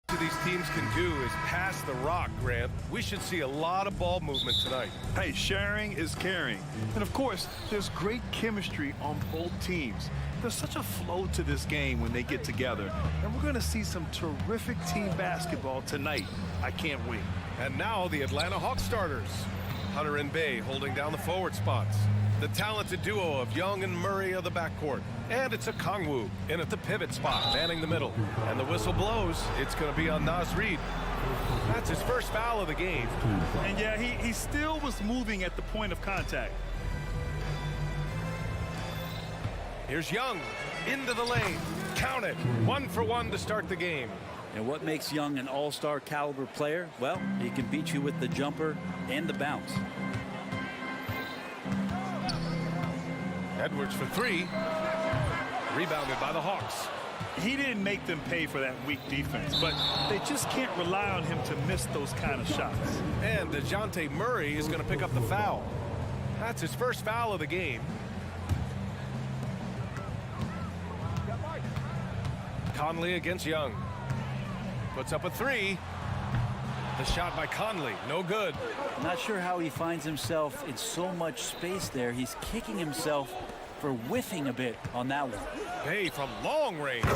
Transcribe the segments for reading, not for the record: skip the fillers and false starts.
These teams can do is pass the rock, Grant. We should see a lot of ball movement tonight. Hey, sharing is caring. And of course, there's great chemistry on both teams. There's such a flow to this game when they get together. And we're going to see some terrific team basketball tonight. I can't wait. And now the Atlanta Hawks starters. Hunter and Bay holding down the forward spots. The talented duo of Young and Murray of the backcourt. And it's a Kongwu in at the pivot spot, manning the middle. And the whistle blows. It's going to be on Naz Reid. That's his first foul of the game. And yeah, he still was moving at the point of contact. Here's Young into the lane. Count it. 1 for 1 to start the game. And what makes Young an all-star caliber player? Well, he can beat you with the jumper and the bounce. Edwards for 3. Rebounded by the Hawks. He didn't make them pay for that weak defense, but they just can't rely on him to miss those kind of shots. And DeJounte Murray is going to pick up the foul. That's his first foul of the game. Conley against Young. Puts up a 3. The shot by Conley, no good. I'm not sure how he finds himself in so much space there. He's kicking himself for whiffing a bit on that one. Bay from long range.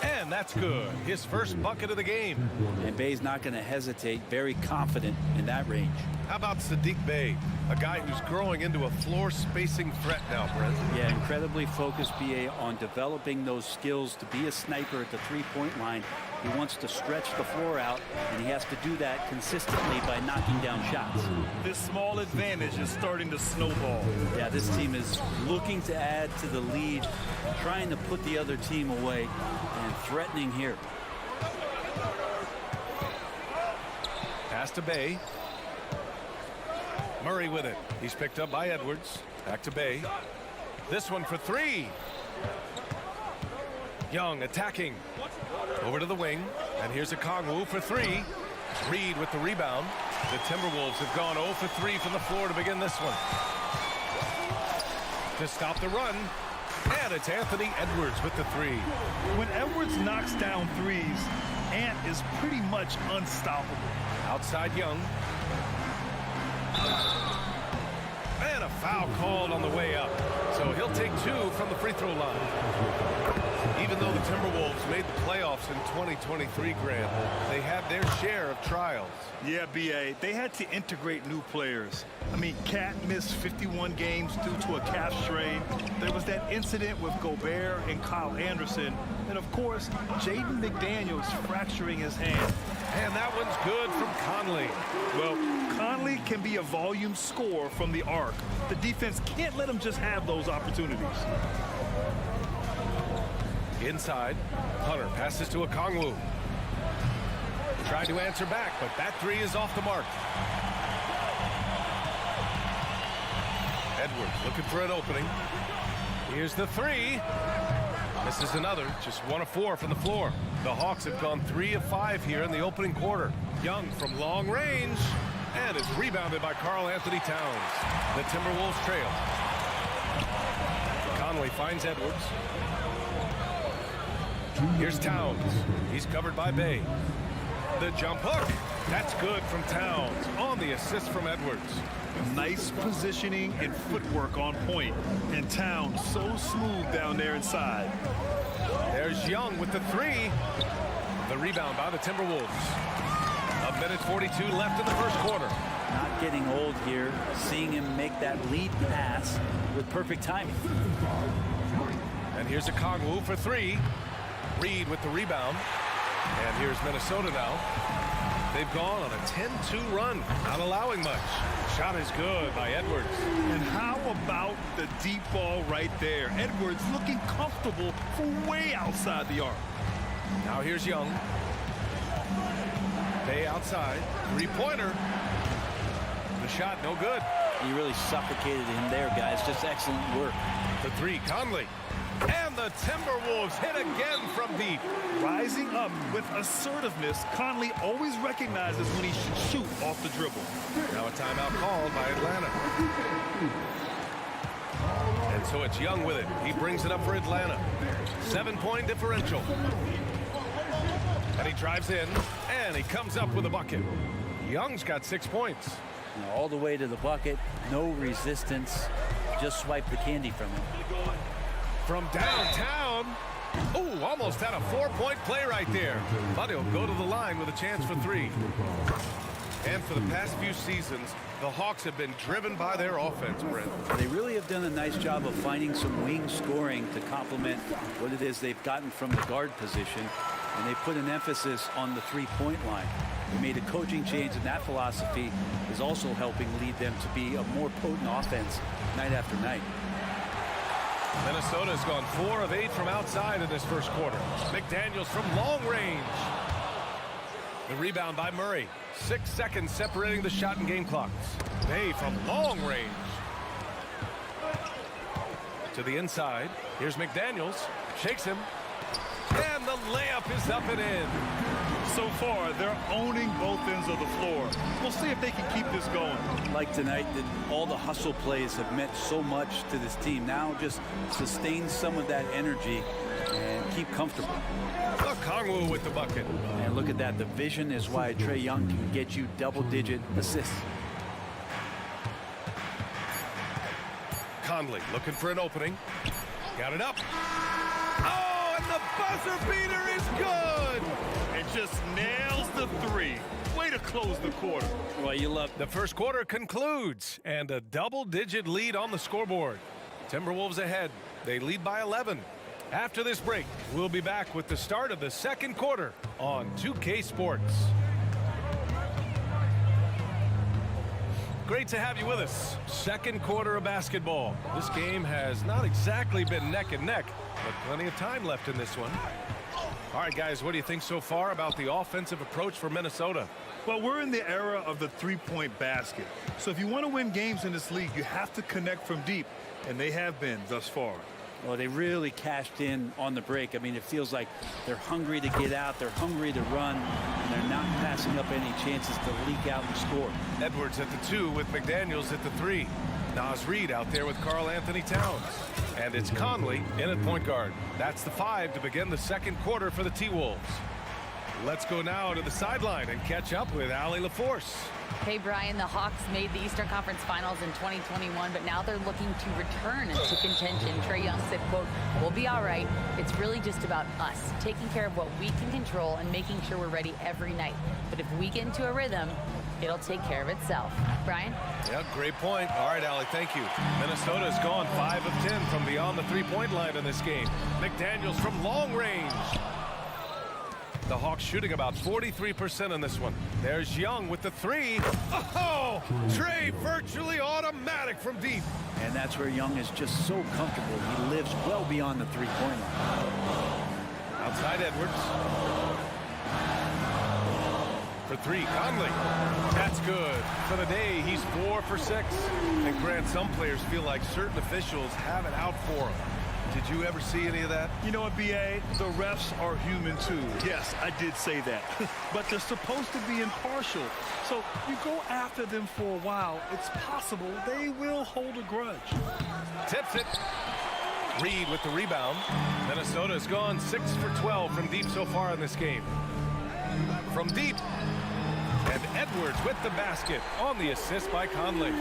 And that's good. His first bucket of the game. And Bay's not going to hesitate. Very confident in that range. How about Sadiq Bey, a guy who's growing into a floor spacing threat now, Brent? Yeah, incredibly focused, BA, on developing those skills to be a sniper at the three-point line. He wants to stretch the floor out, and he has to do that consistently by knocking down shots. This small advantage is starting to snowball. Yeah, this team is looking to add to the lead, trying to put the other team away, and threatening here. Pass to Bay. Murray with it. He's picked up by Edwards. Back to Bay. This one for 3. Young attacking. Over to the wing. And here's a Kongwu for 3. Reid with the rebound. The Timberwolves have gone 0 for 3 from the floor to begin this one. To stop the run. And it's Anthony Edwards with the 3. When Edwards knocks down threes, Ant is pretty much unstoppable. Outside Young. And a foul called on the way up. So he'll take 2 from the free throw line. Even though the Timberwolves made the playoffs in 2023, Grant, they had their share of trials. Yeah, B.A., they had to integrate new players. I mean, Cat missed 51 games due to a calf strain. There was that incident with Gobert and Kyle Anderson. And, of course, Jaden McDaniels fracturing his hand. And that one's good from Conley. Well, Conley can be a volume scorer from the arc. The defense can't let him just have those opportunities. Inside, Hunter passes to a Kongwu. Tried to answer back, but that 3 is off the mark. Edwards looking for an opening. Here's the 3. This is another, just 1 of 4 from the floor. The Hawks have gone 3 of 5 here in the opening quarter. Young from long range, and is rebounded by Karl Anthony Towns. The Timberwolves trail. Conley finds Edwards. Here's Towns. He's covered by Bay. The jump hook. That's good from Towns on the assist from Edwards. Nice positioning and footwork on point. And Towns so smooth down there inside. There's Young with the 3. The rebound by the Timberwolves. 1:42 left in the first quarter. Not getting old here. Seeing him make that lead pass with perfect timing. And here's a Kongwu for 3. Reid with the rebound. And here's Minnesota now. They've gone on a 10-2 run, not allowing much. Shot is good by Edwards. And how about the deep ball right there? Edwards looking comfortable from way outside the arc. Now here's Young. Bay outside. 3-pointer. The shot no good. He really suffocated him there, guys. Just excellent work. The 3, Conley. And the Timberwolves hit again from deep. Rising up with assertiveness, Conley always recognizes when he should shoot off the dribble. Now a timeout called by Atlanta. And so it's Young with it. He brings it up for Atlanta. 7-point differential. And he drives in, and he comes up with a bucket. Young's got 6 points. All the way to the bucket, no resistance. Just swipe the candy from him. From downtown. Oh, almost had a 4-point play right there. But he'll go to the line with a chance for 3. And for the past few seasons, the Hawks have been driven by their offense, Brent. They really have done a nice job of finding some wing scoring to complement what it is they've gotten from the guard position. And they put an emphasis on the three-point line. They made a coaching change, and that philosophy is also helping lead them to be a more potent offense night after night. Minnesota's gone 4 of 8 from outside in this first quarter. McDaniels from long range. The rebound by Murray. 6 seconds separating the shot and game clocks. Bay from long range. To the inside. Here's McDaniels. Shakes him. And the layup is up and in. So far, they're owning both ends of the floor. We'll see if they can keep this going. Like tonight, that all the hustle plays have meant so much to this team. Now just sustain some of that energy and keep comfortable. Kongwu with the bucket. And look at that. The vision is why Trae Young can get you double-digit assists. Conley looking for an opening. Got it up. Oh, and the buzzer beater is good. It just nails the 3. Way to close the quarter. Well, you love The first quarter concludes, and a double-digit lead on the scoreboard. Timberwolves ahead. They lead by 11. After this break, we'll be back with the start of the second quarter on 2K Sports. Great to have you with us. Second quarter of basketball. This game has not exactly been neck and neck, but plenty of time left in this one. All right, guys, what do you think so far about the offensive approach for Minnesota? Well, we're in the era of the three-point basket. So if you want to win games in this league, you have to connect from deep, and they have been thus far. Well, they really cashed in on the break. I mean, it feels like they're hungry to get out. They're hungry to run. And they're not passing up any chances to leak out and score. Edwards at the 2 with McDaniels at the 3. Naz Reid out there with Karl Anthony Towns. And it's Conley in at point guard. That's the 5 to begin the second quarter for the T-Wolves. Let's go now to the sideline and catch up with Allie LaForce. Hey, Brian, the Hawks made the Eastern Conference Finals in 2021, but now they're looking to return to contention. Trae Young said, quote, "We'll be all right. It's really just about us, taking care of what we can control and making sure we're ready every night. But if we get into a rhythm, it'll take care of itself." Brian? Yeah, great point. All right, Allie, thank you. Minnesota's gone 5 of 10 from beyond the three-point line in this game. McDaniels from long range. The Hawks shooting about 43% in this one. There's Young with the 3. Oh, Trae virtually automatic from deep. And that's where Young is just so comfortable. He lives well beyond the three-point line. Outside Edwards. For 3, Conley. That's good. For the day, he's 4 for 6. And Grant, some players feel like certain officials have it out for them. Did you ever see any of that? You know what, B.A.? The refs are human, too. Yes, I did say that. But they're supposed to be impartial. So you go after them for a while, it's possible they will hold a grudge. Tips it. Reid with the rebound. Minnesota's gone 6 for 12 from deep so far in this game. From deep. And Edwards with the basket on the assist by Conley.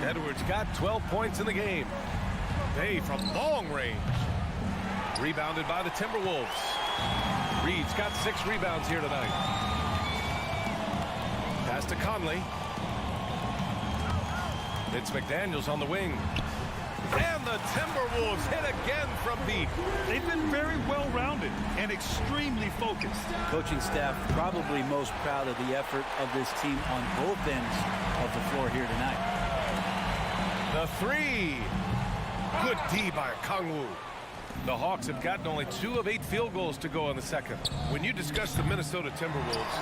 Edwards got 12 points in the game. Bay from long range. Rebounded by the Timberwolves. Reid's got 6 rebounds here tonight. Pass to Conley. It's McDaniels on the wing. And the Timberwolves hit again from deep. They've been very well-rounded and extremely focused. Coaching staff probably most proud of the effort of this team on both ends of the floor here tonight. The 3. Good D by Kongwu. The Hawks have gotten only 2 of 8 field goals to go in the second. When you discuss the Minnesota Timberwolves,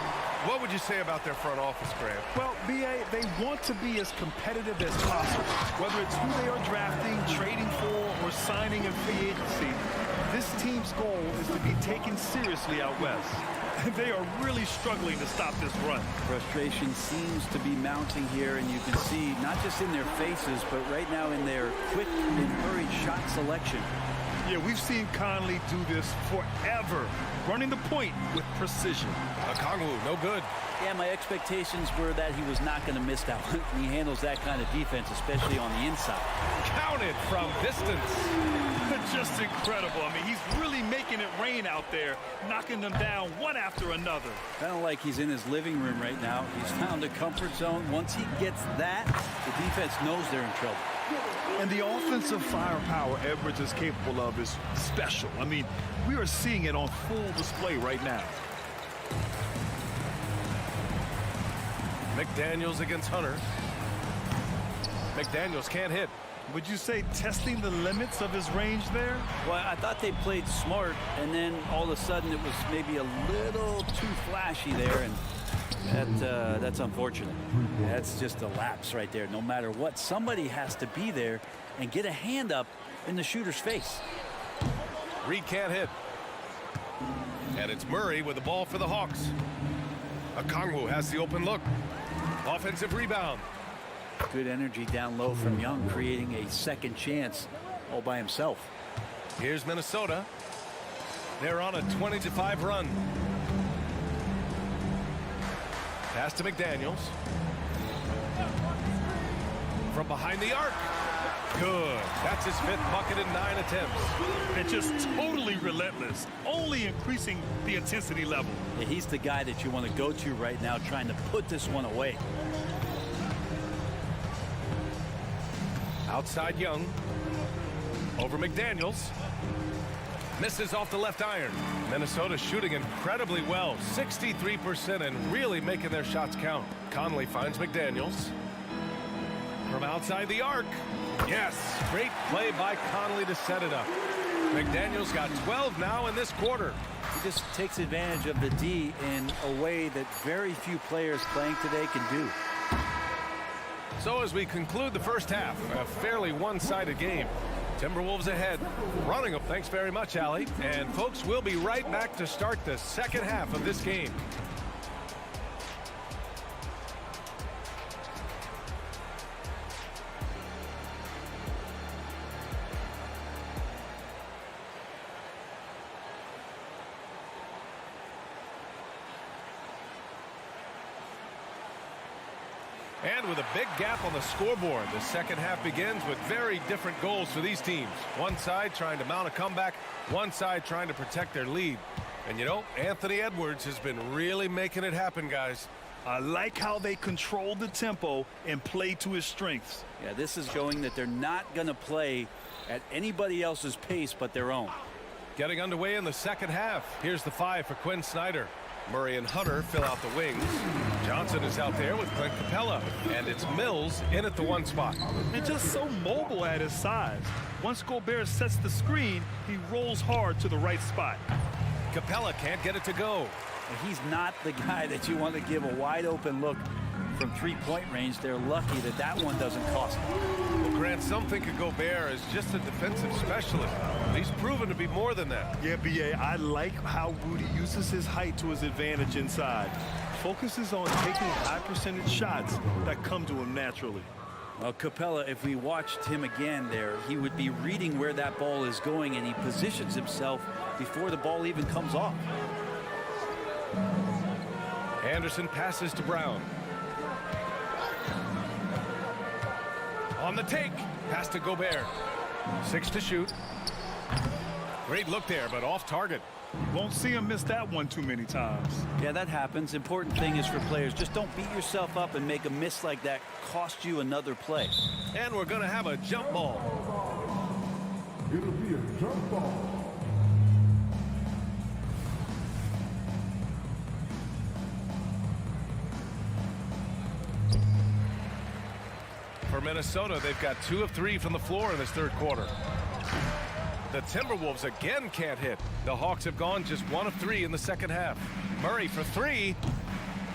what would you say about their front office, Grant? Well, B.A., they want to be as competitive as possible. Whether it's who they are drafting, trading for, or signing in free agency, this team's goal is to be taken seriously out west. They are really struggling to stop this run. Frustration seems to be mounting here, and you can see not just in their faces, but right now in their quick and hurried shot selection. Yeah, we've seen Conley do this forever, running the point with precision. Okongwu, no good. Yeah, my expectations were that he was not going to miss that one. He handles that kind of defense, especially on the inside. Counted from distance. Just incredible. I mean, he's really making it rain out there, knocking them down one after another. Kind of like he's in his living room right now. He's found a comfort zone. Once he gets that, the defense knows they're in trouble. And the offensive firepower Edwards is capable of is special. I mean, we are seeing it on full display right now. McDaniels against Hunter. McDaniels can't hit. Would you say testing the limits of his range there? Well, I thought they played smart, and then all of a sudden it was maybe a little too flashy there, and that's unfortunate. That's just a lapse right there. No matter what, somebody has to be there and get a hand up in the shooter's face. Reed can't hit. And it's Murray with the ball for the Hawks. Okongwu has the open look. Offensive rebound. Good energy down low from Young, creating a second chance all by himself. Here's Minnesota. They're on a 20-5 run. Pass to McDaniels. From behind the arc. Good. That's his 5th bucket in 9 attempts. And just totally relentless, only increasing the intensity level. Yeah, he's the guy that you want to go to right now, trying to put this one away. Outside Young. Over McDaniels. Misses off the left iron. Minnesota shooting incredibly well. 63% and really making their shots count. Conley finds McDaniels. From outside the arc. Yes, great play by Conley to set it up. McDaniels got 12 now in this quarter. He just takes advantage of the D in a way that very few players playing today can do. So as we conclude the first half, a fairly one-sided game. Timberwolves ahead, running up. Thanks very much, Allie. And folks, we'll be right back to start the second half of this game. And with a big gap on the scoreboard, the second half begins with very different goals for these teams. One side trying to mount a comeback, one side trying to protect their lead. And you know, Anthony Edwards has been really making it happen, guys. I like how they control the tempo and play to his strengths. Yeah, this is showing that they're not going to play at anybody else's pace but their own. Getting underway in the second half. Here's the 5 for Quinn Snyder. Murray and Hunter fill out the wings. Johnson is out there with Clint Capella. And it's Mills in at the 1 spot. And just so mobile at his size. Once Gobert sets the screen, he rolls hard to the right spot. Capella can't get it to go. And he's not the guy that you want to give a wide open look from 3-point range. They're lucky that that one doesn't cost them. Well, Grant, some think of Gobert as just a defensive specialist. He's proven to be more than that. Yeah, B.A., I like how Rudy uses his height to his advantage inside. Focuses on taking high percentage shots that come to him naturally. Well, Capella, if we watched him again there, he would be reading where that ball is going, and he positions himself before the ball even comes off. Anderson passes to Brown. On the take, pass to Gobert. 6 to shoot. Great look there, but off target. Won't see him miss that one too many times. Yeah, that happens. Important thing is for players, just don't beat yourself up and make a miss like that cost you another play. And we're going to have a jump ball. It'll be a jump ball. For Minnesota, they've got 2 of 3 from the floor in this third quarter. The Timberwolves again can't hit. The Hawks have gone just 1 of 3 in the second half. Murray for 3,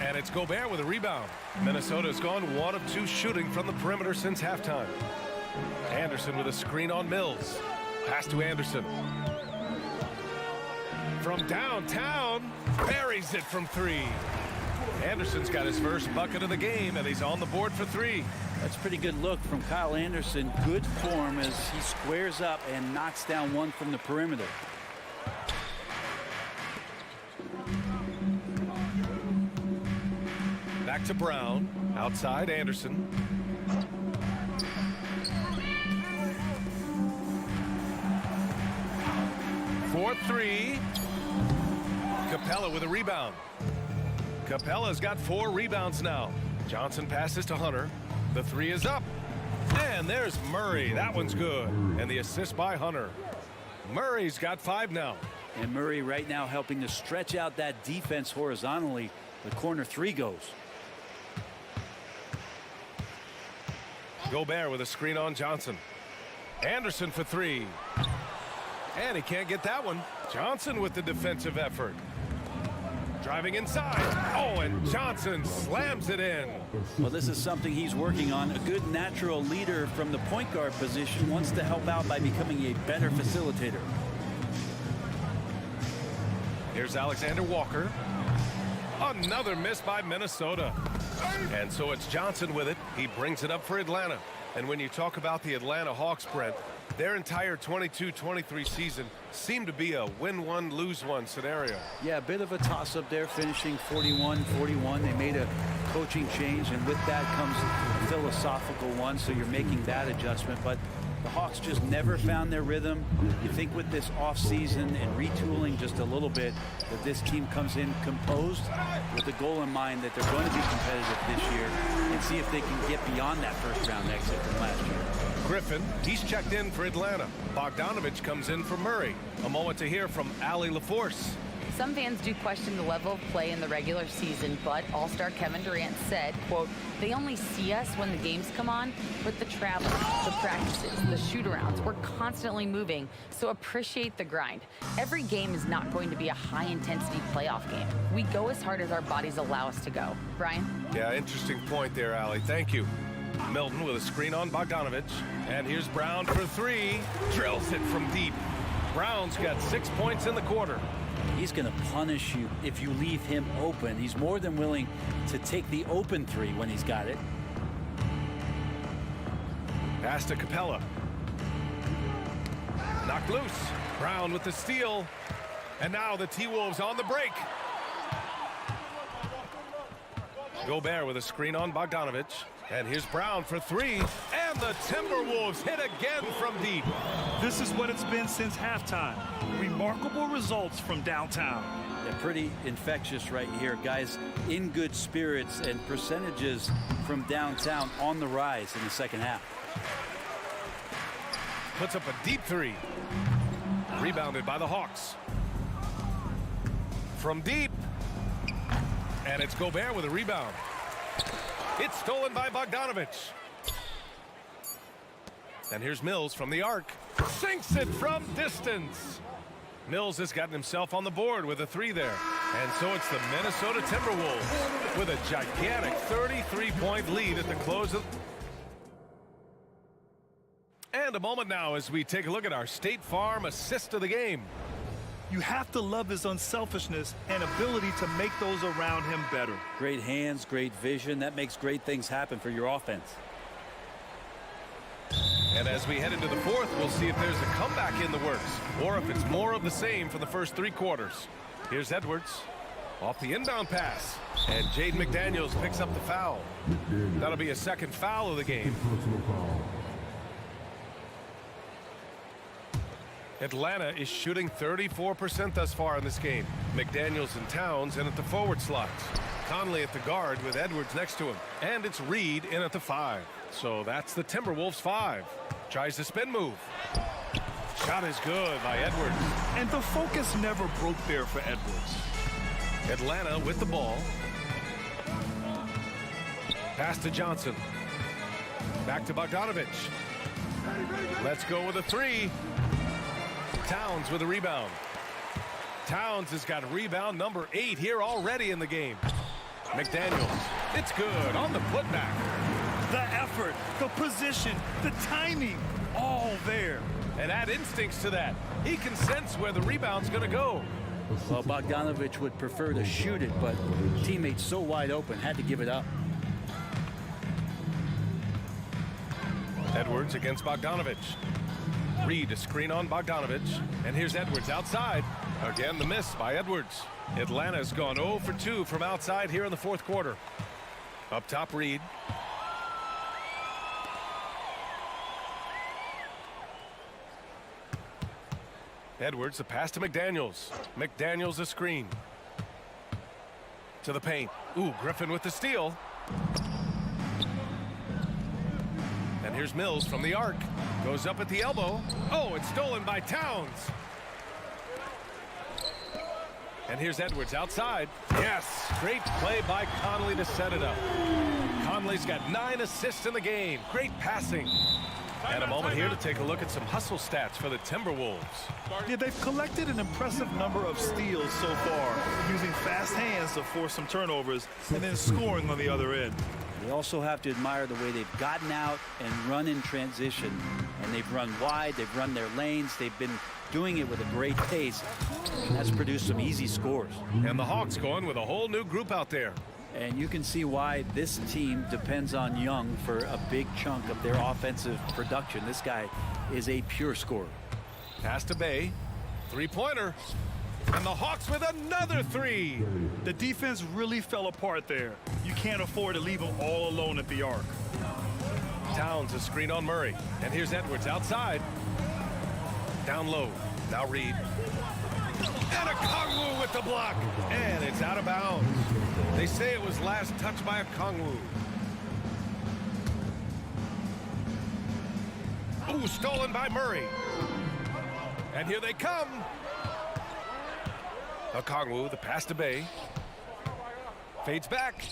and it's Gobert with a rebound. Minnesota's gone 1 of 2 shooting from the perimeter since halftime. Anderson with a screen on Mills. Pass to Anderson. From downtown, buries it from 3. Anderson's got his first bucket of the game, and he's on the board for 3. That's a pretty good look from Kyle Anderson. Good form as he squares up and knocks down one from the perimeter. Back to Brown. Outside Anderson. For three. Capella with a rebound. Capella's got 4 rebounds now. Johnson passes to Hunter. The three is up. And there's Murray. That one's good. And the assist by Hunter. Murray's got 5 now. And Murray right now helping to stretch out that defense horizontally. The corner 3 goes. Gobert with a screen on Johnson. Anderson for 3. And he can't get that one. Johnson with the defensive effort. Driving inside. Oh, and Johnson slams it in. Well, this is something he's working on. A good natural leader from the point guard position wants to help out by becoming a better facilitator. Here's Alexander Walker. Another miss by Minnesota. And so it's Johnson with it. He brings it up for Atlanta. And when you talk about the Atlanta Hawks, Brent, their entire 22-23 season seemed to be a win one, lose one scenario. Yeah, a bit of a toss-up there, finishing 41-41. They made a coaching change, and with that comes a philosophical one, so you're making that adjustment. But the Hawks just never found their rhythm. You think with this offseason and retooling just a little bit that this team comes in composed with the goal in mind that they're going to be competitive this year and see if they can get beyond that first-round exit from last year. Griffin, he's checked in for Atlanta. Bogdanovich comes in for Murray. A moment to hear from Allie LaForce. Some fans do question the level of play in the regular season, but All-Star Kevin Durant said, quote, "They only see us when the games come on, but the travel, the practices, the shoot-arounds, we're constantly moving, so appreciate the grind. Every game is not going to be a high-intensity playoff game. We go as hard as our bodies allow us to go." Brian? Yeah, interesting point there, Allie. Thank you. Milton with a screen on Bogdanovich. And here's Brown for 3. Drills it from deep. Brown's got 6 points in the quarter. He's going to punish you if you leave him open. He's more than willing to take the open 3 when he's got it. Pass to Capella. Knocked loose. Brown with the steal. And now the T-Wolves on the break. Gobert with a screen on Bogdanovich. And here's Brown for 3. And the Timberwolves hit again from deep. This is what it's been since halftime. Remarkable results from downtown. Yeah, pretty infectious right here. Guys in good spirits and percentages from downtown on the rise in the second half. Puts up a deep 3. Rebounded by the Hawks. From deep. And it's Gobert with a rebound. It's stolen by Bogdanovich. And here's Mills from the arc. Sinks it from distance. Mills has gotten himself on the board with a 3 there. And so it's the Minnesota Timberwolves with a gigantic 33-point lead at the close of... And a moment now as we take a look at our State Farm assist of the game. You have to love his unselfishness and ability to make those around him better. Great hands, great vision. That makes great things happen for your offense. And as we head into the 4th, we'll see if there's a comeback in the works or if it's more of the same for the first 3 quarters. Here's Edwards off the inbound pass. And Jaden McDaniels picks up the foul. That'll be a second foul of the game. Atlanta is shooting 34% thus far in this game. McDaniels and Towns in at the forward slots. Conley at the guard with Edwards next to him. And it's Reed in at the 5. So that's the Timberwolves 5. Tries the spin move. Shot is good by Edwards. And the focus never broke there for Edwards. Atlanta with the ball. Pass to Johnson. Back to Bogdanovich. Let's go with a 3. Towns with a rebound. Towns has got rebound number 8 here already in the game. McDaniels. It's good on the putback. The effort, the position, the timing, all there. And add instincts to that. He can sense where the rebound's going to go. Well, Bogdanovich would prefer to shoot it, but teammates so wide open had to give it up. Edwards against Bogdanovich. Reed a screen on Bogdanovich. And here's Edwards outside. Again, the miss by Edwards. Atlanta's gone 0 for 2 from outside here in the fourth quarter. Up top, Reed. Edwards, the pass to McDaniels. McDaniels a screen. To the paint. Ooh, Griffin with the steal. And here's Mills from the arc. Goes up at the elbow. Oh, it's stolen by Towns. And here's Edwards outside. Yes, great play by Conley to set it up. Conley's got 9 assists in the game. Great passing. And a moment here to take a look at some hustle stats for the Timberwolves. Yeah, they've collected an impressive number of steals so far, using fast hands to force some turnovers and then scoring on the other end. We also have to admire the way they've gotten out and run in transition. And they've run wide, they've run their lanes, they've been doing it with a great pace. And that's produced some easy scores. And the Hawks going with a whole new group out there. And you can see why this team depends on Young for a big chunk of their offensive production. This guy is a pure scorer. Pass to Bay. Three-pointer. And the Hawks with another 3. The defense really fell apart there. You can't afford to leave them all alone at the arc. Towns a screen on Murray. And here's Edwards outside. Down low. Now Reed. And a Kongwu with the block. And it's out of bounds. They say it was last touched by a Kongwu. Ooh, stolen by Murray. And here they come. A Kongwu, the pass to Bay. Fades back.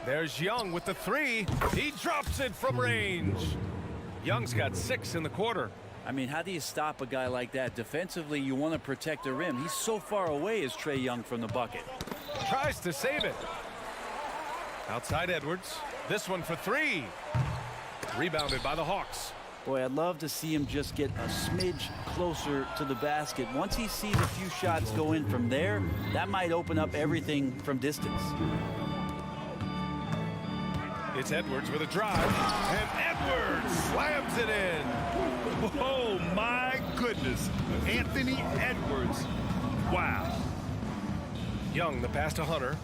There's Young with the 3. He drops it from range. Young's got 6 in the quarter. I mean, how do you stop a guy like that? Defensively, you want to protect the rim. He's so far away as Trae Young from the bucket. Tries to save it. Outside Edwards. This one for 3. Rebounded by the Hawks. Boy, I'd love to see him just get a smidge closer to the basket. Once he sees a few shots go in from there, that might open up everything from distance. It's Edwards with a drive. And Edwards slams it in. Oh, my goodness. Anthony Edwards. Wow. Young, the pass to Hunter.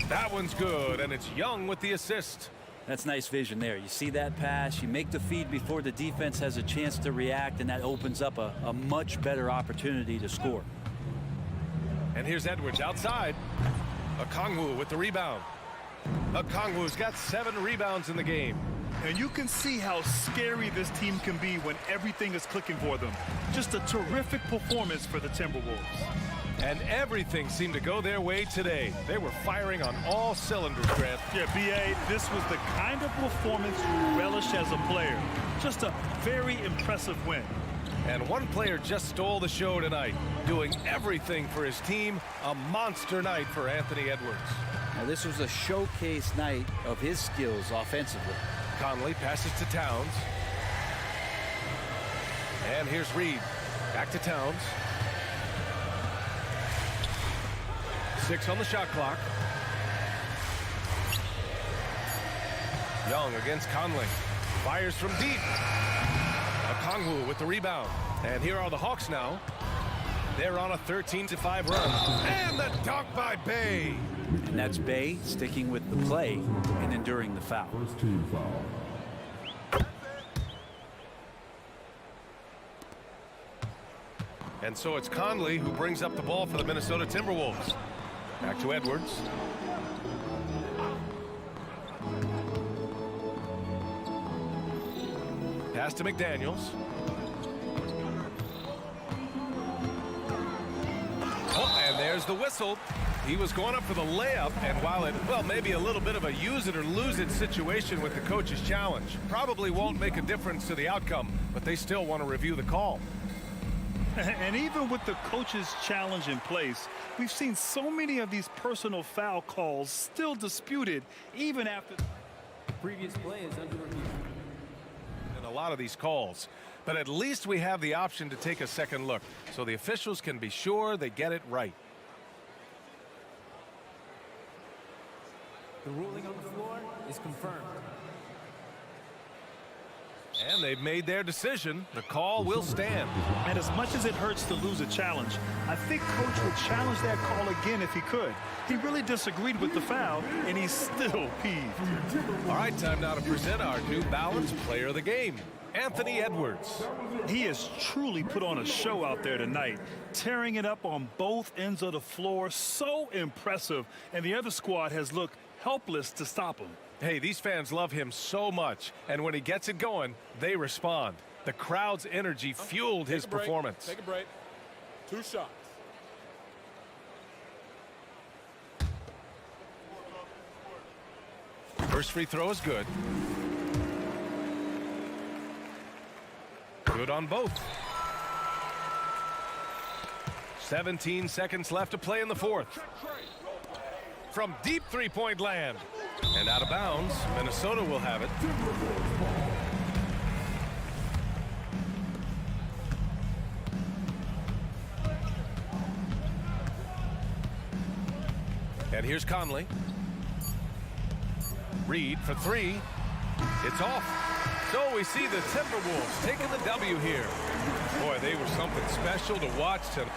That one's good, and it's Young with the assist. That's nice vision there. You see that pass, you make the feed before the defense has a chance to react, and that opens up a much better opportunity to score. And here's Edwards outside. Okongwu with the rebound. Okongwu's got 7 rebounds in the game. And you can see how scary this team can be when everything is clicking for them. Just a terrific performance for the Timberwolves. And everything seemed to go their way today. They were firing on all cylinders, Grant. Yeah, B.A., this was the kind of performance you relish as a player. Just a very impressive win. And one player just stole the show tonight, doing everything for his team. A monster night for Anthony Edwards. Now, this was a showcase night of his skills offensively. Conley passes to Towns. And here's Reed. Back to Towns. 6 on the shot clock. Young against Conley. Fires from deep. Okongwu with the rebound. And here are the Hawks now. They're on a 13-5 run. And the dunk by Bay. And that's Bay sticking with the play and enduring the foul. First team foul. And so it's Conley who brings up the ball for the Minnesota Timberwolves. Back to Edwards. Pass to McDaniels. Oh, and there's the whistle. He was going up for the layup, and while it, well, maybe a little bit of a use it or lose it situation with the coach's challenge, probably won't make a difference to the outcome, but they still want to review the call. And even with the coach's challenge in place, we've seen so many of these personal foul calls still disputed even after previous play is under review. And a lot of these calls, But at least we have the option to take a second look, so the officials can be sure they get it right. The ruling on the floor is confirmed. And they've made their decision. The call will stand. And as much as it hurts to lose a challenge, I think Coach would challenge that call again if he could. He really disagreed with the foul, and he's still peeved. All right, time now to present our New Balance Player of the Game, Anthony Edwards. He has truly put on a show out there tonight, tearing it up on both ends of the floor. So impressive, and the other squad has looked helpless to stop him. Hey, these fans love him so much, and when he gets it going, they respond. The crowd's energy fueled his performance. Take a break. 2 shots. First free throw is good. Good on both. 17 seconds left to play in the fourth. From deep three-point land. And out of bounds, Minnesota will have it. And here's Conley. Reed for 3. It's off. So we see the Timberwolves taking the W here. Boy, they were something special to watch tonight.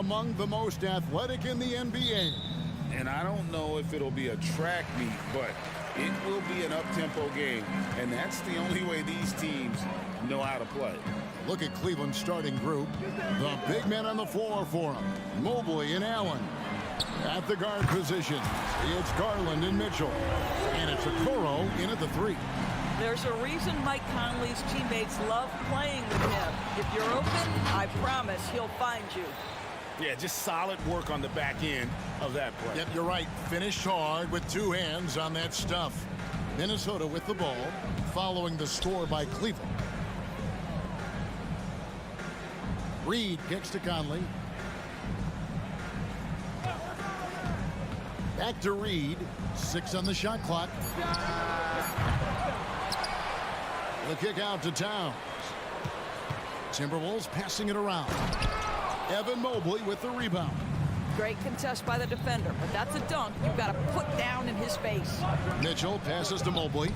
among the most athletic in the NBA. And I don't know if it'll be a track meet, but it will be an up-tempo game. And that's the only way these teams know how to play. Look at Cleveland's starting group. The big men on the floor for them. Mobley and Allen. At the guard position, it's Garland and Mitchell. And it's Okoro in at the 3. There's a reason Mike Conley's teammates love playing with him. If you're open, I promise he'll find you. Yeah, just solid work on the back end of that play. Yep, you're right. Finished hard with 2 hands on that stuff. Minnesota with the ball, following the score by Cleveland. Reed kicks to Conley. Back to Reed. 6 on the shot clock. The kick out to Towns. Timberwolves passing it around. Evan Mobley with the rebound. Great contest by the defender, but that's a dunk you've got to put down in his face. Mitchell passes to Mobley.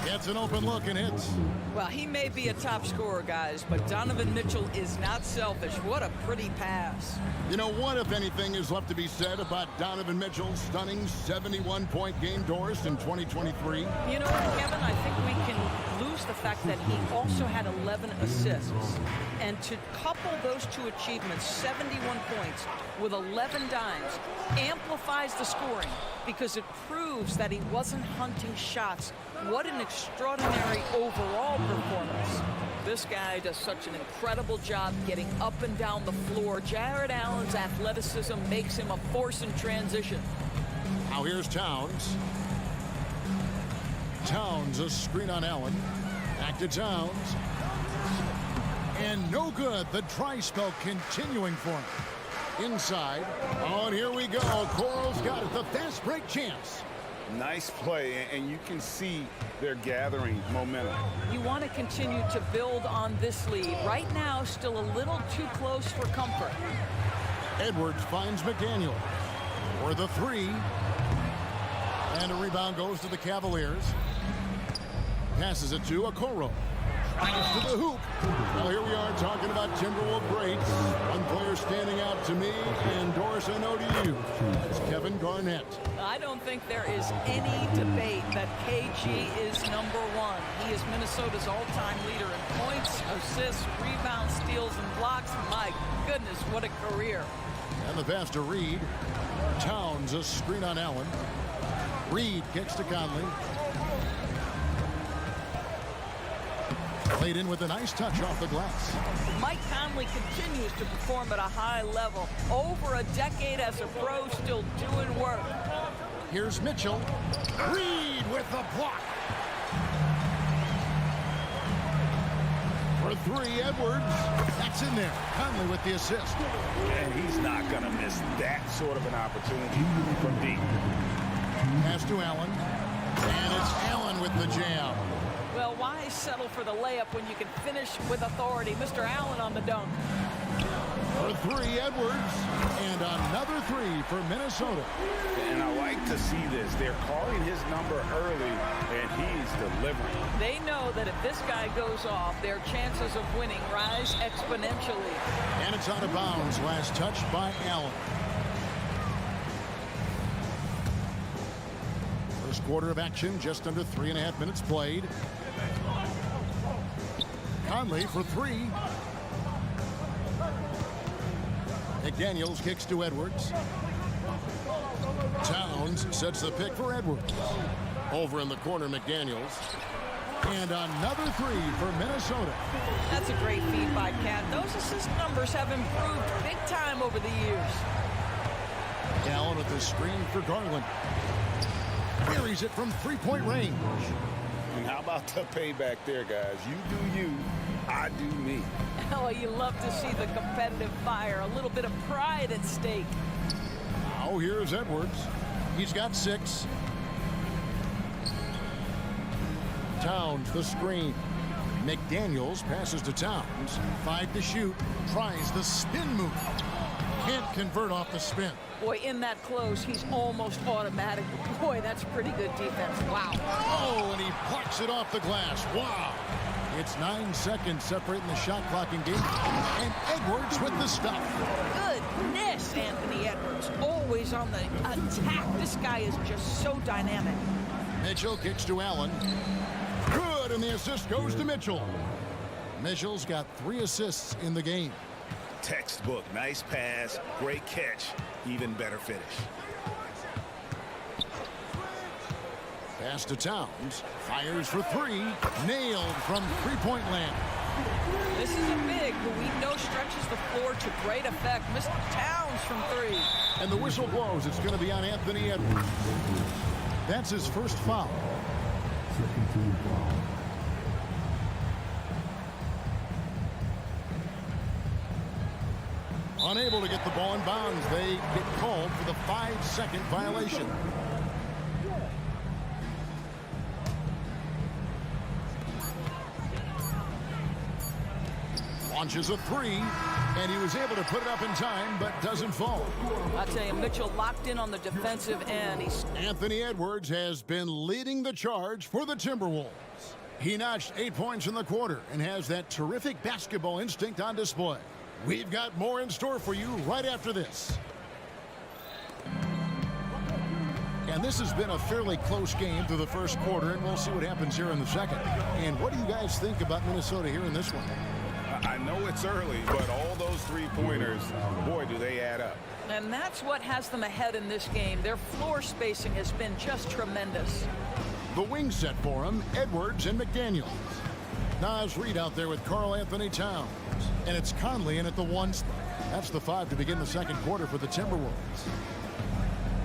Gets an open look and hits. Well, he may be a top scorer, guys, but Donovan Mitchell is not selfish. What a pretty pass. You know, what, if anything, is left to be said about Donovan Mitchell's stunning 71-point game Doris in 2023? You know what, Kevin? I think we can lose the fact that he also had 11 assists. And to couple those 2 achievements, 71 points with 11 dimes, amplifies the scoring because it proves that he wasn't hunting shots. What an extraordinary overall performance. This guy does such an incredible job getting up and down the floor. Jared Allen's athleticism makes him a force in transition. Now here's Towns. Towns, a screen on Allen. Back to Towns. And no good. The try spell continuing for him. Inside. Oh, and here we go. Coral's got it. The fast break chance. Nice play, and you can see they're gathering momentum. You want to continue to build on this lead. Right now, still a little too close for comfort. Edwards finds McDaniel for the 3. And a rebound goes to the Cavaliers. Passes it to Okoro. To the hoop. Well, here we are talking about Timberwolves greats. One player standing out to me, and Doris, I know to you. It's Kevin Garnett. I don't think there is any debate that KG is number 1. He is Minnesota's all-time leader in points, assists, rebounds, steals, and blocks. My goodness, what a career. And the pass to Reed. Towns, a screen on Allen. Reed kicks to Conley. Played in with a nice touch off the glass. Mike Conley continues to perform at a high level. Over a decade as a pro, still doing work. Here's Mitchell. Reed with the block. For 3, Edwards. That's in there. Conley with the assist. And he's not going to miss that sort of an opportunity from deep. Pass to Allen. And it's Allen with the jam. Well, why settle for the layup when you can finish with authority? Mr. Allen on the dunk. For 3, Edwards. And another 3 for Minnesota. And I like to see this. They're calling his number early, and he's delivering. They know that if this guy goes off, their chances of winning rise exponentially. And it's out of bounds. Last touch by Allen. First quarter of action, just under 3.5 minutes played. Conley for 3. McDaniels kicks to Edwards. Towns sets the pick for Edwards. Over in the corner, McDaniels. And another 3 for Minnesota. That's a great feed by Cat. Those assist numbers have improved big time over the years. Allen with the screen for Garland. Buries it from 3-point range. And how about the payback there, guys? You do you, I do me. Oh, you love to see the competitive fire. A little bit of pride at stake. Now here's Edwards. He's got 6. Towns the screen. McDaniels passes to Towns. 5 to shoot. Tries the spin move. Can't convert off the spin. Boy, in that close, he's almost automatic. Boy, that's pretty good defense. Wow. Oh, and he plucks it off the glass. Wow. It's 9 seconds separating the shot clock in game. And Edwards with the stop. Goodness, Anthony Edwards. Always on the attack. This guy is just so dynamic. Mitchell kicks to Allen. Good, and the assist goes to Mitchell. Mitchell's got 3 assists in the game. Textbook. Nice pass. Great catch. Even better finish. Pass to Towns. Fires for 3. Nailed from three-point land. This is a big who we know stretches the floor to great effect. Mr. Towns from 3. And the whistle blows. It's going to be on Anthony Edwards. That's his first foul. Second team foul. Unable to get the ball in bounds. They get called for the 5-second violation. Launches a 3, and he was able to put it up in time, but doesn't fall. I tell you, Mitchell locked in on the defensive end. Anthony Edwards has been leading the charge for the Timberwolves. He notched 8 points in the quarter and has that terrific basketball instinct on display. We've got more in store for you right after this. And this has been a fairly close game through the first quarter, and we'll see what happens here in the second. And what do you guys think about Minnesota here in this one? I know it's early, but all those three-pointers, boy, do they add up. And that's what has them ahead in this game. Their floor spacing has been just tremendous. The wing set for him, Edwards and McDaniels. Nas Reed out there with Karl Anthony Towns. And it's Conley in at the 1 spot. That's the 5 to begin the second quarter for the Timberwolves.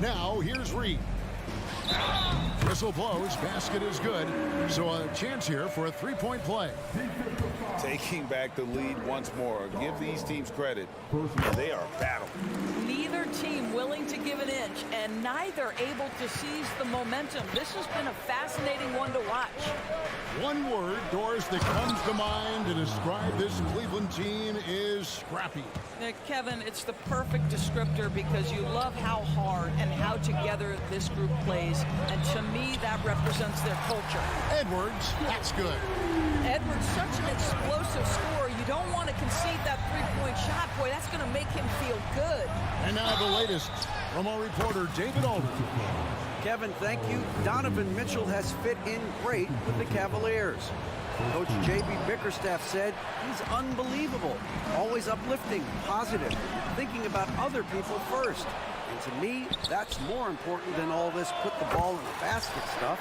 Now, here's Reed. Whistle blows, basket is good. So a chance here for a 3-point play. Taking back the lead once more. Give these teams credit. They are battling. Neither team willing to give an inch, and neither able to seize the momentum. This has been a fascinating one to watch. One word, Doris, that comes to mind to describe this Cleveland team is scrappy. Kevin, it's the perfect descriptor because you love how hard and how together this group plays. And to me, that represents their culture. Edwards, that's good. Edwards, such an explosive scorer. You don't want to concede that three-point shot. Boy, that's going to make him feel good. And now the latest from our reporter, David Aldridge. Kevin, thank you. Donovan Mitchell has fit in great with the Cavaliers. Coach J.B. Bickerstaff said he's unbelievable, always uplifting, positive, thinking about other people first. And to me, that's more important than all this put the ball in the basket stuff.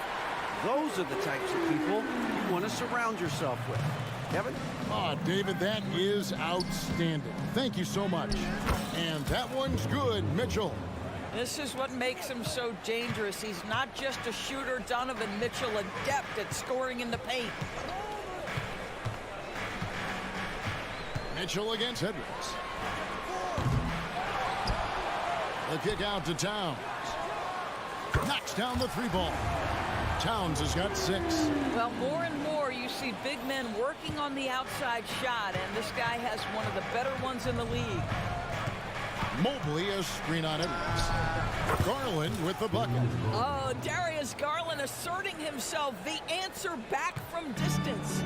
Those are the types of people you want to surround yourself with. Kevin? Oh, David, that is outstanding. Thank you so much. And that one's good, Mitchell. This is what makes him so dangerous. He's not just a shooter. Donovan Mitchell, adept at scoring in the paint. Mitchell against Edwards. The kick out to Towns. Knocks down the 3 ball. Towns has got 6. Well, more and more you see big men working on the outside shot, and this guy has one of the better ones in the league. Mobley a screen on Edwards. Garland with the bucket. Oh, Darius Garland asserting himself, the answer back from distance.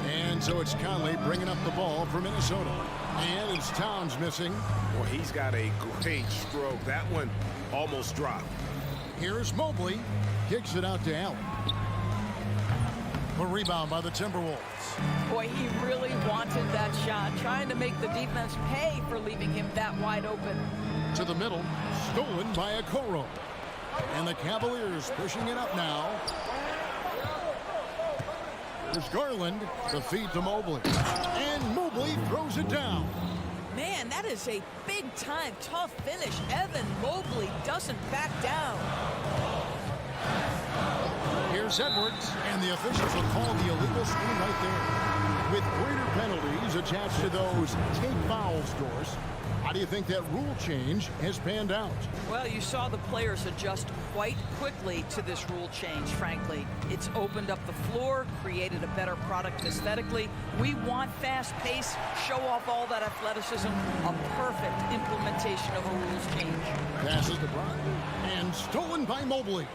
And so it's Conley bringing up the ball for Minnesota. And it's Towns missing. Well, he's got a great stroke. That one almost dropped. Here's Mobley. Kicks it out to Allen. A rebound by the Timberwolves. Boy, he really wanted that shot, trying to make the defense pay for leaving him that wide open. To the middle, stolen by Okoro. And the Cavaliers pushing it up now. There's Garland, the feed to Mobley. And Mobley throws it down. Man, that is a big-time tough finish. Evan Mobley doesn't back down. Here's Edwards, and the officials will call the illegal screen right there. With greater penalties attached to those take fouls, Doris, how do you think that rule change has panned out? Well, you saw the players adjust quite quickly to this rule change, frankly. It's opened up the floor, created a better product aesthetically. We want fast pace, show off all that athleticism, a perfect implementation of a rules change. Passes to Brown, and stolen by Mobley.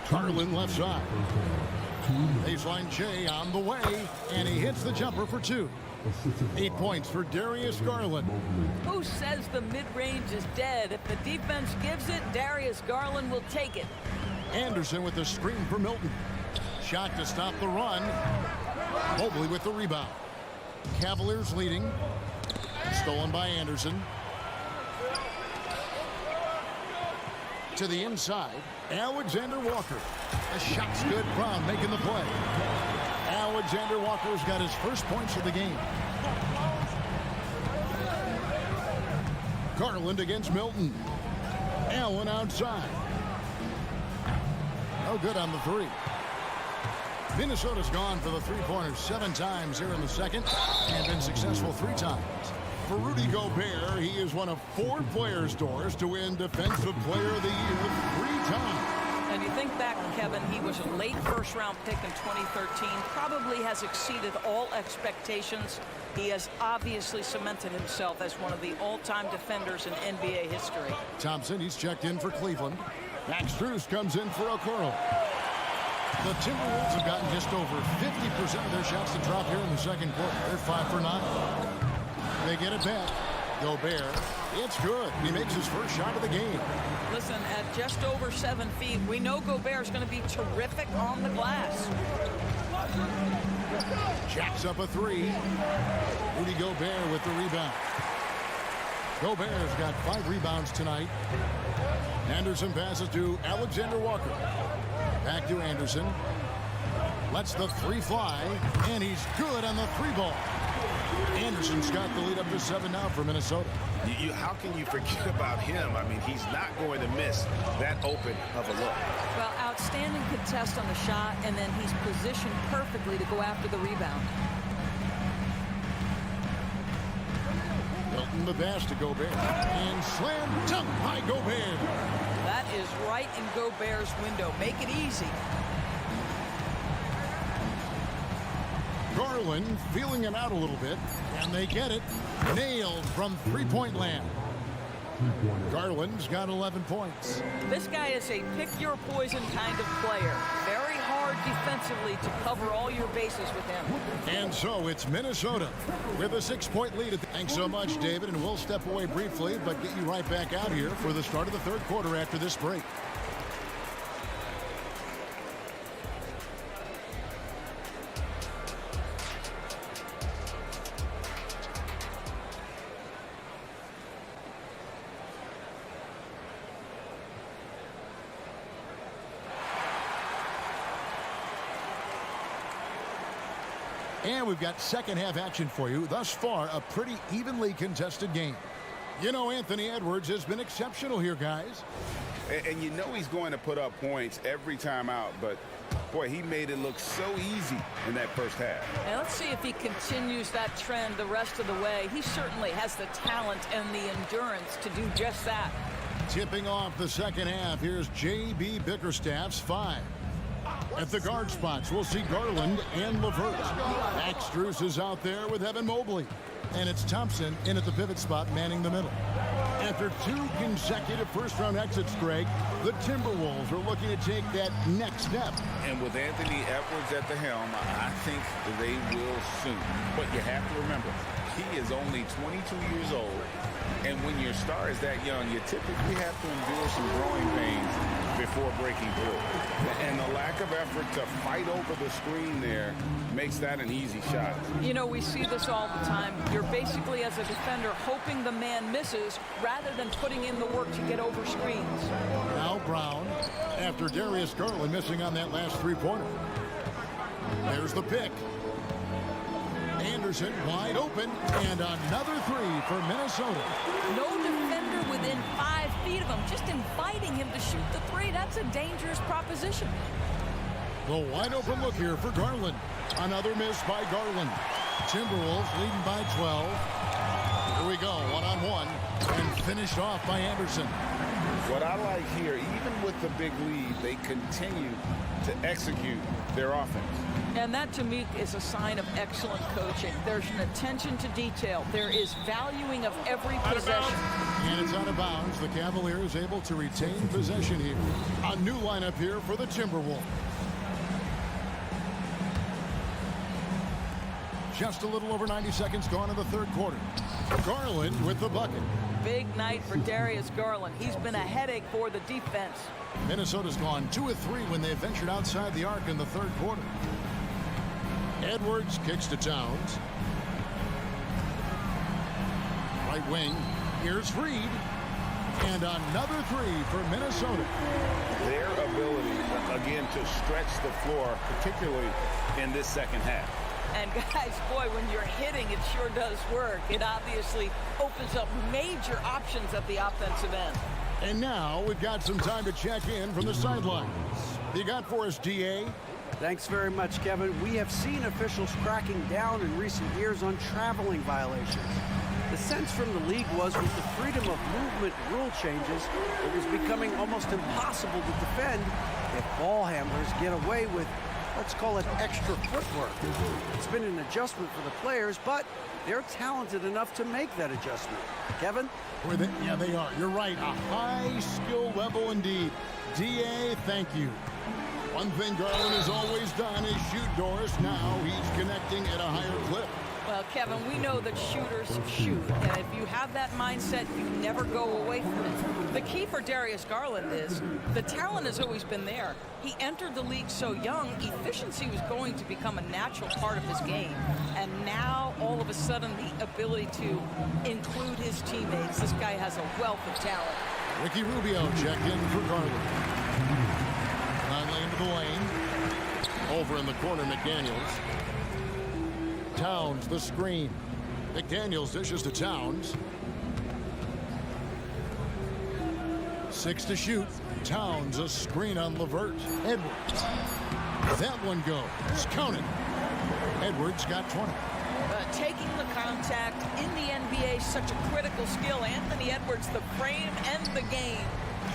Garland left side. Baseline J on the way, and he hits the jumper for 2. 8 points for Darius Garland. Who says the mid-range is dead? If the defense gives it, Darius Garland will take it. Anderson with the screen for Milton. Shot to stop the run. Mobley with the rebound. Cavaliers leading. Stolen by Anderson. To the inside, Alexander Walker. The shot's good. Brown making the play. Alexander Walker's got his first points of the game. Garland against Milton. Allen outside. No good on the 3. Minnesota's gone for the three-pointers 7 times here in the second and been successful 3 times. For Rudy Gobert, he is one of 4 players' doors to win Defensive Player of the Year 3 times. And you think back, Kevin, he was a late first-round pick in 2013, probably has exceeded all expectations. He has obviously cemented himself as one of the all-time defenders in NBA history. Thompson, he's checked in for Cleveland. Max Strus comes in for Okoro. The Timberwolves have gotten just over 50% of their shots to drop here in the second quarter. They're 5 for 9. They get it back. Gobert, it's good. He makes his first shot of the game. Listen, at just over 7 feet, we know Gobert's going to be terrific on the glass. Jacks up a 3. Rudy Gobert with the rebound. Gobert's got 5 rebounds tonight. Anderson passes to Alexander Walker. Back to Anderson. Lets the 3 fly, and he's good on the 3 ball. Anderson's got the lead up to 7 now for Minnesota. How can you forget about him? I mean, he's not going to miss that open of a look. Well, outstanding contest on the shot, and then he's positioned perfectly to go after the rebound. Milton the pass to Gobert. And slam dunk by Gobert. That is right in Gobert's window. Make it easy. Garland feeling him out a little bit, and they get it. Nailed from three-point land. Garland's got 11 points. This guy is a pick-your-poison kind of player. Very hard defensively to cover all your bases with him. And so it's Minnesota with a 6-point lead. Thanks so much, David, and we'll step away briefly, but get you right back out here for the start of the third quarter after this break. And we've got second half action for you. Thus far, a pretty evenly contested game. You know, Anthony Edwards has been exceptional here, guys. And you know he's going to put up points every time out, but boy, he made it look so easy in that first half. And let's see if he continues that trend the rest of the way. He certainly has the talent and the endurance to do just that. Tipping off the second half, here's J.B. Bickerstaff's 5. At the guard spots, we'll see Garland and LeVert. Max Strus is out there with Evan Mobley. And it's Thompson in at the pivot spot, manning the middle. After 2 consecutive first-round exits, Greg, the Timberwolves are looking to take that next step. And with Anthony Edwards at the helm, I think they will soon. But you have to remember, he is only 22 years old. And when your star is that young, you typically have to endure some growing pains before breaking through. And the lack of effort to fight over the screen there makes that an easy shot. You know, we see this all the time. You're basically, as a defender, hoping the man misses rather than putting in the work to get over screens. Now Brown, after Darius Garland missing on that last three-pointer. There's the pick. Anderson wide open, and another 3 for Minnesota. No defender within 5 feet of him, just inviting him to shoot the 3. That's a dangerous proposition. The wide open look here for Garland. Another miss by Garland. Timberwolves leading by 12. Here we go, one-on-one, and finished off by Anderson. What I like here, even with the big lead, they continue to execute their offense. And that, to me, is a sign of excellent coaching. There's an attention to detail. There is valuing of every possession. And it's out of bounds. The Cavaliers able to retain possession here. A new lineup here for the Timberwolves. Just a little over 90 seconds gone in the third quarter. Garland with the bucket. Big night for Darius Garland. He's been a headache for the defense. Minnesota's gone 2 of 3 when they ventured outside the arc in the third quarter. Edwards kicks to Towns. Right wing. Here's Reed. And another 3 for Minnesota. Their ability, again, to stretch the floor, particularly in this second half. And guys, boy, when you're hitting, it sure does work. It obviously opens up major options at the offensive end. And now we've got some time to check in from the sidelines. You got for us, DA? Thanks very much, Kevin. We have seen officials cracking down in recent years on traveling violations. The sense from the league was with the freedom of movement rule changes, it was becoming almost impossible to defend if ball handlers get away with, let's call it, extra footwork. It's been an adjustment for the players, but they're talented enough to make that adjustment. Kevin? Yeah, they are. You're right. A high skill level indeed. DA, thank you. One thing Garland has always done is shoot doors. Now he's connecting at a higher clip. Well, Kevin, we know that shooters shoot, and if you have that mindset, you never go away from it. The key for Darius Garland is the talent has always been there. He entered the league so young, efficiency was going to become a natural part of his game. And now, all of a sudden, the ability to include his teammates. This guy has a wealth of talent. Ricky Rubio checked in for Garland. Conley into the lane. Over in the corner, McDaniels. Towns, the screen. McDaniels dishes to Towns. 6 to shoot. Towns, a screen on LeVert. Edwards. That one goes. Counted. Edwards got 20. Taking the contact in the NBA, such a critical skill. Anthony Edwards, the frame and the game.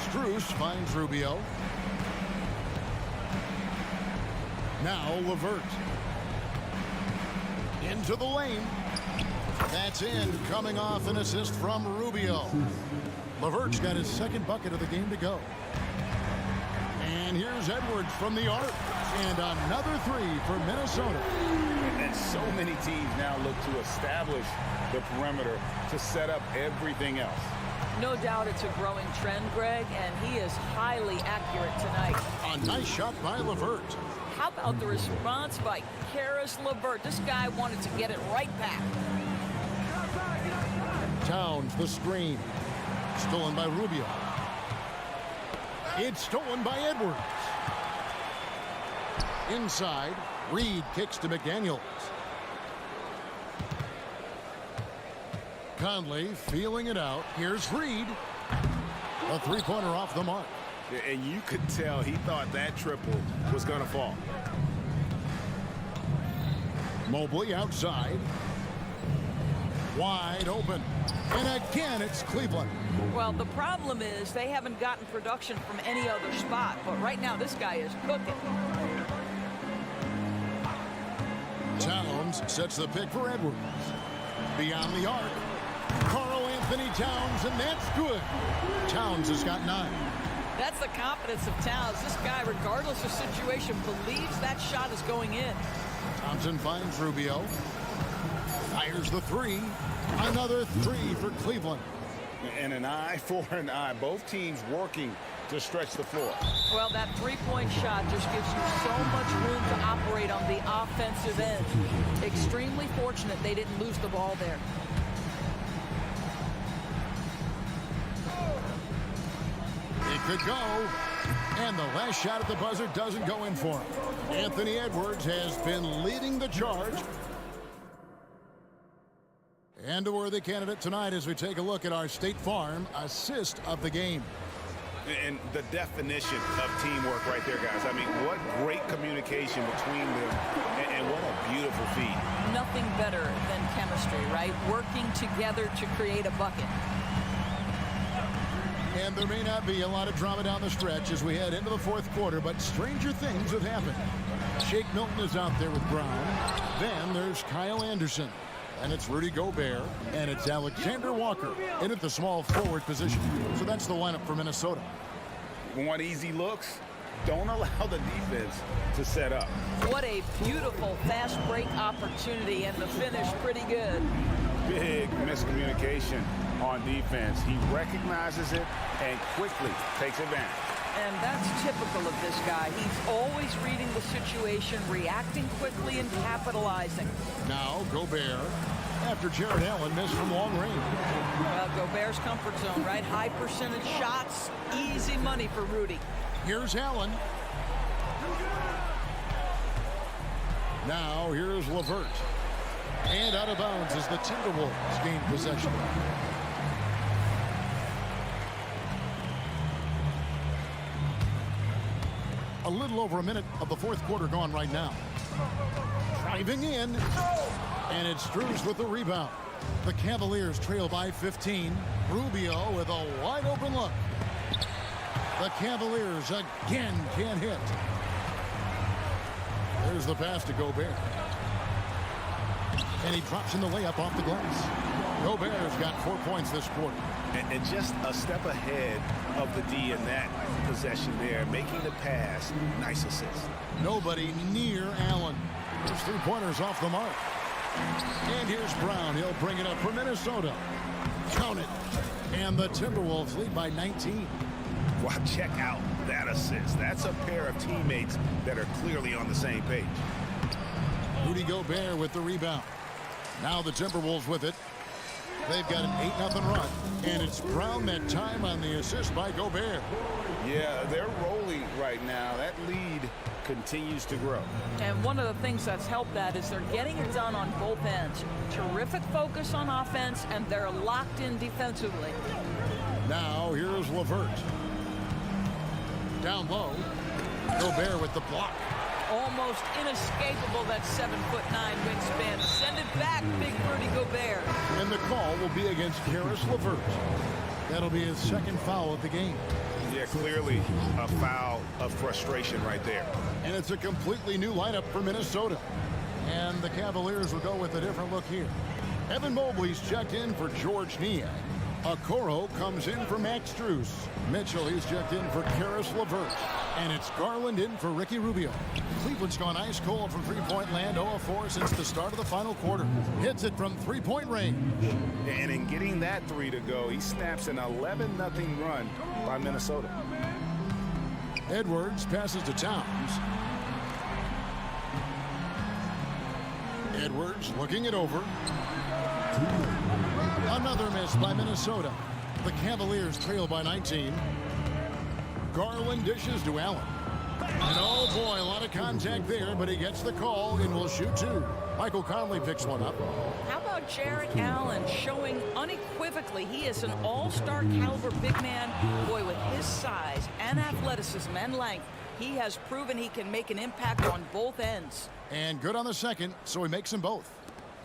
Strus finds Rubio. Now LeVert. Into the lane. That's in, coming off an assist from Rubio. LeVert's got his second bucket of the game to go. And here's Edwards from the arc. And another 3 for Minnesota. And so many teams now look to establish the perimeter to set up everything else. No doubt it's a growing trend, Greg, and he is highly accurate tonight. A nice shot by LeVert. How about the response by Karis LeVert? This guy wanted to get it right back. Towns, the screen. Stolen by Rubio. It's stolen by Edwards. Inside, Reed kicks to McDaniels. Conley feeling it out. Here's Reed. A three-pointer off the mark. And you could tell he thought that triple was going to fall. Mobley outside. Wide open. And again, it's Cleveland. Well, the problem is they haven't gotten production from any other spot. But right now, this guy is cooking. Towns sets the pick for Edwards. Beyond the arc. Karl Anthony Towns, and that's good. Towns has got 9. That's the confidence of Towns. This guy, regardless of situation, believes that shot is going in. Thompson finds Rubio. Fires the 3. Another 3 for Cleveland. And an eye for an eye. Both teams working to stretch the floor. Well, that three-point shot just gives you so much room to operate on the offensive end. Extremely fortunate they didn't lose the ball there. It could go. And the last shot at the buzzer doesn't go in for him. Anthony Edwards has been leading the charge. And a worthy candidate tonight as we take a look at our State Farm assist of the game. And the definition of teamwork right there, guys. I mean, what great communication between them, and what a beautiful feat. Nothing better than chemistry, right? Working together to create a bucket. And there may not be a lot of drama down the stretch as we head into the fourth quarter, but stranger things have happened. Shake Milton is out there with Brown. Then there's Kyle Anderson. And it's Rudy Gobert, and it's Alexander Walker in at the small forward position. So that's the lineup for Minnesota. Want easy looks? Don't allow the defense to set up. What a beautiful fast break opportunity, and the finish pretty good. Big miscommunication on defense. He recognizes it and quickly takes advantage. And that's typical of this guy. He's always reading the situation, reacting quickly, and capitalizing. Now Gobert, after Jared Allen missed from long range. Well, Gobert's comfort zone, right? High percentage shots, easy money for Rudy. Here's Allen. Now here's LeVert. And out of bounds as the Timberwolves gain possession. A little over a minute of the fourth quarter gone right now. Driving in. And it's Strus with the rebound. The Cavaliers trail by 15. Rubio with a wide open look. The Cavaliers again can't hit. There's the pass to Gobert. And he drops in the layup off the glass. Gobert's got 4 points this quarter. And just a step ahead of the D in that possession there, making the pass. Nice assist. Nobody near Allen. His 3-pointers off the mark. And here's Brown. He'll bring it up for Minnesota. Count it. And the Timberwolves lead by 19. Wow, check out that assist. That's a pair of teammates that are clearly on the same page. Rudy Gobert with the rebound. Now the Timberwolves with it. They've got an 8-0 run. And it's Brown that time on the assist by Gobert. Yeah, they're rolling right now. That lead continues to grow. And one of the things that's helped that is they're getting it done on both ends. Terrific focus on offense, and they're locked in defensively. Now here's LeVert. Down low. Gobert with the block. Almost inescapable, that 7'9" wingspan. Send it back, big Rudy Gobert. And the call will be against Karis LeVert. That'll be his second foul of the game. Yeah, clearly a foul of frustration right there. And it's a completely new lineup for Minnesota. And the Cavaliers will go with a different look here. Evan Mobley's checked in for George Niang. Okoro comes in for Max Strus. Mitchell, he's checked in for Karis LeVert. And it's Garland in for Ricky Rubio. Cleveland's gone ice cold from three-point land, 0-4 since the start of the final quarter. Hits it from three-point range. And in getting that three to go, he snaps an 11-0 run by Minnesota. Edwards passes to Towns. Edwards looking it over. Another miss by Minnesota. The Cavaliers trail by 19. Garland dishes to Allen. And oh boy, a lot of contact there, but he gets the call and will shoot two. Michael Conley picks one up. How about Jarrett Allen showing unequivocally he is an all-star caliber big man? Boy, with his size and athleticism and length, he has proven he can make an impact on both ends. And good on the second, so he makes them both.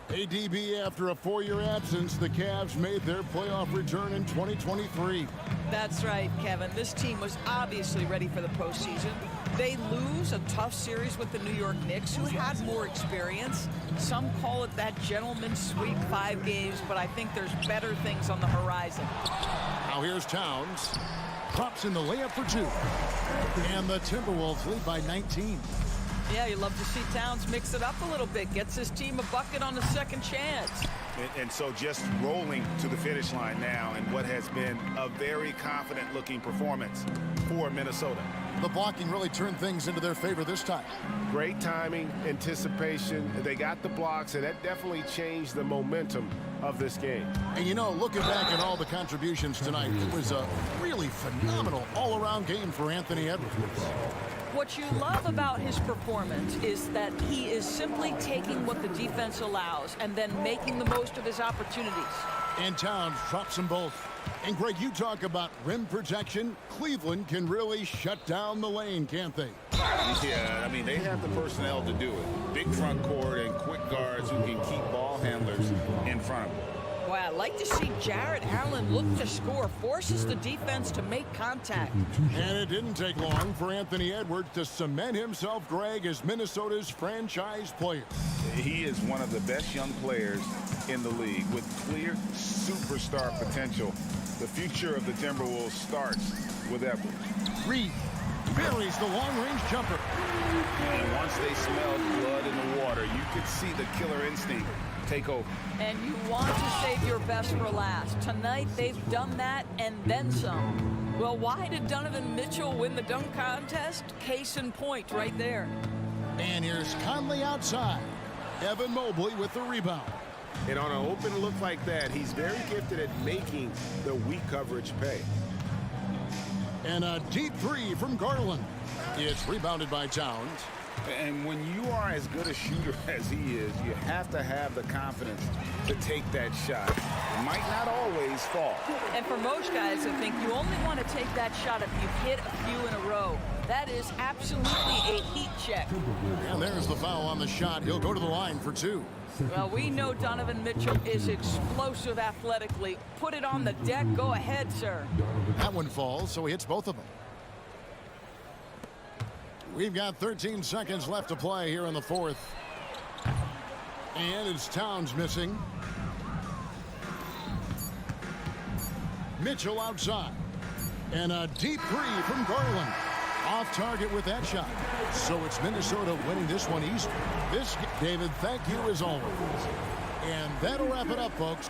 ADB, after a 4-year absence, the Cavs made their playoff return in 2023. That's right, Kevin. This team was obviously ready for the postseason. They lose a tough series with the New York Knicks, who had more experience. Some call it that gentleman's sweep, 5 games, but I think there's better things on the horizon. Now here's Towns. Pops in the layup for 2. And the Timberwolves lead by 19. Yeah, you love to see Towns mix it up a little bit. Gets his team a bucket on the second chance. And so just rolling to the finish line now in what has been a very confident-looking performance for Minnesota. The blocking really turned things into their favor this time. Great timing, anticipation. They got the blocks, and that definitely changed the momentum of this game. And you know, looking back at all the contributions tonight, it was a really phenomenal all-around game for Anthony Edwards. What you love about his performance is that he is simply taking what the defense allows and then making the most of his opportunities. And Towns drops them both. And Greg, you talk about rim protection. Cleveland can really shut down the lane, can't they? Yeah, I mean, they have the personnel to do it. Big front court and quick guards who can keep ball handlers in front of them. Boy, I like to see Jarrett Allen look to score, forces the defense to make contact. And it didn't take long for Anthony Edwards to cement himself, Greg, as Minnesota's franchise player. He is one of the best young players in the league with clear superstar potential. The future of the Timberwolves starts with Edwards. Reed buries the long-range jumper. And once they smelled blood in the water, you could see the killer instinct take over. And you want to save your best for last. Tonight, they've done that and then some. Well, why did Donovan Mitchell win the dunk contest? Case in point right there. And here's Conley outside. Evan Mobley with the rebound. And on an open look like that, he's very gifted at making the weak coverage pay. And a deep three from Garland. It's rebounded by Towns. And when you are as good a shooter as he is, you have to have the confidence to take that shot. It might not always fall. And for most guys, I think you only want to take that shot if you hit a few in a row. That is absolutely a heat check. And there's the foul on the shot. He'll go to the line for two. Well, we know Donovan Mitchell is explosive athletically. Put it on the deck. Go ahead, sir. That one falls, so he hits both of them. We've got 13 seconds left to play here in the fourth. And it's Towns missing. Mitchell outside. And a deep three from Garland. Off target with that shot. So it's Minnesota winning this one easy. David, thank you as always. And that'll wrap it up, folks.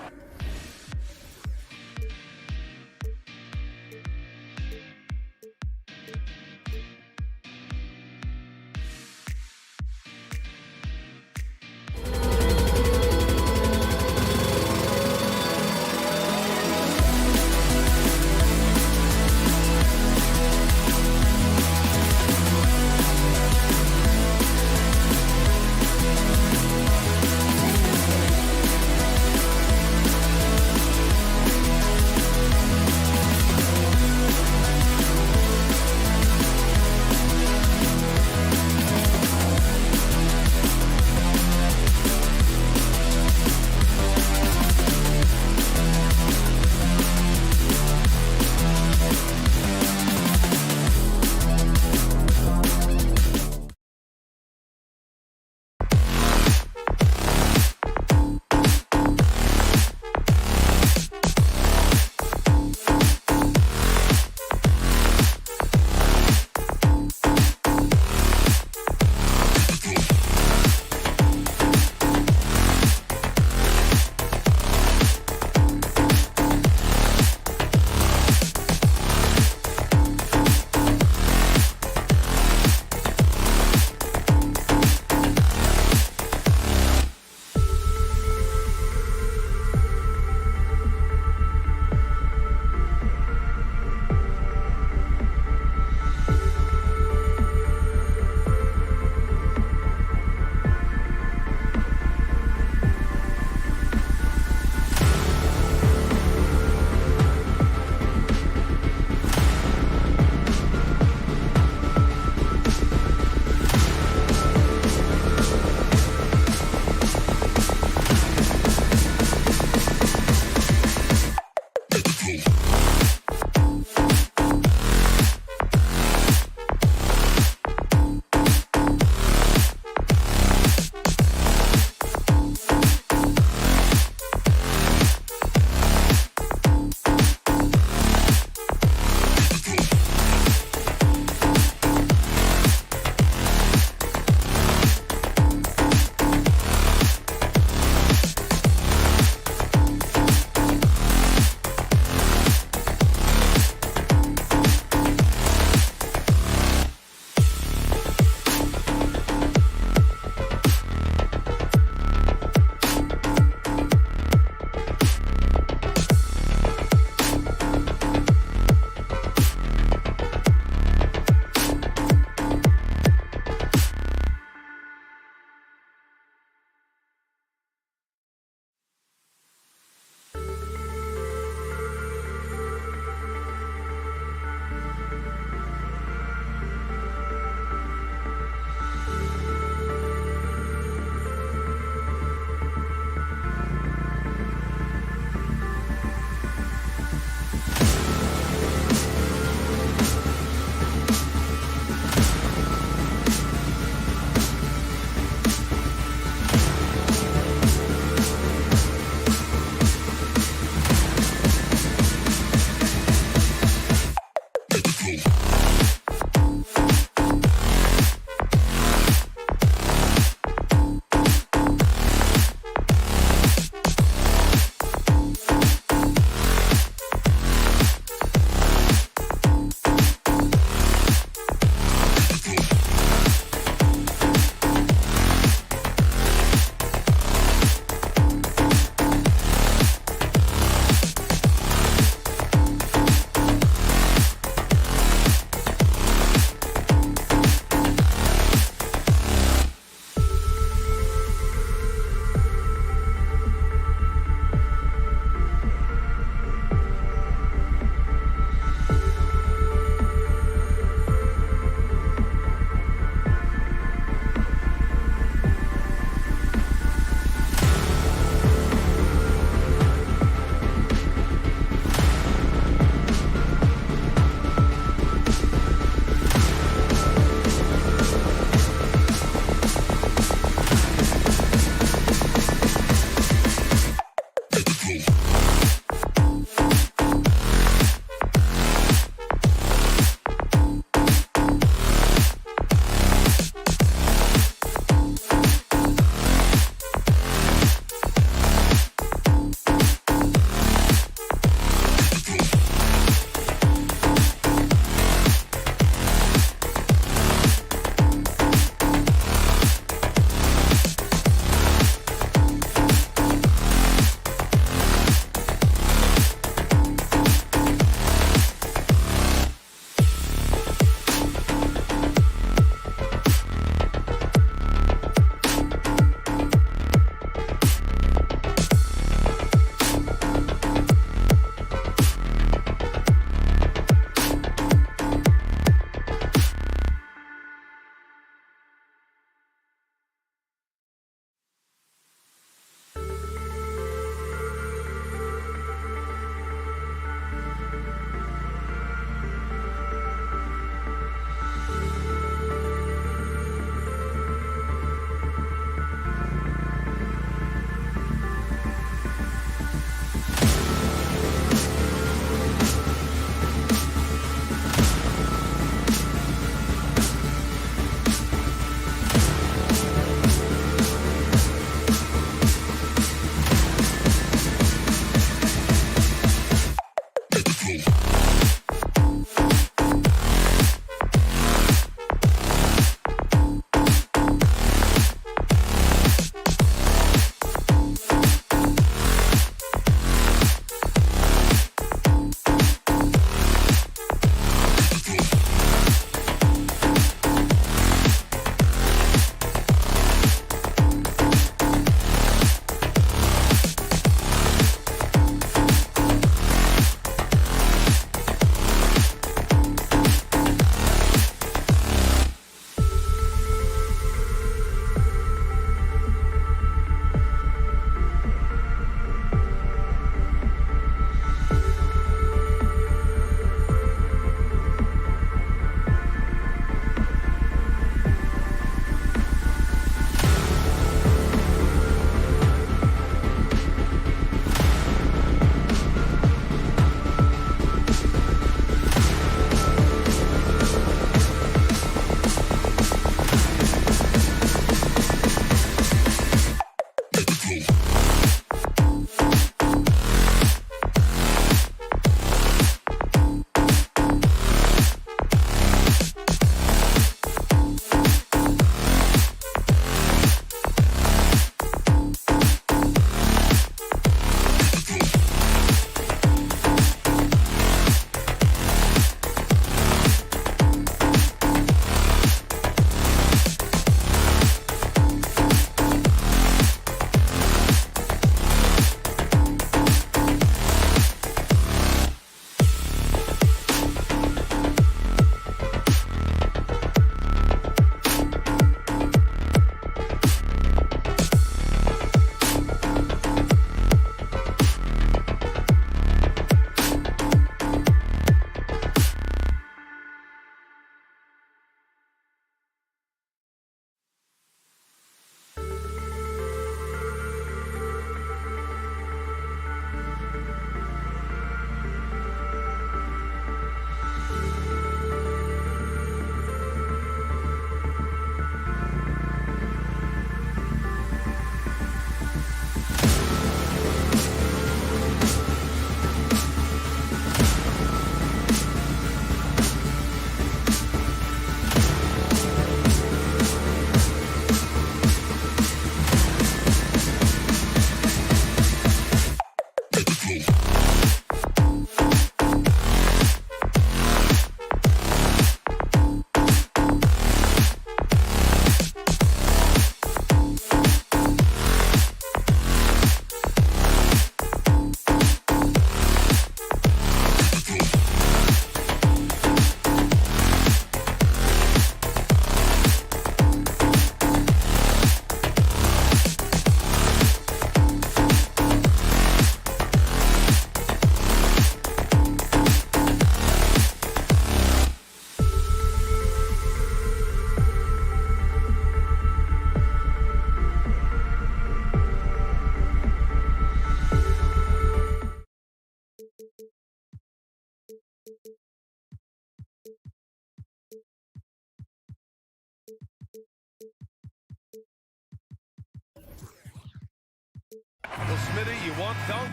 Well, Smitty, you want dunk?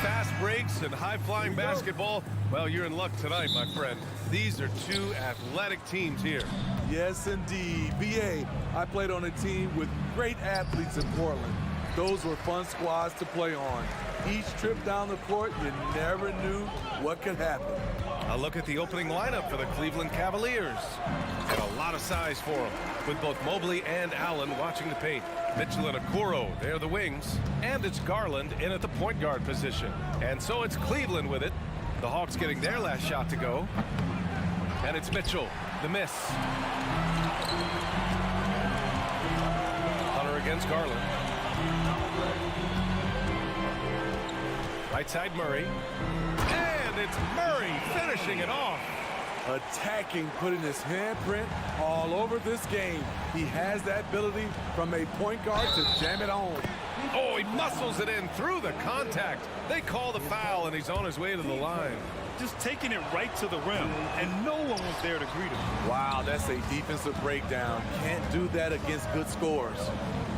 Fast breaks and high-flying basketball. Well, you're in luck tonight, my friend. These are two athletic teams here. Yes, indeed. BA, I played on a team with great athletes in Portland. Those were fun squads to play on. Each trip down the court, you never knew what could happen. A look at the opening lineup for the Cleveland Cavaliers. And a lot of size for them, with both Mobley and Allen watching the paint. Mitchell and Okoro, they're the wings. And it's Garland in at the point guard position. And so it's Cleveland with it. The Hawks getting their last shot to go. And it's Mitchell, the miss. Hunter against Garland. Right side Murray. And it's Murray finishing it off. Attacking, putting his handprint all over this game. He has that ability from a point guard to jam it home. Oh, he muscles it in through the contact. They call the foul, and he's on his way to the line. Just taking it right to the rim, and no one was there to greet him. Wow, that's a defensive breakdown. Can't do that against good scores.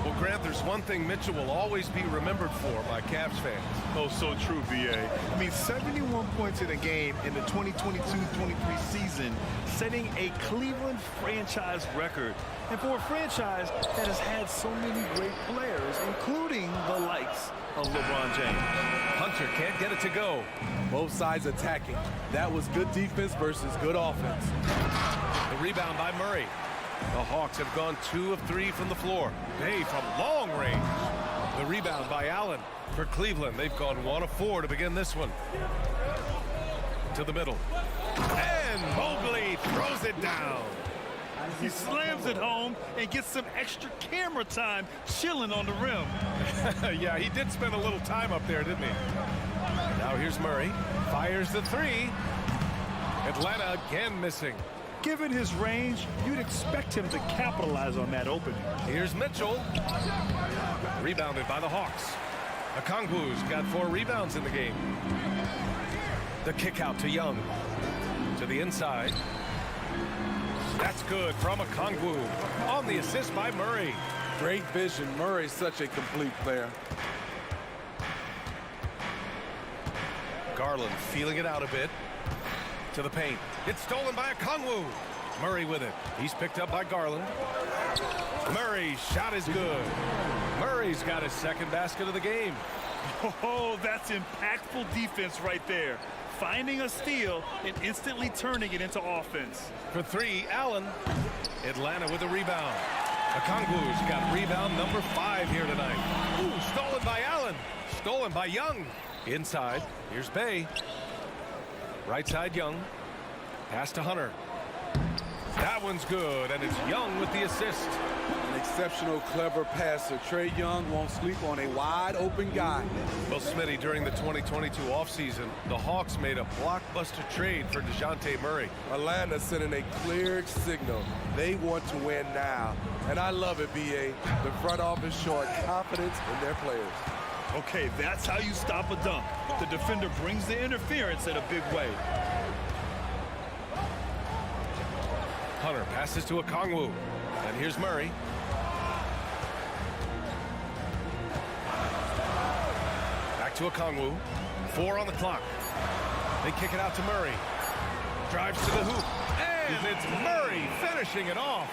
Well, Grant, there's one thing Mitchell will always be remembered for by Cavs fans. Oh, so true, B.A. I mean, 71 points in a game in the 2022-23 season, setting a Cleveland franchise record. And for a franchise that has had so many great players, including the likes of LeBron James. Hunter can't get it to go. Both sides attacking. That was good defense versus good offense. The rebound by Murray. The Hawks have gone 2 of 3 from the floor. Bay from long range. The rebound by Allen. For Cleveland, they've gone 1 of 4 to begin this one. To the middle. And Mobley throws it down. He slams it home and gets some extra camera time chilling on the rim. Yeah, he did spend a little time up there, didn't he? Now here's Murray. Fires the 3. Atlanta again missing. Given his range, you'd expect him to capitalize on that opening. Here's Mitchell. Rebounded by the Hawks. Okongwu's got 4 rebounds in the game. The kick out to Young. To the inside. That's good from Okongwu. On the assist by Murray. Great vision. Murray's such a complete player. Garland feeling it out a bit. To the paint. It's stolen by Okongwu. Murray with it. He's picked up by Garland. Murray's shot is good. Murray's got his second basket of the game. Oh, that's impactful defense right there. Finding a steal and instantly turning it into offense. For 3, Allen. Atlanta with a rebound. Okongwu's got rebound number 5 here tonight. Ooh, stolen by Allen. Stolen by Young. Inside, here's Bay. Right side, Young. Pass to Hunter. That one's good, and it's Young with the assist. An exceptional, clever passer. Trae Young won't sleep on a wide-open guy. Well, Smitty, during the 2022 offseason, the Hawks made a blockbuster trade for DeJounte Murray. Atlanta sending a clear signal. They want to win now. And I love it, B.A. The front office showing confidence in their players. Okay, that's how you stop a dunk. The defender brings the interference in a big way. Hunter passes to Okongwu. And here's Murray. Back to Okongwu. 4 on the clock. They kick it out to Murray. Drives to the hoop. And it's Murray finishing it off.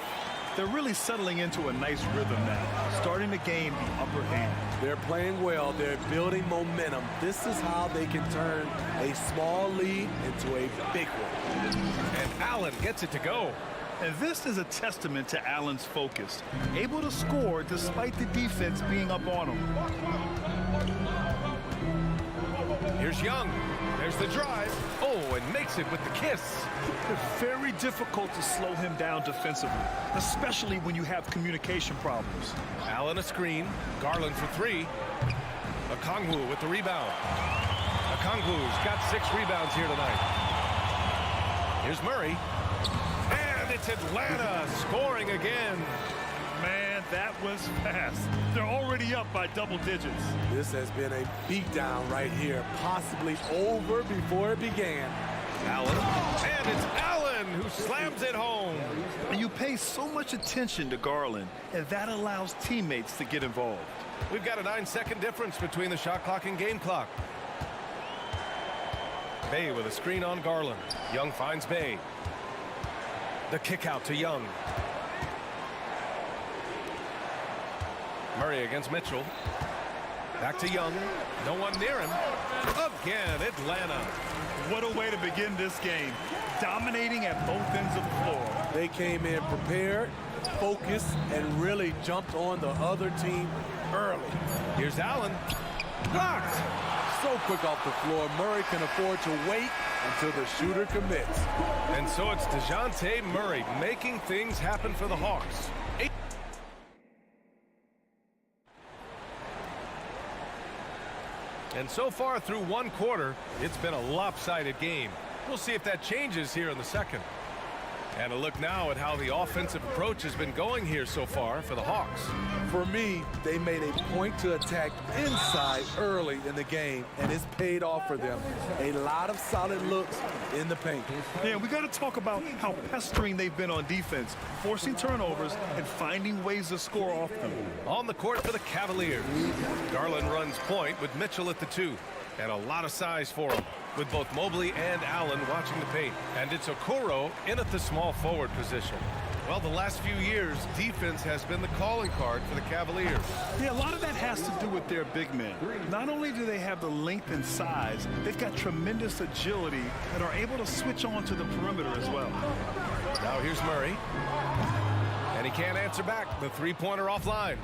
They're really settling into a nice rhythm now, starting to gain the upper hand. They're playing well. They're building momentum. This is how they can turn a small lead into a big one. And Allen gets it to go. And this is a testament to Allen's focus, able to score despite the defense being up on him. Here's Young. There's the drive. Oh, and makes it with the kiss. It's very difficult to slow him down defensively, especially when you have communication problems. Allen a screen. Garland for 3. Okongwu with the rebound. Okongwu's got 6 rebounds here tonight. Here's Murray. And it's Atlanta scoring again. Man, that was fast. They're already up by double digits. This has been a beatdown right here, possibly over before it began. Allen, and it's Allen who slams it home. And you pay so much attention to Garland, and that allows teammates to get involved. We've got a 9-second difference between the shot clock and game clock. Bay with a screen on Garland. Young finds Bay. The kick out to Young. Murray against Mitchell. Back to Young. No one near him. Again, Atlanta. What a way to begin this game. Dominating at both ends of the floor. They came in prepared, focused, and really jumped on the other team early. Here's Allen. Blocked. So quick off the floor, Murray can afford to wait until the shooter commits. And so it's DeJounte Murray making things happen for the Hawks. And so far through one quarter, it's been a lopsided game. We'll see if that changes here in the second. And a look now at how the offensive approach has been going here so far for the Hawks. For me, they made a point to attack inside early in the game, and it's paid off for them. A lot of solid looks in the paint. Yeah, we got to talk about how pestering they've been on defense, forcing turnovers and finding ways to score off them. On the court for the Cavaliers. Garland runs point with Mitchell at the 2. And a lot of size for him, with both Mobley and Allen watching the paint. And it's Okoro in at the small forward position. Well, the last few years, defense has been the calling card for the Cavaliers. Yeah, a lot of that has to do with their big men. Not only do they have the length and size, they've got tremendous agility and are able to switch on to the perimeter as well. Now here's Murray. And he can't answer back. The three-pointer offline.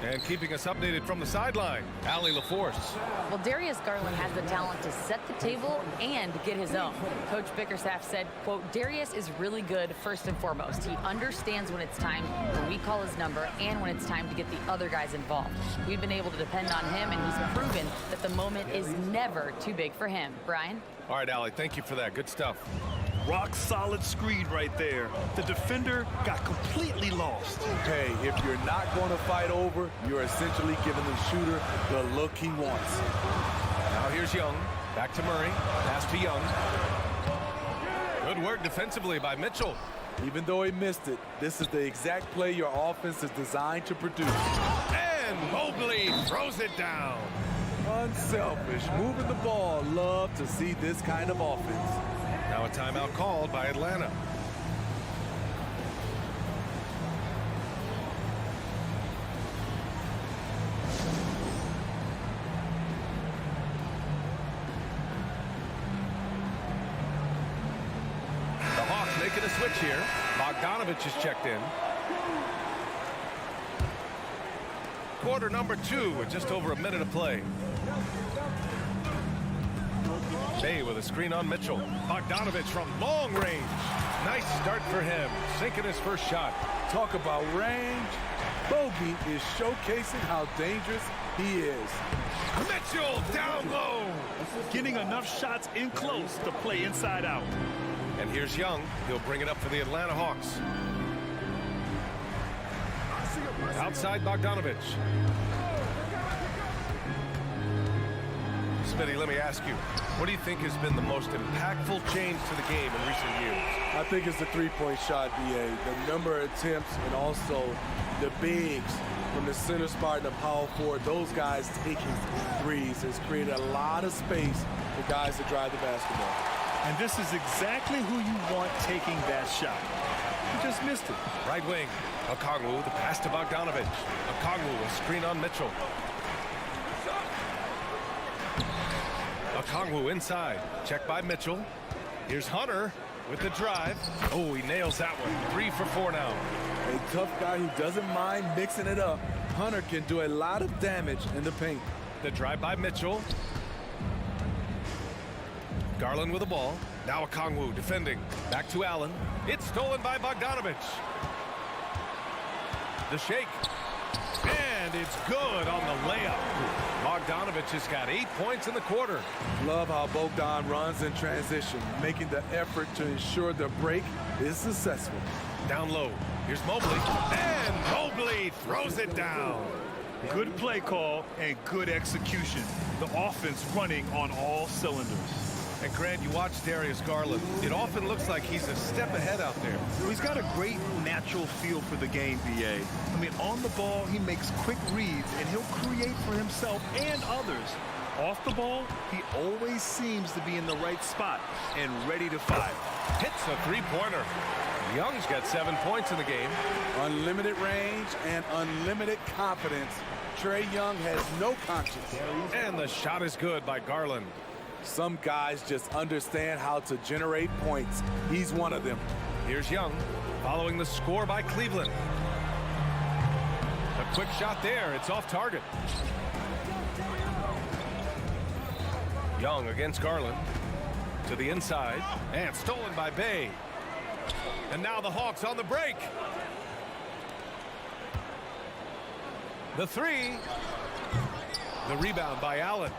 And keeping us updated from the sideline, Allie LaForce. Well, Darius Garland has the talent to set the table and get his own. Coach Bickerstaff said, quote, Darius is really good first and foremost. He understands when it's time when we call his number and when it's time to get the other guys involved. We've been able to depend on him, and he's proven that the moment is never too big for him. Brian? All right, Allie, thank you for that. Good stuff. Rock solid screen right there. The defender got completely lost. Hey, if you're not going to fight over, you're essentially giving the shooter the look he wants. Now here's Young. Back to Murray. Pass to Young. Good work defensively by Mitchell. Even though he missed it, this is the exact play your offense is designed to produce. And Mobley throws it down. Unselfish, moving the ball. Love to see this kind of offense. Now a timeout called by Atlanta. The Hawks making a switch here. Bogdanovich is checked in. Quarter number 2 with just over a minute of play. Bay with a screen on Mitchell. Bogdanovich from long range. Nice start for him. Sinking his first shot. Talk about range. Bogey is showcasing how dangerous he is. Mitchell down low. Getting enough shots in close to play inside out. And here's Young. He'll bring it up for the Atlanta Hawks. Outside Bogdanovich. Smitty, let me ask you, what do you think has been the most impactful change to the game in recent years? I think it's the three-point shot, BA. The number of attempts and also the bigs from the center spot and the power forward. Those guys taking threes has created a lot of space for guys to drive the basketball. And this is exactly who you want taking that shot. He just missed it. Right wing. Okongwu, the pass to Bogdanovich. Okongwu, a screen on Mitchell. Okongwu inside. Check by Mitchell. Here's Hunter with the drive. Oh, he nails that one. 3 for 4 now. A tough guy who doesn't mind mixing it up. Hunter can do a lot of damage in the paint. The drive by Mitchell. Garland with the ball. Now Okongwu defending. Back to Allen. It's stolen by Bogdanovich. The shake. And And it's good on the layup. Bogdanovich has got 8 points in the quarter. Love how Bogdan runs in transition, making the effort to ensure the break is successful. Down low. Here's Mobley. And Mobley throws it down. Good play call and good execution. The offense running on all cylinders. And Grant, you watch Darius Garland. It often looks like he's a step ahead out there. He's got a great natural feel for the game, BA. I mean, on the ball, he makes quick reads, and he'll create for himself and others. Off the ball, he always seems to be in the right spot and ready to fire. Hits a three-pointer. Young's got 7 points in the game. Unlimited range and unlimited confidence. Trae Young has no conscience. And the shot is good by Garland. Some guys just understand how to generate points. He's one of them. Here's Young, following the score by Cleveland. A quick shot there. It's off target. Young against Garland. To the inside. And stolen by Bay. And now the Hawks on the break. The three. The rebound by Allen.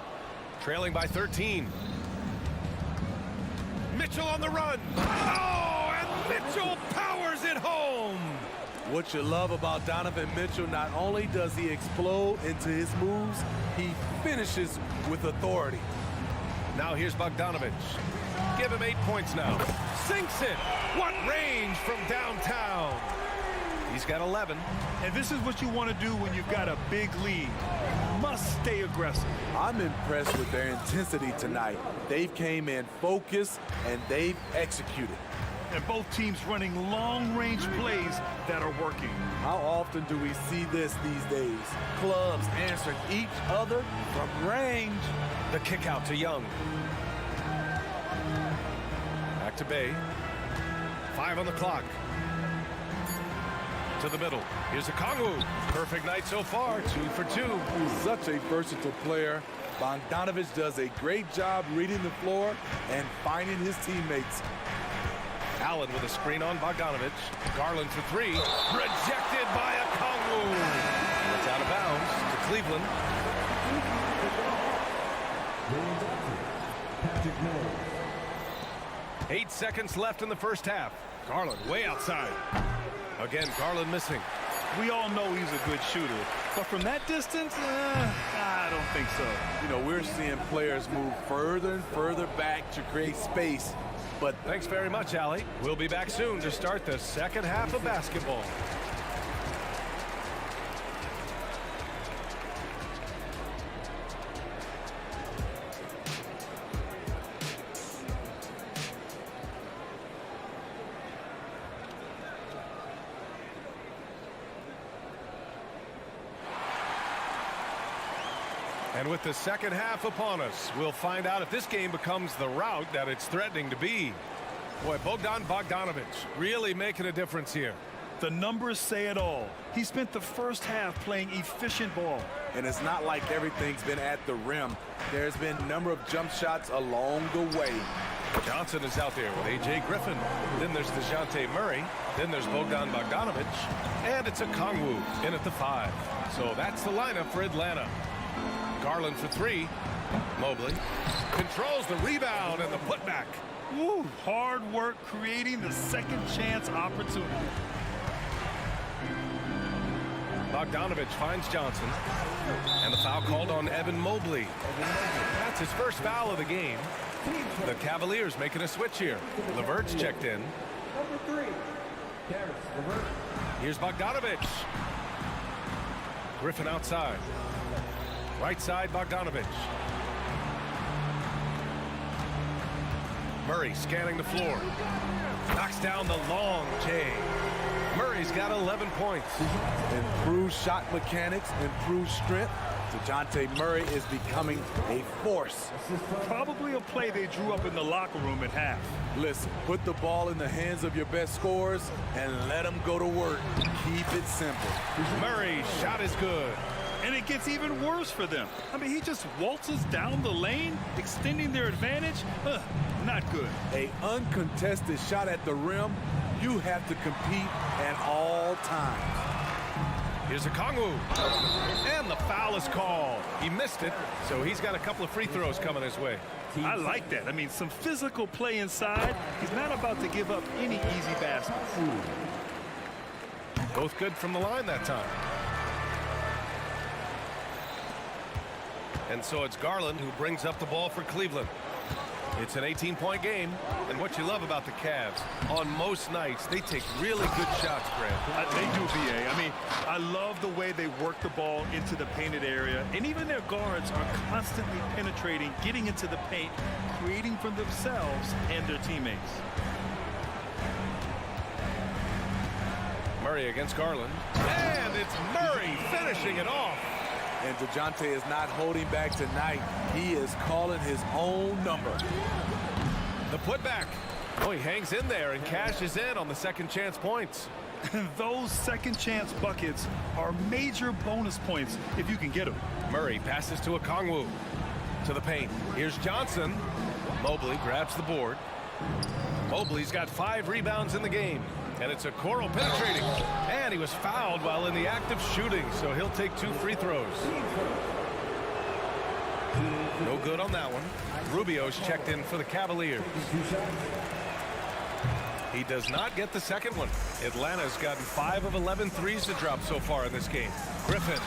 Trailing by 13. Mitchell on the run. Oh, and Mitchell powers it home. What you love about Donovan Mitchell, not only does he explode into his moves, he finishes with authority. Now here's Bogdanovich. Give him 8 points now. Sinks it. What range from downtown. He's got 11. And this is what you want to do when you've got a big lead. Must stay aggressive. I'm impressed with their intensity tonight. They've came in focused and they've executed. And both teams running long-range plays that are working. How often do we see this these days? Clubs answering each other from range. The kick out to Young. Back to Bay. 5 on the clock. To the middle. Here's a Kongwu. Perfect night so far. 2 for 2. Such a versatile player. Bogdanovich does a great job reading the floor and finding his teammates. Allen with a screen on Bogdanovich. Garland for 3. Rejected by a Kongwu. It's out of bounds to Cleveland. 8 seconds left in the first half. Garland way outside. Again, Garland missing. We all know he's a good shooter, but from that distance, I don't think so. You know, we're seeing players move further and further back to create space. But thanks very much, Allie. We'll be back soon to start the second half of basketball. And with the second half upon us, we'll find out if this game becomes the rout that it's threatening to be. Boy, Bogdan Bogdanovich really making a difference here. The numbers say it all. He spent the first half playing efficient ball. And it's not like everything's been at the rim. There's been a number of jump shots along the way. Johnson is out there with A.J. Griffin. Then there's DeJounte Murray. Then there's Bogdan Bogdanovich. And it's a Kongwu in at the 5. So that's the lineup for Atlanta. Garland for 3. Mobley controls the rebound and the putback. Woo, hard work creating the second chance opportunity. Bogdanovich finds Johnson. And the foul called on Evan Mobley. That's his first foul of the game. The Cavaliers making a switch here. LeVert's checked in. Number 3. Here's Bogdanovich. Griffin outside. Right side, Bogdanovich. Murray scanning the floor. Knocks down the long J. Murray's got 11 points. Improved shot mechanics, improved strength. DeJounte Murray is becoming a force. Probably a play they drew up in the locker room at half. Listen, put the ball in the hands of your best scorers and let them go to work. Keep it simple. Murray's shot is good. And it gets even worse for them. I mean, he just waltzes down the lane, extending their advantage. Not good. An uncontested shot at the rim, you have to compete at all times. Here's a Kongwu. And the foul is called. He missed it, so he's got a couple of free throws coming his way. I like that. I mean, some physical play inside. He's not about to give up any easy baskets. Both good from the line that time. And so it's Garland who brings up the ball for Cleveland. It's an 18-point game, and what you love about the Cavs, on most nights, they take really good shots, Grant. They do, BA. I mean, I love the way they work the ball into the painted area, and even their guards are constantly penetrating, getting into the paint, creating for themselves and their teammates. Murray against Garland, and it's Murray finishing it off. And DeJounte is not holding back tonight. He is calling his own number. The putback. Oh, he hangs in there and cashes in on the second chance points. Those second chance buckets are major bonus points if you can get them. Murray passes to a Kongwu. To the paint. Here's Johnson. Mobley grabs the board. Mobley's got 5 rebounds in the game. And it's Okoro penetrating. And he was fouled while in the act of shooting, so he'll take 2 free throws. No good on that one. Rubio's checked in for the Cavaliers. He does not get the second one. Atlanta's gotten 5 of 11 threes to drop so far in this game. Griffin.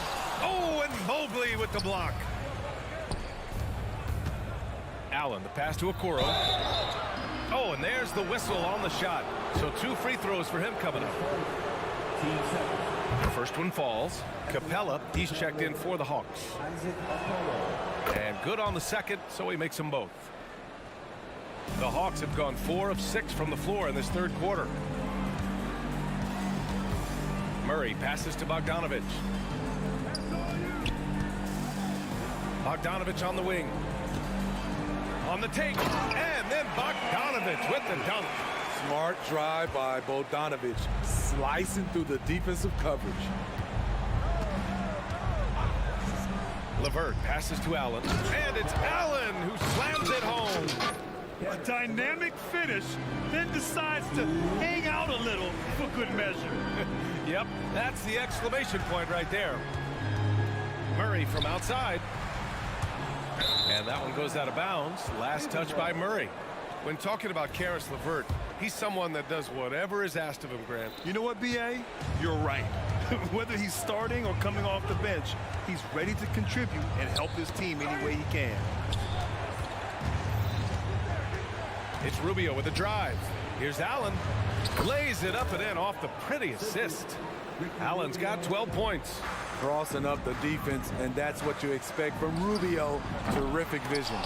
Oh, and Mobley with the block. Allen, the pass to Okoro. Oh, and there's the whistle on the shot. So 2 free throws for him coming up. The first one falls. Capella, he's checked in for the Hawks. And good on the second, so he makes them both. The Hawks have gone 4 of 6 from the floor in this third quarter. Murray passes to Bogdanovich. Bogdanovich on the wing. On the take, and then Bogdanovich with the dunk. Smart drive by Bogdanovich, slicing through the defensive coverage. LeVert passes to Allen, and it's Allen who slams it home. A dynamic finish, then decides to hang out a little for good measure. Yep, that's the exclamation point right there. Murray from outside. And that one goes out of bounds. Last touch by Murray. When talking about Caris LeVert, he's someone that does whatever is asked of him, Grant. You know what, BA? You're right. Whether he's starting or coming off the bench, he's ready to contribute and help his team any way he can. It's Rubio with a drive. Here's Allen. Lays it up and in off the pretty assist. Allen's got 12 points. Crossing up the defense, and that's what you expect from Rubio. Terrific vision.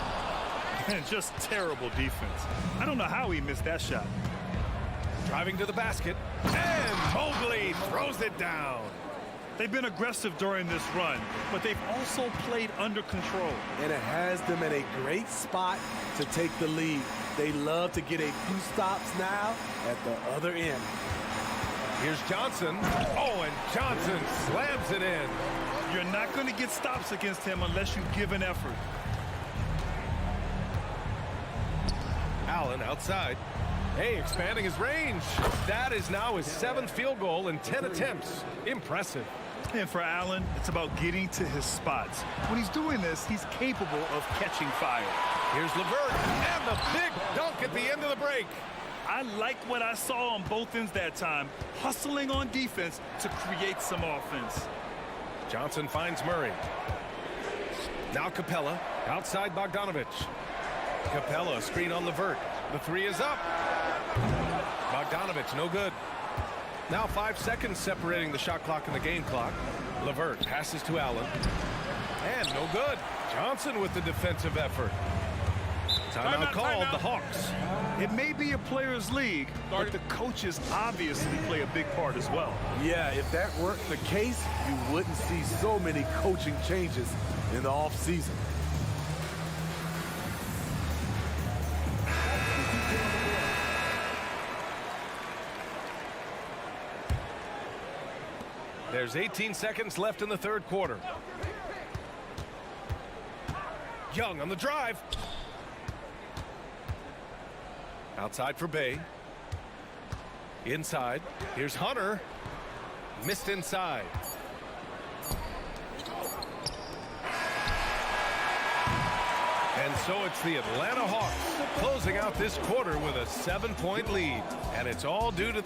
And just terrible defense. I don't know how he missed that shot. Driving to the basket, and Mobley throws it down. They've been aggressive during this run, but they've also played under control. And it has them in a great spot to take the lead. They love to get a few stops now at the other end. Here's Johnson. Oh, and Johnson slams it in. You're not going to get stops against him unless you give an effort. Allen outside. Hey, expanding his range. That is now his 7th field goal in 10 attempts. Impressive. And for Allen, it's about getting to his spots. When he's doing this, he's capable of catching fire. Here's LeVert, and the big dunk at the end of the break. I like what I saw on both ends that time, hustling on defense to create some offense. Johnson finds Murray. Now Capella, outside Bogdanovich. Capella, screen on LeVert. The 3 is up. Bogdanovich, no good. Now 5 seconds separating the shot clock and the game clock. LeVert passes to Allen. And no good. Johnson with the defensive effort. Timeout called, the Hawks. It may be a players' league, but the coaches obviously play a big part as well. Yeah, if that weren't the case, you wouldn't see so many coaching changes in the offseason. There's 18 seconds left in the third quarter. Young on the drive. Outside for Bay. Inside. Here's Hunter. Missed inside. So it's the Atlanta Hawks closing out this quarter with a 7-point lead. And it's all due to...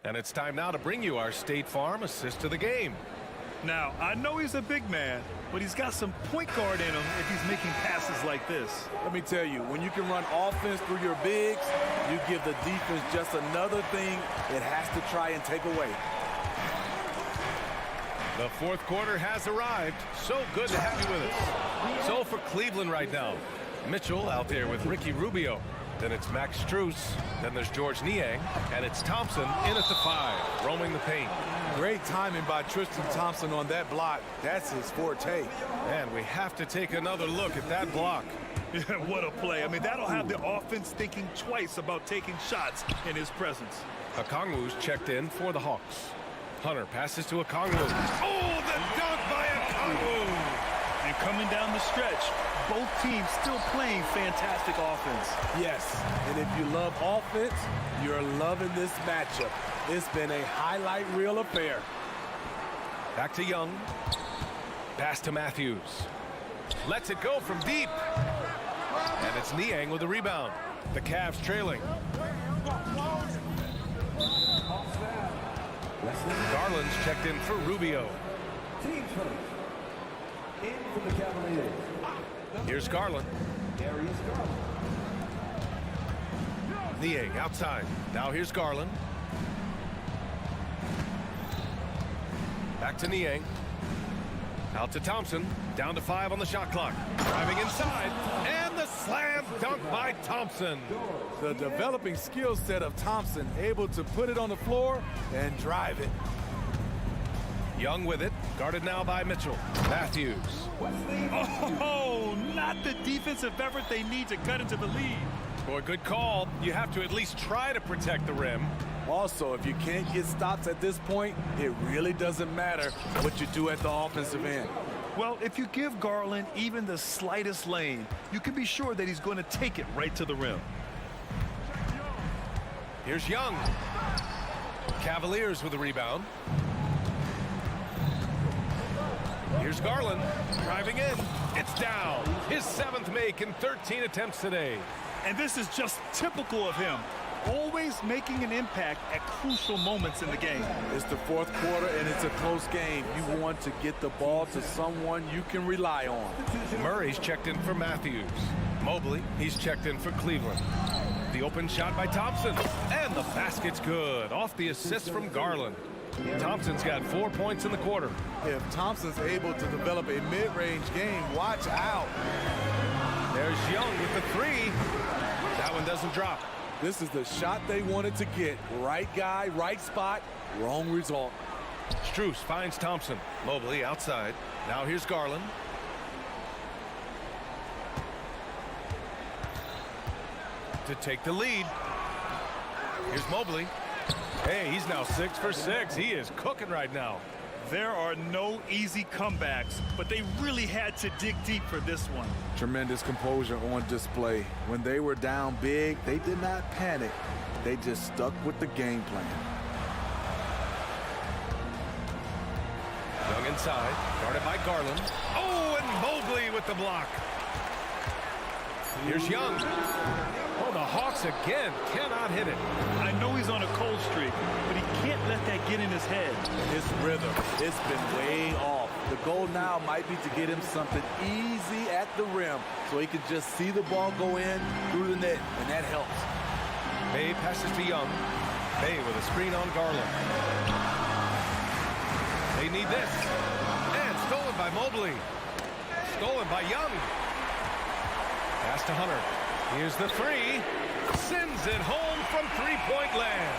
And it's time now to bring you our State Farm assist to the game. Now, I know he's a big man, but he's got some point guard in him if he's making passes like this. Let me tell you, when you can run offense through your bigs, you give the defense just another thing it has to try and take away. The fourth quarter has arrived. So good to have you with us. So for Cleveland right now, Mitchell out there with Ricky Rubio. Then it's Max Strus. Then there's George Niang. And it's Thompson in at the 5, roaming the paint. Great timing by Tristan Thompson on that block. That's his forte. And we have to take another look at that block. Yeah, what a play. I mean, that'll have the offense thinking twice about taking shots in his presence. Okongwu's checked in for the Hawks. Hunter passes to Okongwu. Oh, the dunk by Okongwu! And coming down the stretch, both teams still playing fantastic offense. Yes, and if you love offense, you're loving this matchup. It's been a highlight reel affair. Back to Young. Pass to Matthews. Lets it go from deep. And it's Niang with the rebound. The Cavs trailing. Garland's checked in for Rubio. Team coach. In for the Cavaliers. Here's Garland. Darius Garland. Niang outside. Now here's Garland. Back to Niang. Out to Thompson. Down to 5 on the shot clock. Driving inside. And the slam dunk by Thompson. The developing skill set of Thompson, able to put it on the floor and drive it. Young with it. Guarded now by Mitchell. Matthews. Oh, not the defensive effort they need to cut into the lead. Boy, good call. You have to at least try to protect the rim. Also, if you can't get stops at this point, it really doesn't matter what you do at the offensive end. Well, if you give Garland even the slightest lane, you can be sure that he's going to take it right to the rim. Here's Young. Cavaliers with the rebound. Here's Garland driving in. It's down. His 7th make in 13 attempts today. And this is just typical of him. Always making an impact at crucial moments in the game. It's the fourth quarter and it's a close game. You want to get the ball to someone you can rely on. Murray's checked in for Matthews. Mobley, he's checked in for Cleveland. The open shot by Thompson. And the basket's good. Off the assist from Garland. Thompson's got 4 points in the quarter. If Thompson's able to develop a mid-range game, watch out. There's Young with the 3. That one doesn't drop. This is the shot they wanted to get. Right guy, right spot, wrong result. Strus finds Thompson. Mobley outside. Now here's Garland. To take the lead. Here's Mobley. Hey, he's now 6 for 6. He is cooking right now. There are no easy comebacks, but they really had to dig deep for this one. Tremendous composure on display. When they were down big, they did not panic. They just stuck with the game plan. Young inside, guarded by Garland. Oh, and Mobley with the block. Here's Young. Oh, the Hawks again cannot hit it. I know he's on a cold streak, but he can't let that get in his head. His rhythm, it's been way off. The goal now might be to get him something easy at the rim so he can just see the ball go in through the net, and that helps. May passes to Young. May with a screen on Garland. They need this. And stolen by Mobley. Stolen by Young. Pass to Hunter. Here's the 3. Sends it home from three-point land.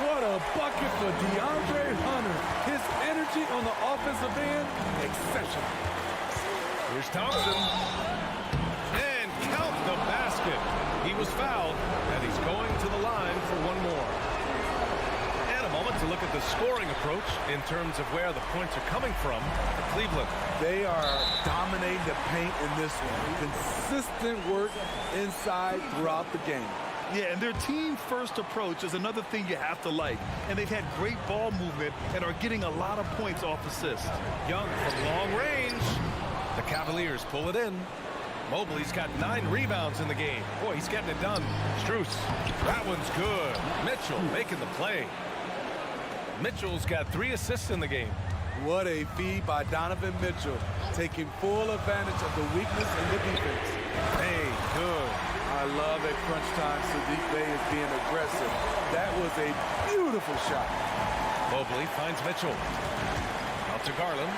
What a bucket for DeAndre Hunter. His energy on the offensive end, exceptional. Here's Thompson. And count the basket. He was fouled, and he's going to the line for one more. And a moment to look at the scoring approach in terms of where the points are coming from for Cleveland. They are dominating the paint in this one. Consistent work inside throughout the game. Yeah, and their team-first approach is another thing you have to like. And they've had great ball movement and are getting a lot of points off assists. Young from long range. The Cavaliers pull it in. Mobley's got 9 rebounds in the game. Boy, he's getting it done. Strus. That one's good. Mitchell making the play. Mitchell's got 3 assists in the game. What a feed by Donovan Mitchell, taking full advantage of the weakness in the defense. Hey, good. I love at crunch time Saddiq Bey is being aggressive. That was a beautiful shot. Mobley finds Mitchell. Out to Garland.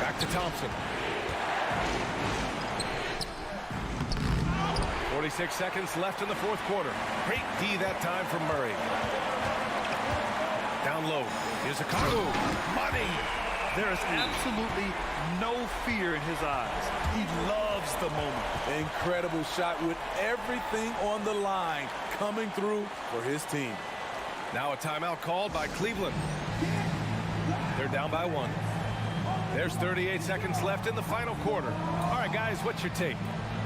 Back to Thompson. 46 seconds left in the fourth quarter. Great D that time from Murray. Down low. Here's Okongwu. Money. There is absolutely no fear in his eyes. He loves the moment. Incredible shot with everything on the line coming through for his team. Now a timeout called by Cleveland. They're down by 1. There's 38 seconds left in the final quarter. All right, guys, what's your take?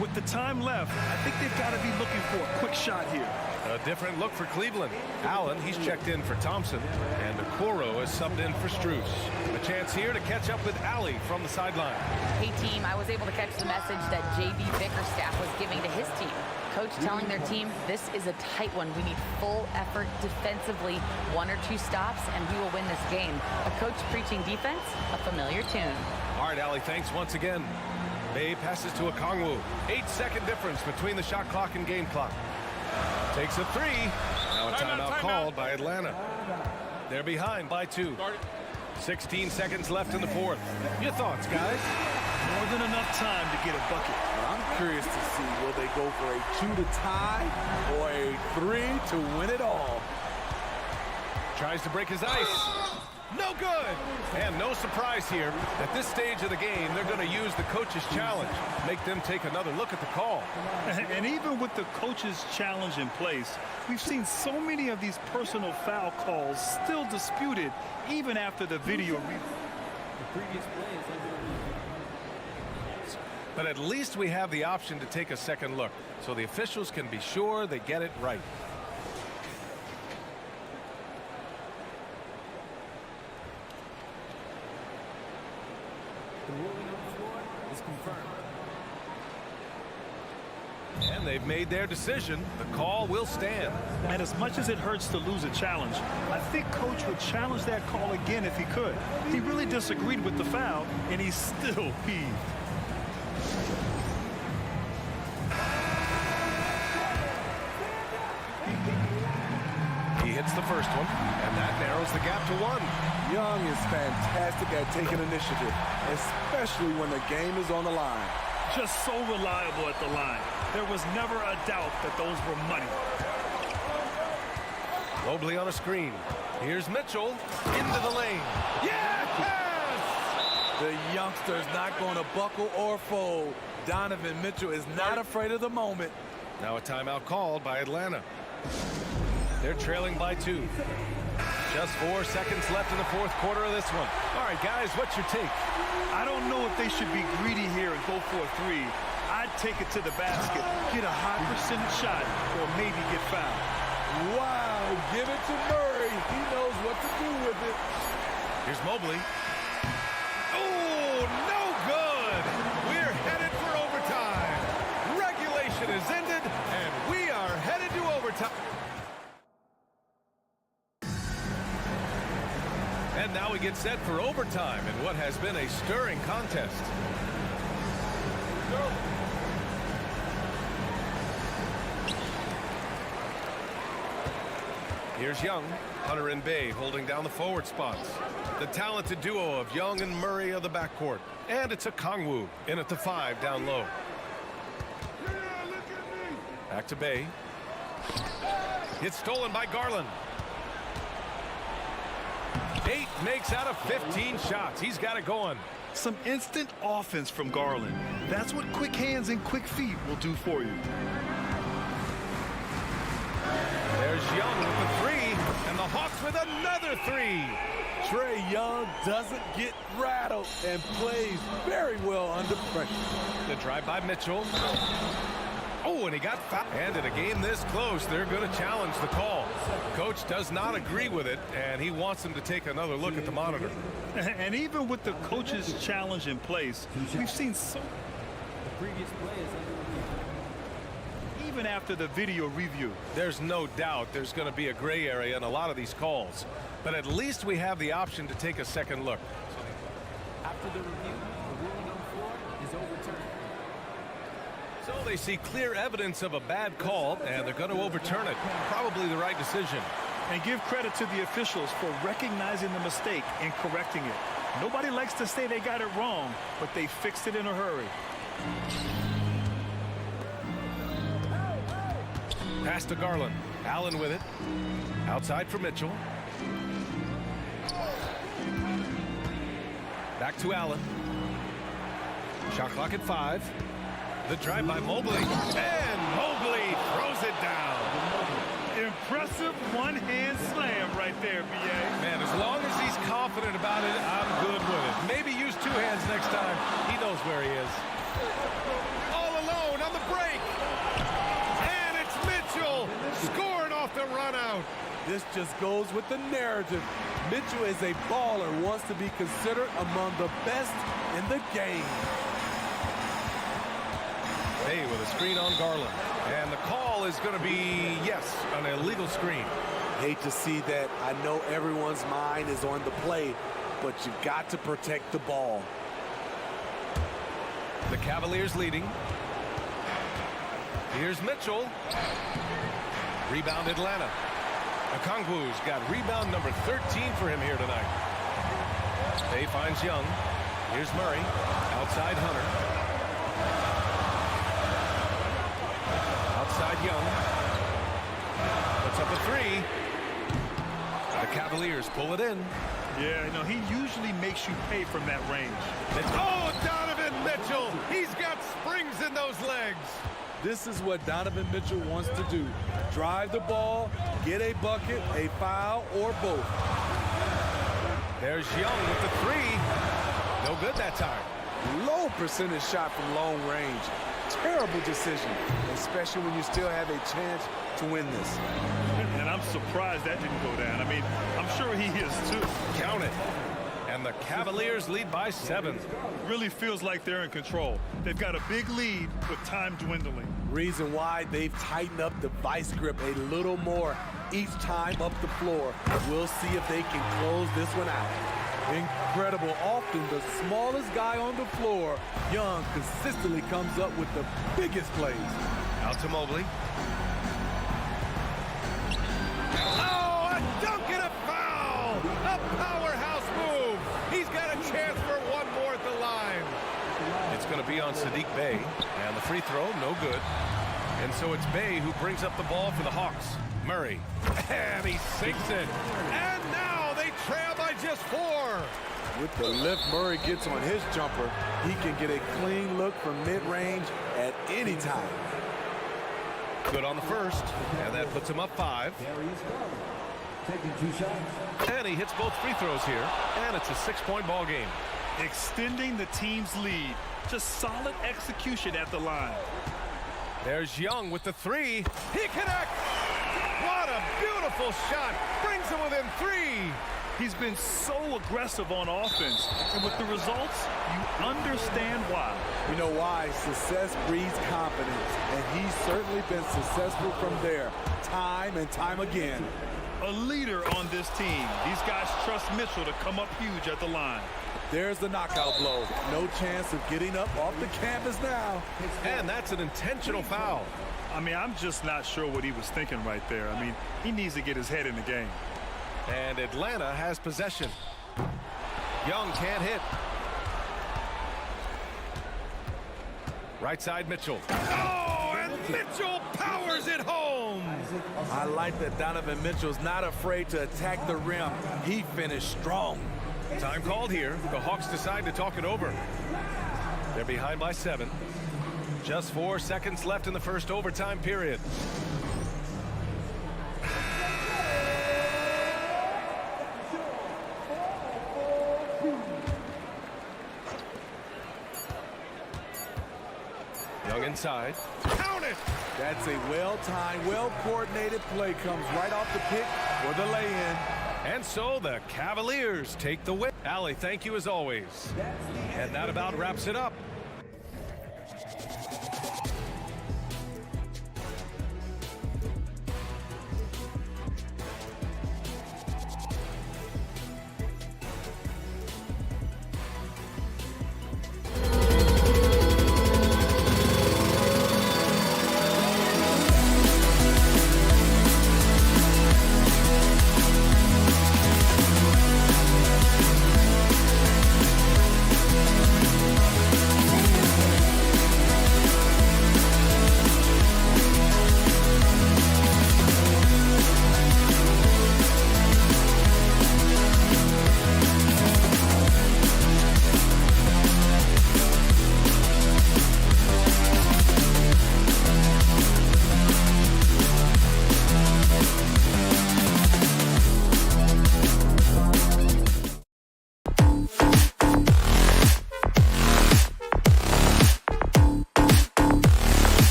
With the time left, I think they've got to be looking for a quick shot here. A different look for Cleveland. Allen, he's checked in for Thompson, and Okoro is subbed in for Strus. A chance here to catch up with Allie from the sideline. Hey, team, I was able to catch the message that JB Bickerstaff was giving to his team. Coach telling their team, this is a tight one. We need full effort defensively, 1 or 2 stops, and we will win this game. A coach preaching defense, a familiar tune. All right, Allie, thanks once again. Bey passes to Okongwu. 8-second difference between the shot clock and game clock. Takes a 3. Now a timeout called by Atlanta. They're behind by 2. 16 seconds left in the fourth. Your thoughts, guys? More than enough time to get a bucket. I'm curious to see, will they go for a 2 to tie or a 3 to win it all? Tries to break his ice. No good. And no surprise here. At this stage of the game, they're going to use the coach's challenge. Make them take another look at the call. And even with the coach's challenge in place, we've seen so many of these personal foul calls still disputed even after the video review. The previous play is under the But at least we have the option to take a second look, so the officials can be sure they get it right. The ruling on the floor is confirmed. And they've made their decision. The call will stand. And as much as it hurts to lose a challenge, I think Coach would challenge that call again if he could. He really disagreed with the foul, and he's still peeved. He hits the first one, and that narrows the gap to 1. Young is fantastic at taking initiative, especially when the game is on the line. Just so reliable at the line. There was never a doubt that those were money. Mobley on a screen. Here's Mitchell into the lane. Yes! The youngster's not going to buckle or fold. Donovan Mitchell is not afraid of the moment. Now a timeout called by Atlanta. They're trailing by 2. Just 4 seconds left in the fourth quarter of this one. All right, guys, what's your take? I don't know if they should be greedy here and go for a 3. I'd take it to the basket, get a high percentage shot, or maybe get fouled. Wow, give it to Murray. He knows what to do with it. Here's Mobley. Oh, no good. We're headed for overtime. Regulation is ended, and we are headed to overtime. And now we get set for overtime in what has been a stirring contest. Here's Young, Hunter and Bey holding down the forward spots. The talented duo of Young and Murray of the backcourt. And it's Okongwu in at the 5 down low. Back to Bey. It's stolen by Garland. 8 makes out of 15 shots. He's got it going. Some instant offense from Garland. That's what quick hands and quick feet will do for you. There's Young with the 3, and the Hawks with another 3. Trae Young doesn't get rattled and plays very well under pressure. The drive by Mitchell. Oh, and he got fouled. And in a game this close, they're going to challenge the call. Coach does not agree with it, and he wants him to take another look at the monitor. And even with the coach's challenge in place, we've seen so... The previous play is under review. Even after the video review. There's no doubt there's going to be a gray area in a lot of these calls. But at least we have the option to take a second look. After the review, the ruling on the floor is overturned. So they see clear evidence of a bad call, and they're going to overturn it. Probably the right decision. And give credit to the officials for recognizing the mistake and correcting it. Nobody likes to say they got it wrong, but they fixed it in a hurry. Pass to Garland. Allen with it. Outside for Mitchell. Back to Allen. Shot clock at 5. The drive by Mobley. And Mobley throws it down. Impressive one-hand slam right there, B.A. Man, as long as he's confident about it, I'm good with it. Maybe use 2 hands next time. He knows where he is. All alone on the break. And it's Mitchell scoring off the run out. This just goes with the narrative. Mitchell is a baller, wants to be considered among the best in the game. Hey, with a screen on Garland. And the call is going to be, yes, an illegal screen. Hate to see that. I know everyone's mind is on the play, but you got to protect the ball. The Cavaliers leading. Here's Mitchell. Rebound Atlanta. Okongwu's got rebound number 13 for him here tonight. Bay finds Young. Here's Murray. Outside Hunter. Outside Young. Puts up a 3. The Cavaliers pull it in. Yeah, you know, he usually makes you pay from that range. Oh, Donovan Mitchell! He's got springs in those legs. This is what Donovan Mitchell wants to do. Drive the ball, get a bucket, a foul, or both. There's Young with the 3. No good that time. Low percentage shot from long range. Terrible decision, especially when you still have a chance to win this. And I'm surprised that didn't go down. I mean, I'm sure he is too. Count it. And the Cavaliers lead by 7. Really feels like they're in control. They've got a big lead with time dwindling. Reason why they've tightened up the vice grip a little more each time up the floor. We'll see if they can close this one out. Incredible. Often the smallest guy on the floor, Young, consistently comes up with the biggest plays. Out to Mobley. Oh, a dunk and a foul! A powerhouse move! He's got a chance for one more at the line. It's going to be on Sadiq Bey. And the free throw, no good. And so it's Bey who brings up the ball for the Hawks. Murray. And he sinks it. And now they trail by just 4. With the lift Murray gets on his jumper, he can get a clean look from mid-range at any time. Good on the first, and that puts him up 5. Taking 2 shots. And he hits both free throws here, and it's a 6-point ball game. Extending the team's lead. Just solid execution at the line. There's Young with the 3. He connects! What a beautiful shot! Brings him within 3. He's been so aggressive on offense, and with the results, you understand why. You know why? Success breeds confidence, and he's certainly been successful from there, time and time again. A leader on this team. These guys trust Mitchell to come up huge at the line. There's the knockout blow. No chance of getting up off the canvas now. And that's an intentional foul. I mean, I'm just not sure what he was thinking right there. I mean, he needs to get his head in the game. And Atlanta has possession. Young can't hit. Right side Mitchell. Oh, and Mitchell powers it home. I like that Donovan Mitchell's not afraid to attack the rim. He finished strong. Time called here. The Hawks decide to talk it over. They're behind by 7. Just 4 seconds left in the first overtime period. Young Young inside. Count it! That's a well-timed, well-coordinated play. Comes right off the pick for the lay-in. And so the Cavaliers take the win. Allie, thank you as always. And that about wraps it up.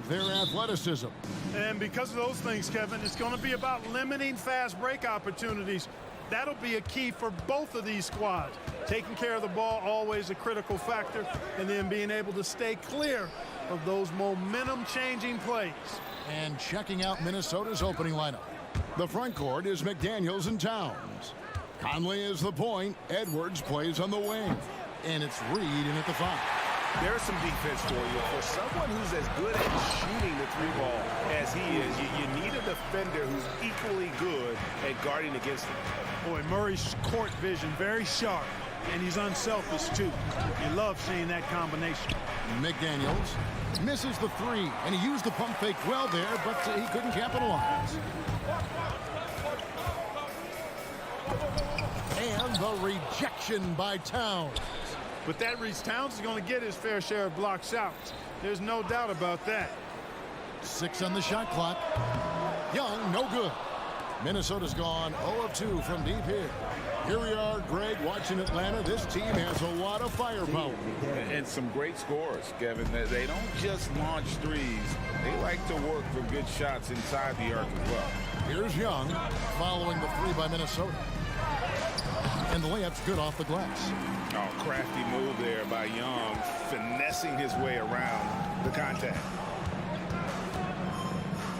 their athleticism. And because of those things, Kevin, it's going to be about limiting fast break opportunities. That'll be a key for both of these squads. Taking care of the ball, always a critical factor, and then being able to stay clear of those momentum-changing plays. And checking out Minnesota's opening lineup. The front court is McDaniels and Towns. Conley is the point. Edwards plays on the wing. And it's Reed in at the 5. There's some defense for you. For someone who's as good at shooting the three ball as he is, you need a defender who's equally good at guarding against him. Boy, Murray's court vision very sharp, and he's unselfish too. You love seeing that combination. McDaniels misses the 3, and he used the pump fake well there, but he couldn't capitalize. And the rejection by Towns. But that reads Towns is going to get his fair share of block shots. There's no doubt about that. 6 on the shot clock. Young, no good. Minnesota's gone 0 of 2 from deep here. Here we are, Greg, watching Atlanta. This team has a lot of firepower. And some great scores, Kevin. They don't just launch threes. They like to work for good shots inside the arc as well. Here's Young following the 3 by Minnesota. And the layup's good off the glass. Oh, crafty move there by Young, finessing his way around the contact.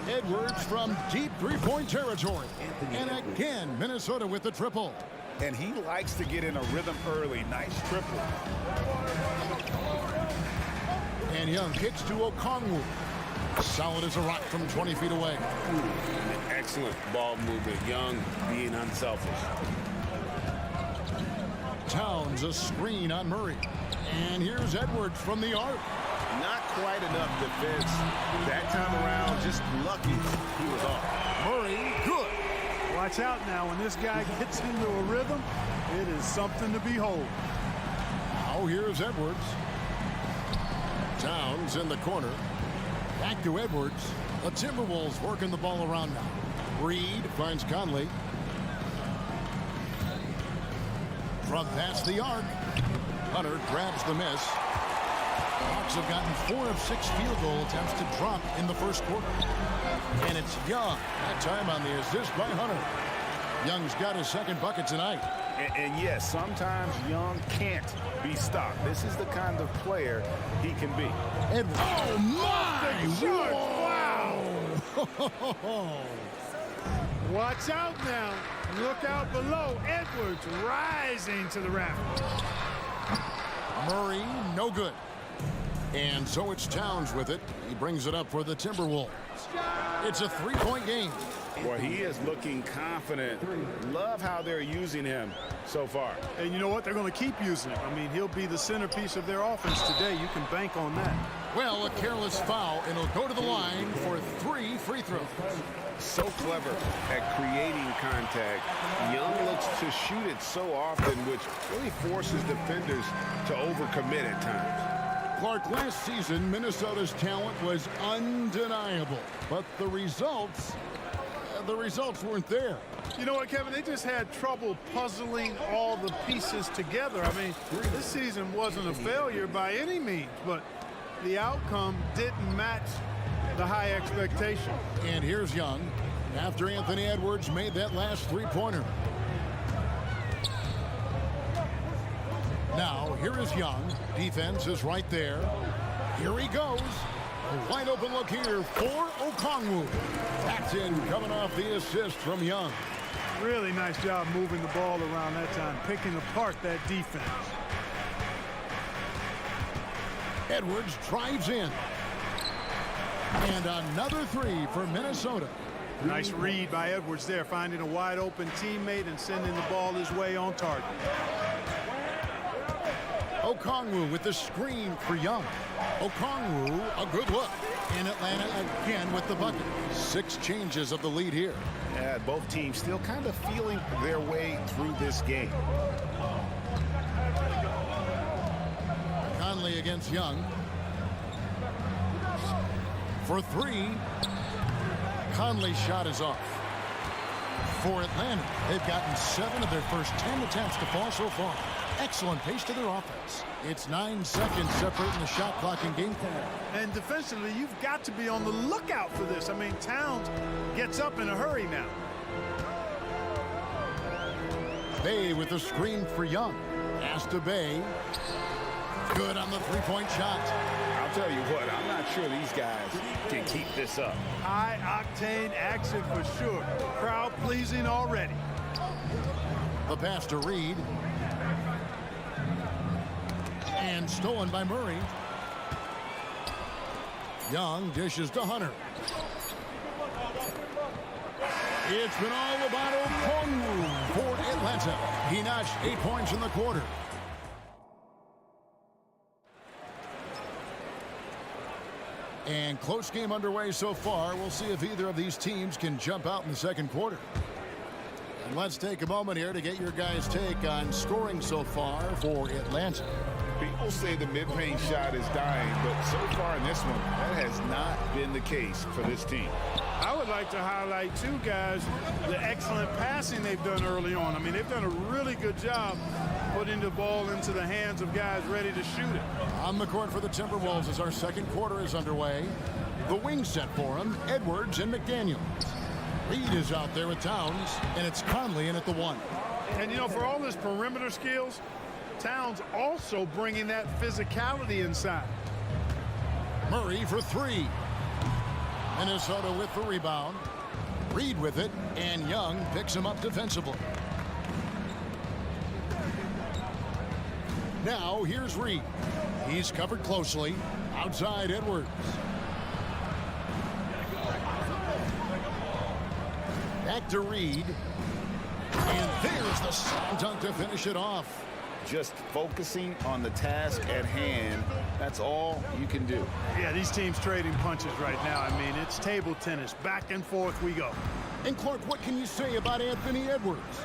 Edwards from deep three-point territory. And again, Minnesota with the triple. And he likes to get in a rhythm early. Nice triple. And Young kicks to Okongwu. Solid as a rock from 20 feet away. Excellent ball movement. Young being unselfish. Towns a screen on Murray. And here's Edwards from the arc. Not quite enough defense that time around. Just lucky he was off. Murray, good. Watch out now. When this guy gets into a rhythm, it is something to behold. Now here's Edwards. Towns in the corner. Back to Edwards. The Timberwolves working the ball around now. Reed finds Conley. From past the arc. Hunter grabs the miss. Hawks have gotten 4 of 6 field goal attempts to drop in the first quarter. And it's Young. That time on the assist by Hunter. Young's got his second bucket tonight. And yes, sometimes Young can't be stopped. This is the kind of player he can be. Edwards. Oh, my! Wow! Watch out now. Look out below. Edwards rising to the raft. Murray, no good. And so it's Towns with it. He brings it up for the Timberwolves. It's a 3-point game. Well, he is looking confident. Love how they're using him so far. And you know what? They're going to keep using him. I mean, he'll be the centerpiece of their offense today. You can bank on that. Well, a careless foul, and he'll go to the line for 3 free throws. So clever at creating contact. Young looks to shoot it so often, which really forces defenders to overcommit at times. Clark, last season, Minnesota's talent was undeniable, but the results weren't there. You know what, Kevin? They just had trouble puzzling all the pieces together. I mean, this season wasn't a failure by any means, but the outcome didn't match the high expectation. And here's Young after Anthony Edwards made that last three-pointer. Now, here is Young. Defense is right there. Here he goes. A wide open look here for Okongwu. That's in, coming off the assist from Young. Really nice job moving the ball around that time, picking apart that defense. Edwards drives in. And another 3 for Minnesota. Nice read by Edwards there, finding a wide open teammate and sending the ball his way on target. Okongwu with the screen for Young. Okongwu, a good look. In Atlanta again with the bucket. 6 changes of the lead here. Yeah, both teams still kind of feeling their way through this game. Conley against Young. For 3. Conley's shot is off. For Atlanta, they've gotten 7 of their first 10 attempts to fall so far. Excellent pace to their offense. It's 9 seconds separating the shot clock and game time. And defensively, you've got to be on the lookout for this. I mean, Towns gets up in a hurry now. Bay with the screen for Young. Pass to Bay. Good on the three-point shot. I'll tell you what, I'm not sure these guys can keep this up. High-octane action for sure. Crowd pleasing already. The pass to Reed. And stolen by Murray. Young dishes to Hunter. It's been all about Okongwu for Atlanta. He notched 8 points in the quarter. And close game underway so far. We'll see if either of these teams can jump out in the second quarter. And let's take a moment here to get your guys' take on scoring so far for Atlanta. People say the mid-range shot is dying, but so far in this one, that has not been the case for this team. I would like to highlight, too, guys, the excellent passing they've done early on. I mean, they've done a really good job putting the ball into the hands of guys ready to shoot it. On the court for the Timberwolves as our second quarter is underway. The wing set for them, Edwards and McDaniel. Reed is out there with Towns, and it's Conley in at the 1. And, you know, for all his perimeter skills, Towns also bringing that physicality inside. Murray for 3. Minnesota with the rebound. Reed with it, and Young picks him up defensively. Now here's Reed. He's covered closely. Outside Edwards. Back to Reed. And there's the slam dunk to finish it off. Just focusing on the task at hand, that's all you can do. Yeah, these teams trading punches right now. I mean, it's table tennis. Back and forth we go. And Clark, what can you say about Anthony Edwards?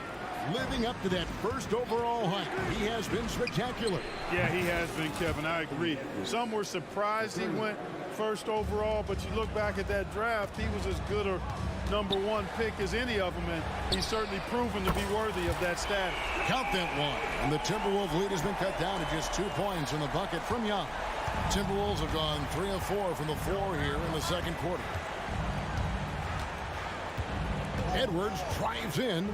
Living up to that first overall hype, he has been spectacular. Yeah, he has been, Kevin. I agree. Some were surprised he went first overall, but you look back at that draft, he was as good or #1 pick as any of them, and he's certainly proven to be worthy of that status. Count that one. And the Timberwolves lead has been cut down to just 2 points in the bucket from Young. Timberwolves have gone 3 of 4 from the floor here in the second quarter. Edwards drives in.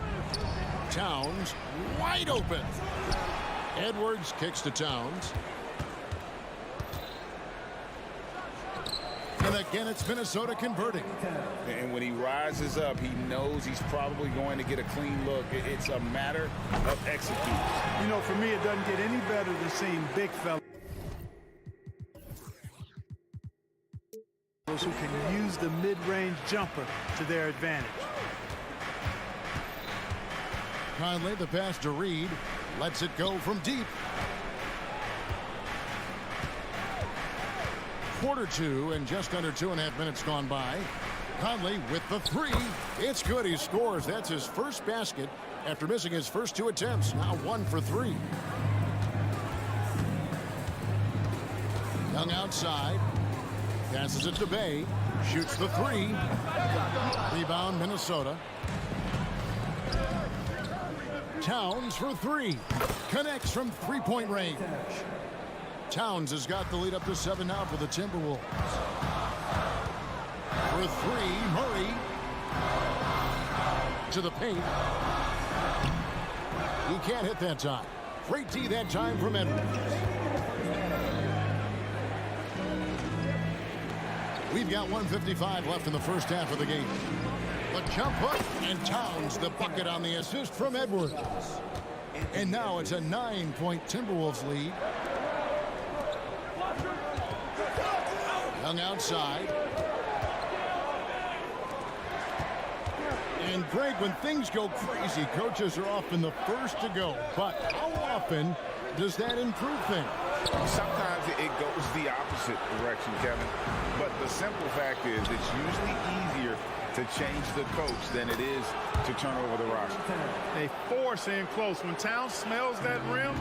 Towns wide open. Edwards kicks to Towns. And again, it's Minnesota converting. And when he rises up, he knows he's probably going to get a clean look. It's a matter of executing. You know, for me, it doesn't get any better than seeing big fellas who can use the mid-range jumper to their advantage. Conley, the pass to Reed. Lets it go from deep. Quarter 2 and just under 2.5 minutes gone by. Conley with the 3. It's good. He scores. That's his first basket after missing his first 2 attempts. Now 1 for 3. Young outside. Passes it to Bay. Shoots the 3. Rebound Minnesota. Towns for 3. Connects from 3-point range. Towns has got the lead up to 7 now for the Timberwolves. For 3, Murray. To the paint. He can't hit that time. Great D that time from Edwards. We've got 1:55 left in the first half of the game. The jump hook, and Towns the bucket on the assist from Edwards. And now it's a 9-point Timberwolves lead. Young outside. And Greg, when things go crazy, coaches are often the first to go. But how often does that improve things? Sometimes it goes the opposite direction, Kevin. But the simple fact is it's usually easier to change the coach than it is to turn over the roster. They force in close. When Towns smells that rim,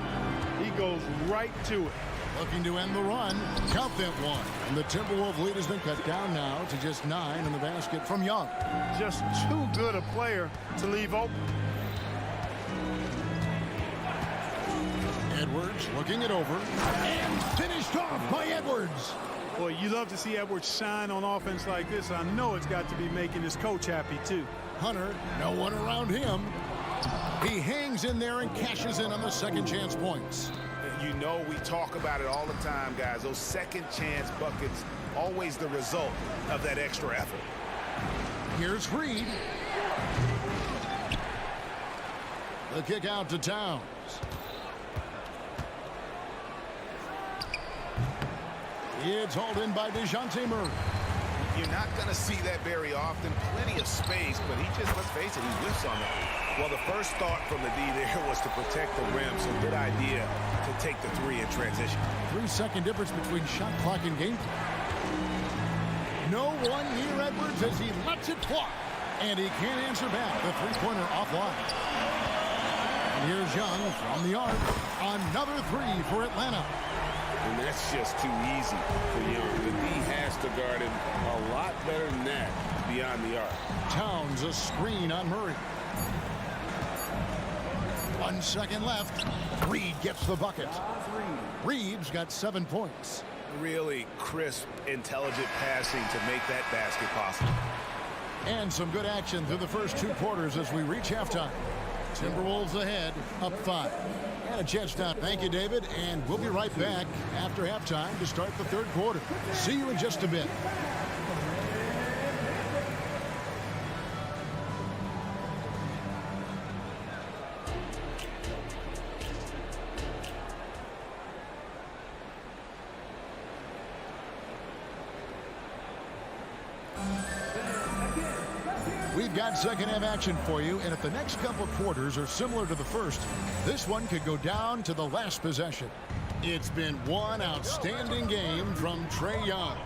he goes right to it. Looking to end the run. Count that one. And the Timberwolves lead has been cut down now to just 9 in the basket from Young. Just too good a player to leave open. Edwards looking it over. And finished off by Edwards. Boy, you love to see Edwards shine on offense like this. I know it's got to be making his coach happy, too. Hunter, no one around him. He hangs in there and cashes in on the second chance points. You know, we talk about it all the time, guys. Those second chance buckets, always the result of that extra effort. Here's Reed. The kick out to Towns. It's hauled in by DeJounte Murray. You're not going to see that very often. Plenty of space, but he just, let's face it, he whiffs on it. Well, the first thought from the D there was to protect the rim, so good idea to take the 3 in transition. 3-second difference between shot clock and game clock. No one near Edwards as he lets it fly. And he can't answer back. The 3-pointer offline. And here's Young from the arc. Another 3 for Atlanta. And that's just too easy for Young. The D has to guard him a lot better than that beyond the arc. Towns a screen on Murray. 1 second left. Reed gets the bucket. Reeves got 7 points. Really crisp, intelligent passing to make that basket possible. And some good action through the first 2 quarters as we reach halftime. Timberwolves ahead, up 5. And a chance now. Thank you, David. And we'll be right back after halftime to start the third quarter. See you in just a bit. We've got second half action for you, and if the next couple quarters are similar to the first, this one could go down to the last possession. It's been one outstanding game from Trae Young.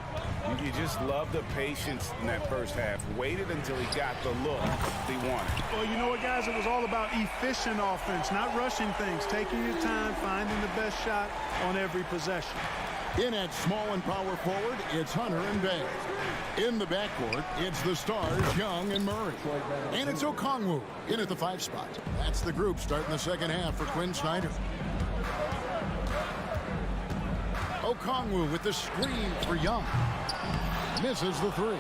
You just love the patience in that first half. Waited until he got the look he wanted. Well, you know what, guys? It was all about efficient offense, not rushing things, taking your time, finding the best shot on every possession. In at small and power forward, it's Hunter and Bay. In the backcourt, it's the stars, Young and Murray. And it's Okongwu in at the 5 spot. That's the group starting the second half for Quinn Snyder. Okongwu with the screen for Young. Misses the 3.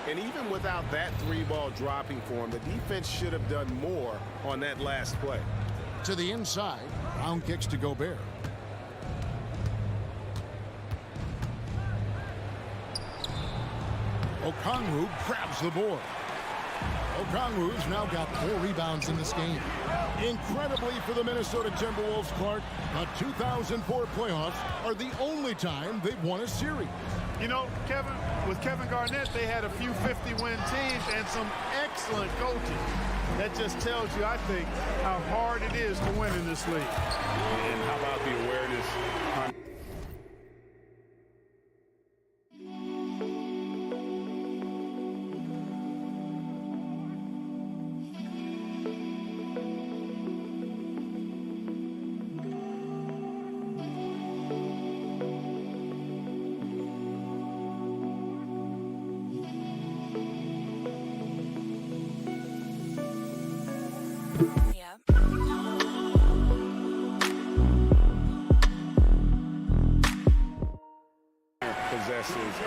And even without that 3-ball dropping for him, the defense should have done more on that last play. To the inside, Brown kicks to Gobert. Okongwu grabs the board. Okongwu's now got 4 rebounds in this game. Incredibly for the Minnesota Timberwolves, Clark, the 2004 playoffs are the only time they've won a series. You know, Kevin, with Kevin Garnett, they had a few 50-win teams and some excellent coaching. That just tells you, I think, how hard it is to win in this league. And how about the awareness on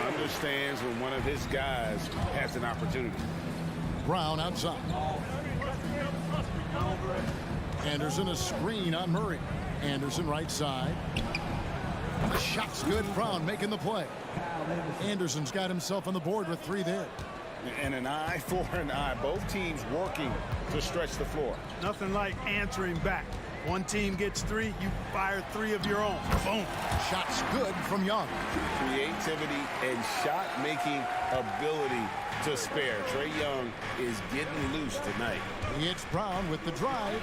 understands when one of his guys has an opportunity. Brown outside. Anderson a screen on Murray. Anderson right side. Shot's good. Brown making the play. Anderson's got himself on the board with 3 there. And an eye for an eye. Both teams working to stretch the floor. Nothing like answering back. One team gets 3, you fire 3 of your own. Boom. Shot's good from Young. Creativity and shot-making ability to spare. Trae Young is getting loose tonight. It's Brown with the drive.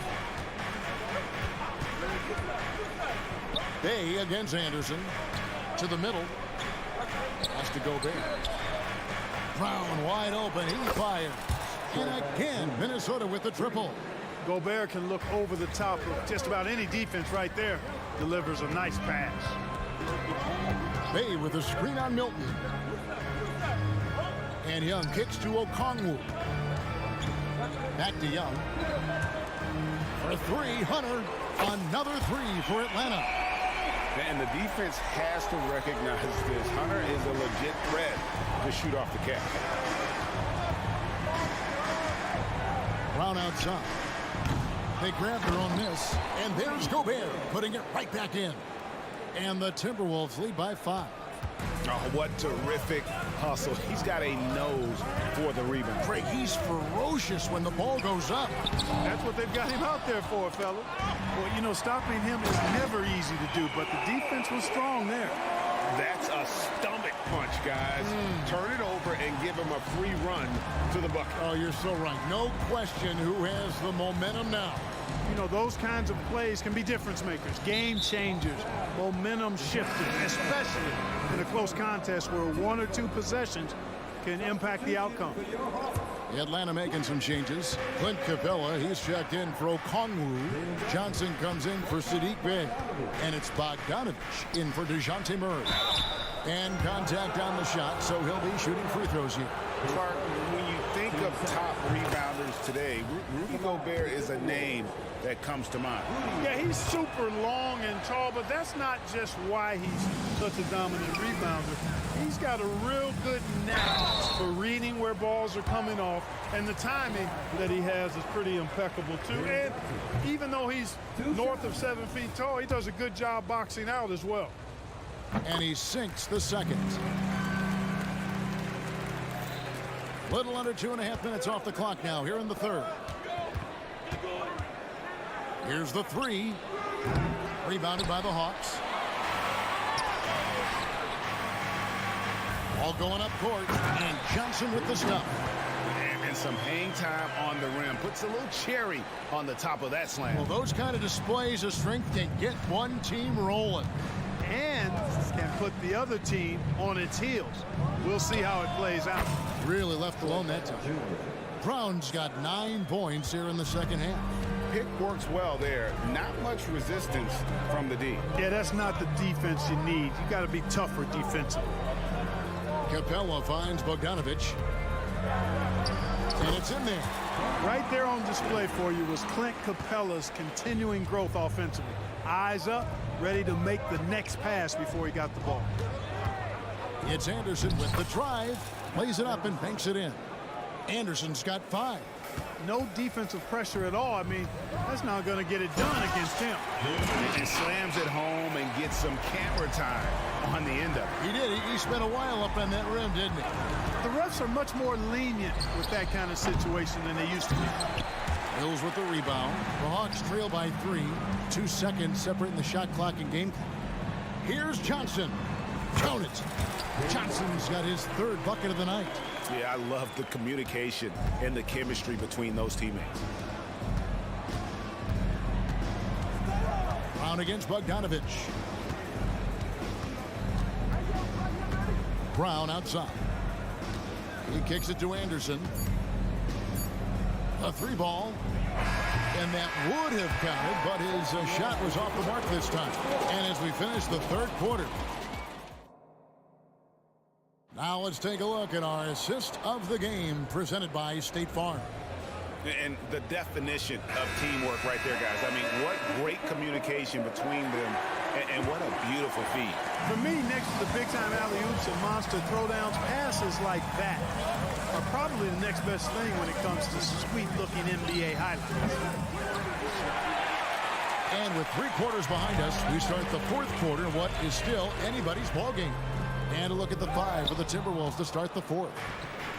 Bay against Anderson. To the middle. Has to go there. Brown wide open. He fires. And again, Minnesota with the triple. Gobert can look over the top of just about any defense right there. Delivers a nice pass. Bay with a screen on Milton. And Young kicks to Okongwu. Back to Young. For 3, Hunter. Another 3 for Atlanta. And the defense has to recognize this. Hunter is a legit threat to shoot off the catch. Brown outside. They grab their own miss, and there's Gobert putting it right back in. And the Timberwolves lead by 5. Oh, what terrific hustle. He's got a nose for the rebound. Craig, he's ferocious when the ball goes up. That's what they've got him out there for, fella. Well, you know, stopping him is never easy to do, but the defense was strong there. That's a stomach punch, guys. Turn it over and give him a free run to the bucket. Oh, you're so right. No question who has the momentum now. You know, those kinds of plays can be difference makers, game changers, momentum shifters, especially in a close contest where 1 or 2 possessions can impact the outcome. Atlanta making some changes. Clint Capella, he's checked in for Okongwu. Johnson comes in for Sadiq Bey. And it's Bogdanovich in for DeJounte Murray. And contact on the shot, so he'll be shooting free throws here. Clark, when you think of top rebounders today, Rudy Gobert is a name that comes to mind. Yeah, he's super long and tall, but that's not just why he's such a dominant rebounder. He's got a real good knack for reading where balls are coming off, and the timing that he has is pretty impeccable too. And even though he's north of 7 feet tall, he does a good job boxing out as well. And he sinks the second. Little under 2.5 minutes off the clock now here in the third. Here's the 3. Rebounded by the Hawks. All going up court. And Johnson with the stop. And some hang time on the rim. Puts a little cherry on the top of that slam. Well, those kind of displays of strength can get one team rolling. And can put the other team on its heels. We'll see how it plays out. Really left alone that time. Brown's got 9 points here in the second half. Pick works well there. Not much resistance from the D. Yeah, that's not the defense you need. You got to be tougher defensively. Capella finds Bogdanovich. And it's in there. Right there on display for you was Clint Capella's continuing growth offensively. Eyes up, ready to make the next pass before he got the ball. It's Anderson with the drive. Plays it up and banks it in. Anderson's got 5. No defensive pressure at all. I mean, that's not going to get it done against him. And slams it home and gets some camera time on the end of it. He did. He spent a while up on that rim, didn't he? The refs are much more lenient with that kind of situation than they used to be. Hills with the rebound. The Hawks trail by 3. 2 seconds separating the shot clock and game clock. Here's Johnson. Count it. Johnson's got his 3rd bucket of the night. Yeah, I love the communication and the chemistry between those teammates. Brown against Bogdanovich. Brown outside. He kicks it to Anderson. A 3 ball. And that would have counted, but his shot was off the mark this time. And as we finish the 3rd quarter. Now let's take a look at our assist of the game presented by State Farm. And the definition of teamwork right there, guys. I mean, what great communication between them, and what a beautiful feed. For me, next to the big-time alley-oops and monster throwdowns, passes like that are probably the next best thing when it comes to sweet-looking NBA highlights. And with 3 quarters behind us, we start the 4th quarter, what is still anybody's ball game. And a look at the 5 for the Timberwolves to start the 4th.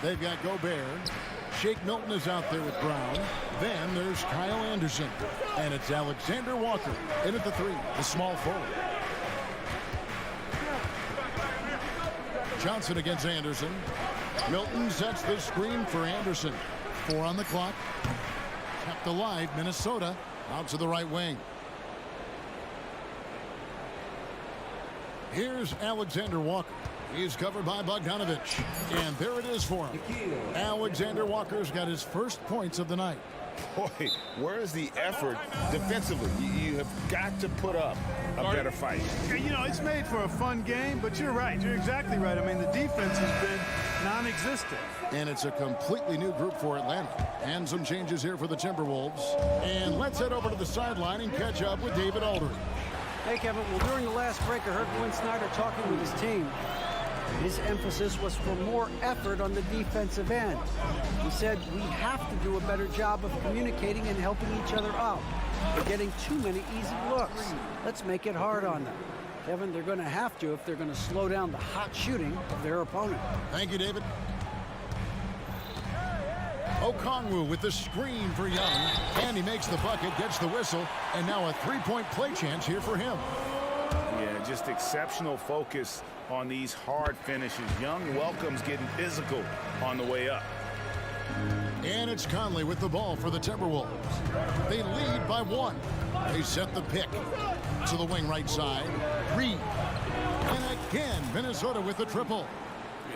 They've got Gobert. Shake Milton is out there with Brown. Then there's Kyle Anderson. And it's Alexander Walker in at the 3, the small forward. Johnson against Anderson. Milton sets the screen for Anderson. 4 on the clock. Kept alive, Minnesota out to the right wing. Here's Alexander Walker. He's covered by Bogdanovich. And there it is for him. Alexander Walker's got his first points of the night. Boy, where's the effort defensively? You have got to put up a better fight. You know, it's made for a fun game, but you're right. You're exactly right. I mean, the defense has been non-existent. And it's a completely new group for Atlanta. And some changes here for the Timberwolves. And let's head over to the sideline and catch up with David Aldridge. Hey, Kevin. Well, during the last break, I heard Quinn Snyder talking with his team. His emphasis was for more effort on the defensive end. He said we have to do a better job of communicating and helping each other out. They're getting too many easy looks. Let's make it hard on them. Kevin, they're going to have to if they're going to slow down the hot shooting of their opponent. Thank you, David. Okongwu with the screen for Young. And he makes the bucket, gets the whistle, and now a 3-point play chance here for him. Yeah, just exceptional focus on these hard finishes. Young welcomes getting physical on the way up. And it's Conley with the ball for the Timberwolves. They lead by 1. They set the pick to the wing right side. Reed. And again, Minnesota with the triple.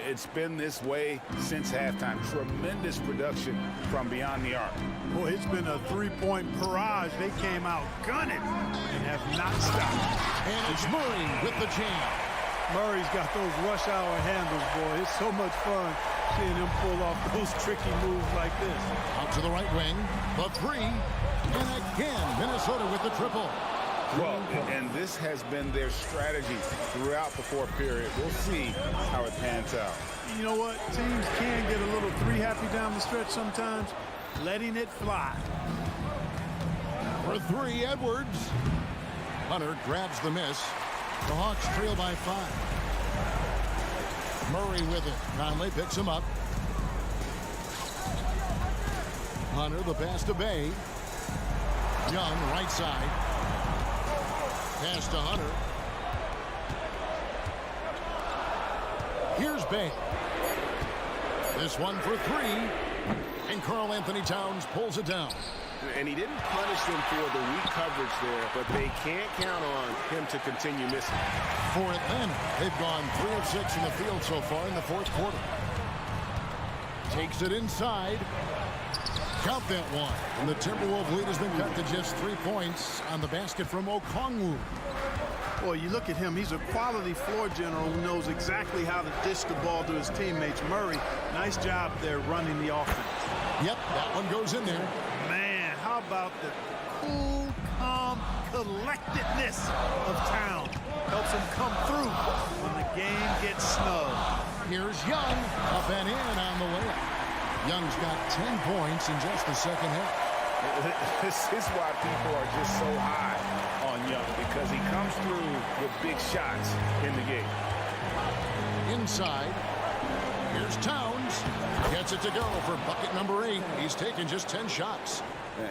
It's been this way since halftime. Tremendous production from beyond the arc. Boy, it's been a 3-point barrage. They came out gunning and have not stopped. And it's Murray with the jam. Murray's got those rush hour handles, boy. It's so much fun seeing him pull off those tricky moves like this. Out to the right wing, the 3, and again, Minnesota with the triple. Well, and this has been their strategy throughout the 4th period. We'll see how it pans out. You know what? Teams can get a little 3-happy down the stretch sometimes. Letting it fly. For 3, Edwards. Hunter grabs the miss. The Hawks trail by 5. Murray with it. Conley picks him up. Hunter, the pass to Bay. Young, right side. Pass to Hunter. Here's Bay. This one for 3. And Karl Anthony Towns pulls it down. And he didn't punish them for the weak coverage there, but they can't count on him to continue missing. For Atlanta, they've gone 3 of 6 in the field so far in the fourth quarter. Takes it inside. Count that one. And the Timberwolves lead has been cut to just 3 points on the basket from Okongwu. Well, you look at him, he's a quality floor general who knows exactly how to dish the ball to his teammates. Murray, nice job there running the offense. Yep, that one goes in there. Man, how about the cool, calm collectedness of Town? Helps him come through when the game gets snug. Here's Young, up and in on the way. Young's got 10 points in just the second half. This is why people are just so high on Young, because he comes through with big shots in the game. Inside, here's Towns. Gets it to go for bucket number 8. He's taken just 10 shots.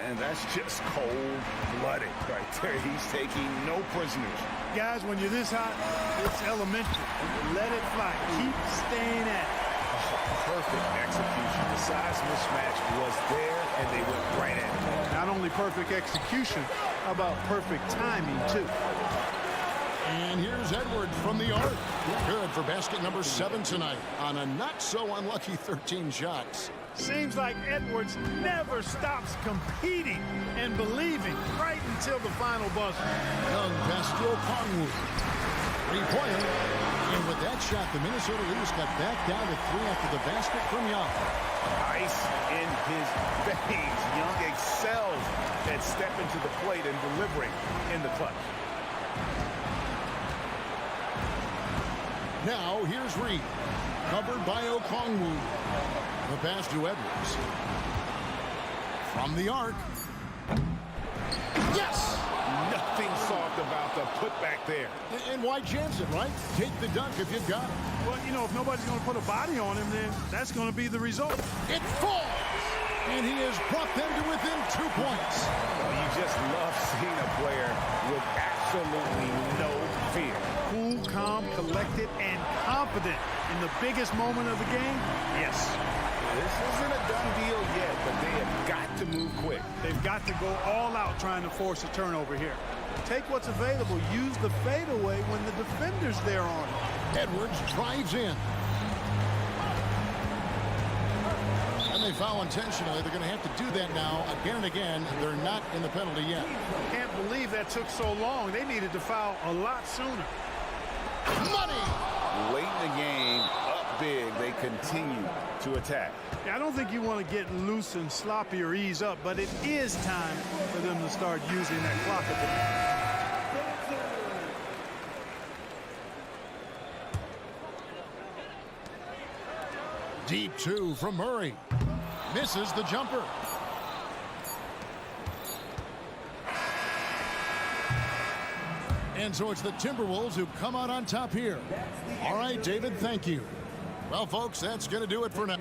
And that's just cold-blooded right there. He's taking no prisoners. Guys, when you're this hot, it's elementary. Let it fly. Keep staying at it. Perfect execution. The size mismatch was there, and they went right at it. Not only perfect execution, how about perfect timing, too? And here's Edwards from the arc. Good for basket number 7 tonight on a not-so-unlucky 13 shots. Seems like Edwards never stops competing and believing right until the final buzzer. Young pass to Okongwu. 3-pointer. And with that shot, the Minnesota Leafs got back down to 3 after the basket from Young. Ice in his veins. Young excels at stepping to the plate and delivering in the clutch. Now, here's Reed. Covered by Okongwu. The pass to Edwards. From the arc. Yes! Nothing soft about the putback there. And why chance it, right? Take the dunk if you've got it. Well, you know, if nobody's going to put a body on him, then that's going to be the result. It falls! And he has brought them to within 2 points. Well, you just love seeing a player with absolutely no fear. Cool, calm, collected, and confident in the biggest moment of the game. Yes. This isn't a done deal yet, but they have got to move quick. They've got to go all out trying to force a turnover here. Take what's available. Use the fadeaway when the defender's there on it. Edwards drives in. And they foul intentionally. They're going to have to do that now again and again. They're not in the penalty yet. Can't believe that took so long. They needed to foul a lot sooner. Money! Late in the game, up big, they continue to attack. Yeah, I don't think you want to get loose and sloppy or ease up, but it is time for them to start using that clock a bit. Deep 2 from Murray. Misses the jumper. And so it's the Timberwolves who come out on top here. All right, David, thank you. Well, folks, that's going to do it for now.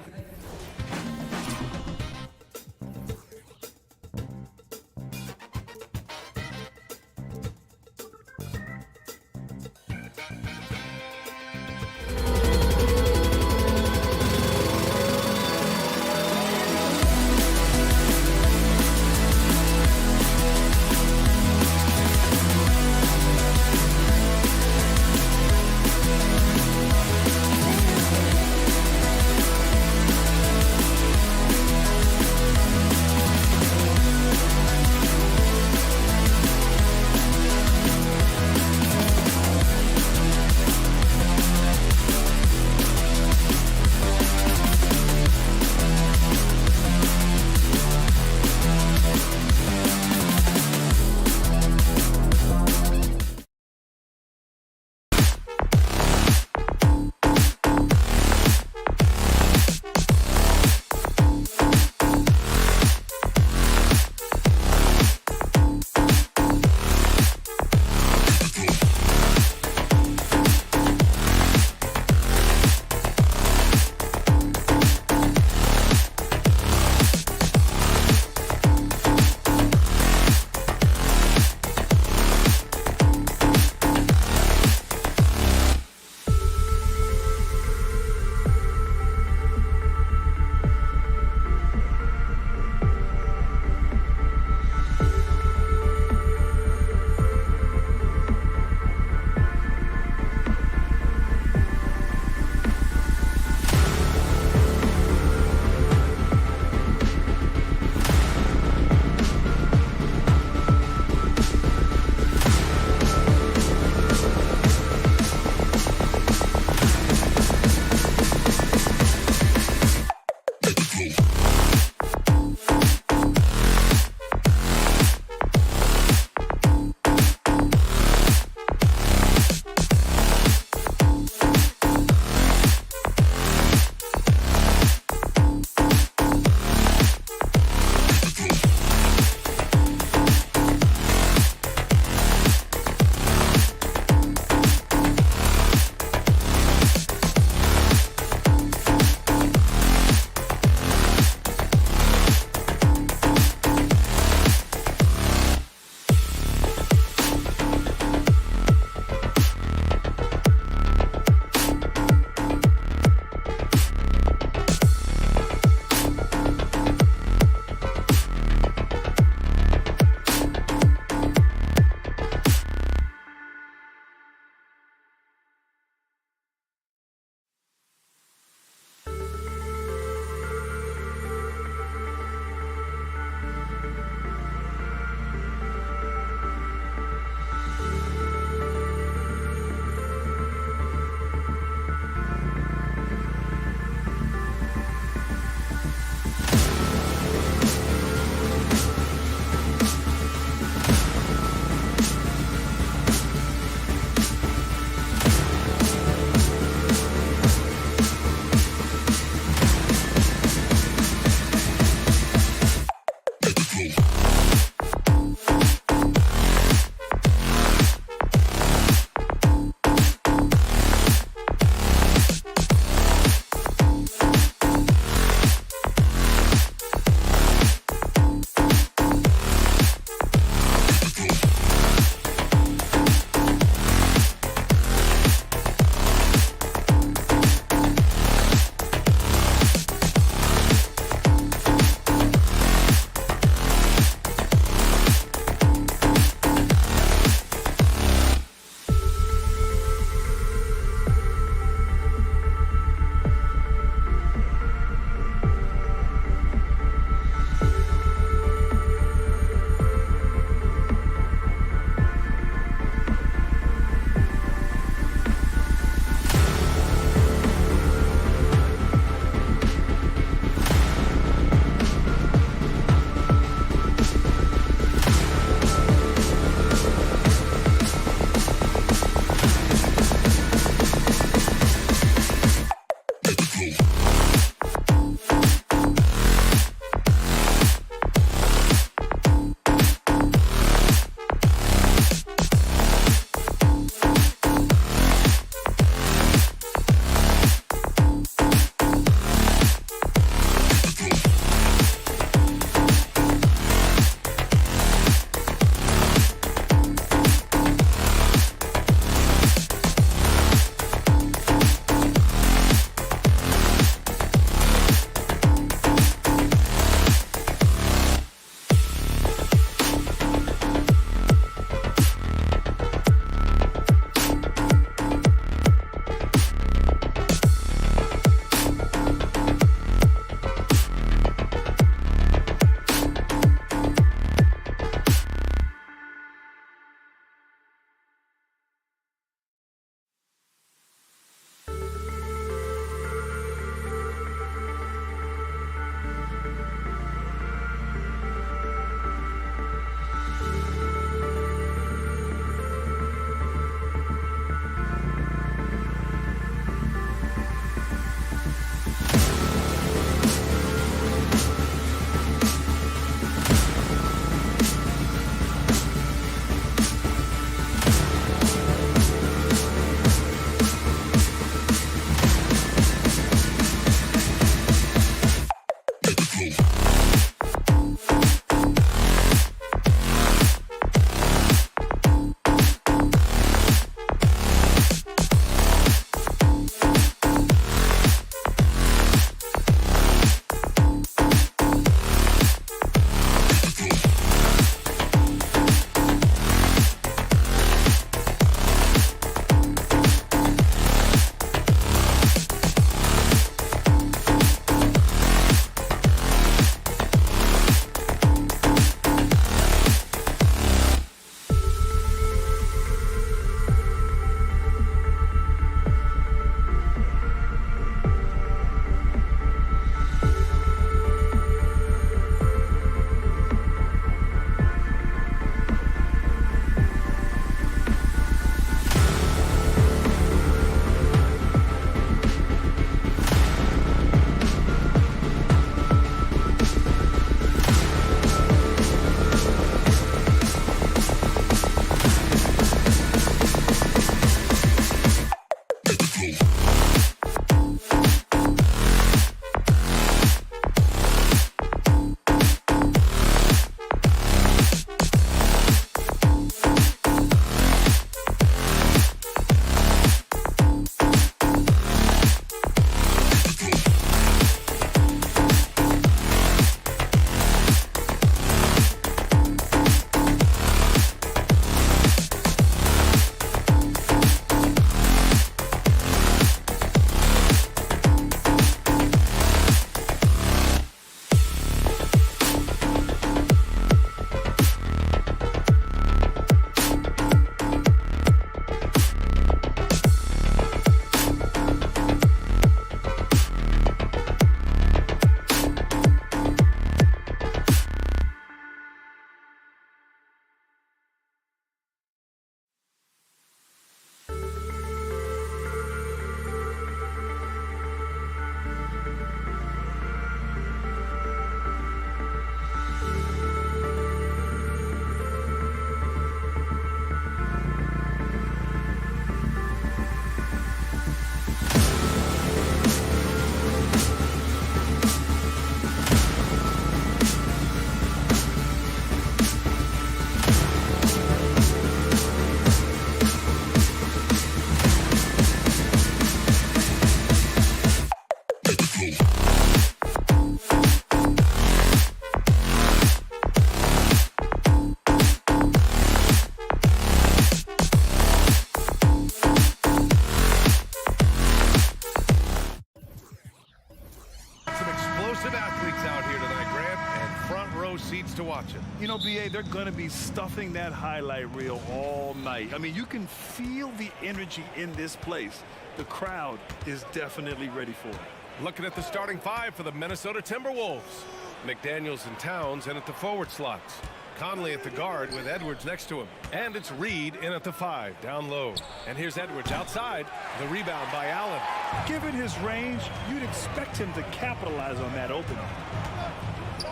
watching. You know, BA, they're going to be stuffing that highlight reel all night. I mean, you can feel the energy in this place. The crowd is definitely ready for it. Looking at the starting five for the Minnesota Timberwolves. McDaniels and Towns in at the forward slots. Conley at the guard with Edwards next to him. And it's Reed in at the 5, down low. And here's Edwards outside. The rebound by Allen. Given his range, you'd expect him to capitalize on that opening.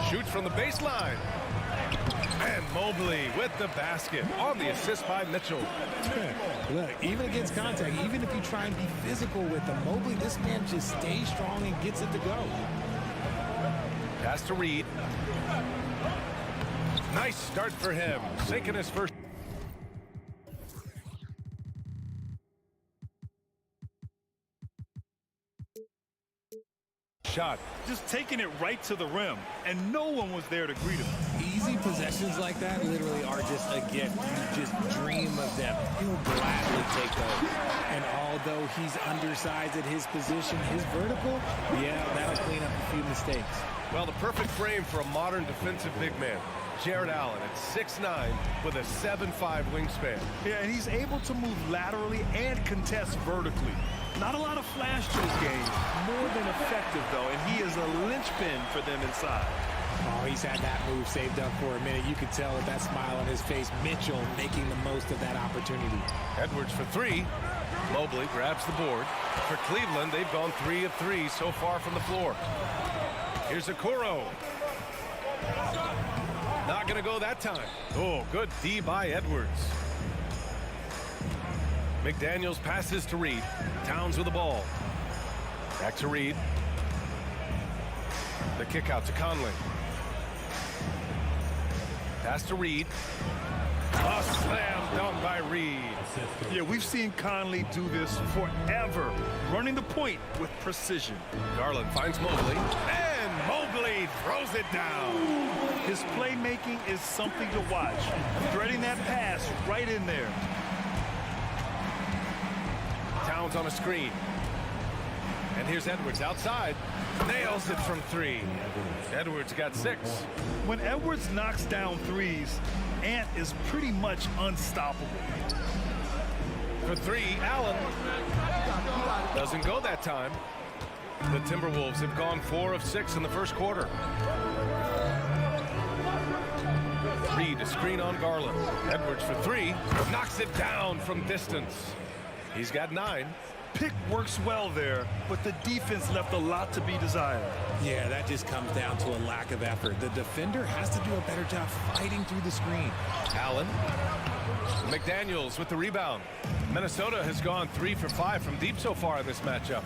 Shoots from the baseline. And Mobley with the basket on the assist by Mitchell. Look, even against contact, even if you try and be physical with him, Mobley, this man just stays strong and gets it to go. Pass to Reed. Nice start for him. Sinking his first shot. Just taking it right to the rim, and no one was there to greet him. Easy possessions like that literally are just a gift. You just dream of them. He'll gladly take those. And although he's undersized at his position, his vertical, yeah, that'll clean up a few mistakes. Well, the perfect frame for a modern defensive big man. Jared Allen at 6'9" with a 7'5" wingspan. Yeah, and he's able to move laterally and contest vertically. Not a lot of flash to his game. More than effective, though, and he is a linchpin for them inside. Oh, he's had that move saved up for a minute. You could tell with that smile on his face. Mitchell making the most of that opportunity. Edwards for 3. Mobley grabs the board. For Cleveland, they've gone 3 of 3 so far from the floor. Here's Okoro. Not going to go that time. Oh, good D by Edwards. McDaniels passes to Reed. Towns with the ball. Back to Reed. The kick out to Conley. Pass to Reed. A slam dunk by Reed. Yeah, we've seen Conley do this forever, running the point with precision. Garland finds Mobley, and Mobley throws it down. His playmaking is something to watch. Threading that pass right in there. Towns on a screen. And here's Edwards outside. Nails it from 3. Edwards got 6. When Edwards knocks down threes, Ant is pretty much unstoppable. For 3, Allen. Doesn't go that time. The Timberwolves have gone 4 of 6 in the first quarter. Reed, a screen on Garland. Edwards for 3. Knocks it down from distance. He's got 9. Pick works well there, but the defense left a lot to be desired. Yeah, that just comes down to a lack of effort. The defender has to do a better job fighting through the screen. Allen. McDaniels with the rebound. Minnesota has gone 3 for 5 from deep so far in this matchup.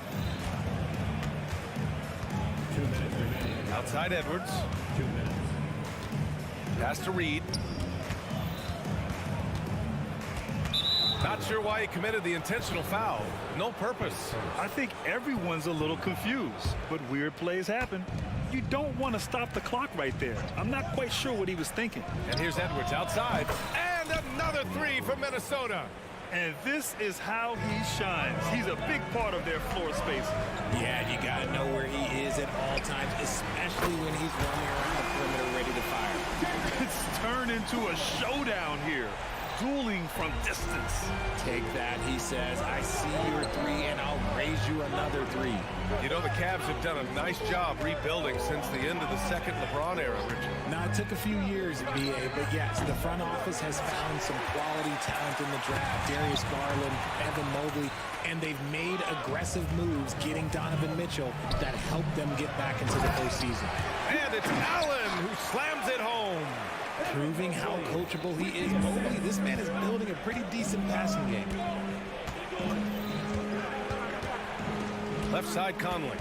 2 minutes remaining. Outside Edwards. 2 minutes. Pass to Reed. Not sure why he committed the intentional foul. No purpose. I think everyone's a little confused, but weird plays happen. You don't want to stop the clock right there. I'm not quite sure what he was thinking. And here's Edwards outside. And another 3 from Minnesota. And this is how he shines. He's a big part of their floor space. Yeah, you got to know where he is at all times, especially when he's running around the perimeter ready to fire. It's turned into a showdown here. Dueling from distance. Take that, he says. I see your 3, and I'll raise you another 3. You know, the Cavs have done a nice job rebuilding since the end of the second LeBron era, Richard. Now, it took a few years at BA, but yes, the front office has found some quality talent in the draft. Darius Garland, Evan Mobley, and they've made aggressive moves getting Donovan Mitchell that helped them get back into the postseason. And it's Allen who slams it home. Proving how coachable he is. Mobley, this man is building a pretty decent passing game. Left side Conley.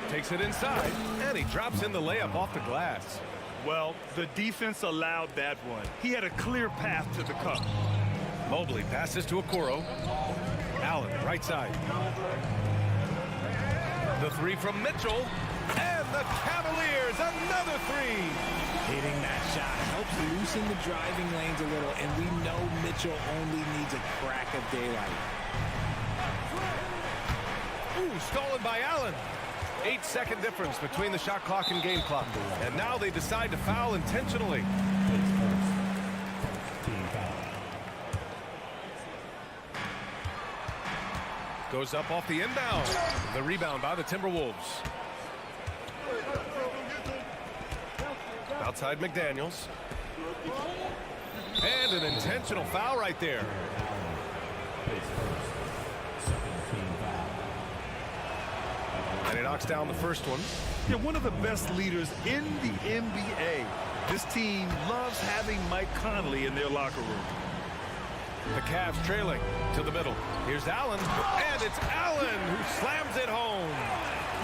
Takes it inside, and he drops in the layup off the glass. Well, the defense allowed that one. He had a clear path to the cup. Mobley passes to Okoro. Allen, right side. The 3 from Mitchell. And the Cavaliers, another 3. Hitting that shot helps loosen the driving lanes a little, and we know Mitchell only needs a crack of daylight. Ooh, stolen by Allen. 8-second difference between the shot clock and game clock. And now they decide to foul intentionally. Goes up off the inbound. The rebound by the Timberwolves. Outside McDaniels. And an intentional foul right there. And he knocks down the first one. Yeah, one of the best leaders in the NBA. This team loves having Mike Conley in their locker room. The Cavs trailing to the middle. Here's Allen, and it's Allen who slams it home.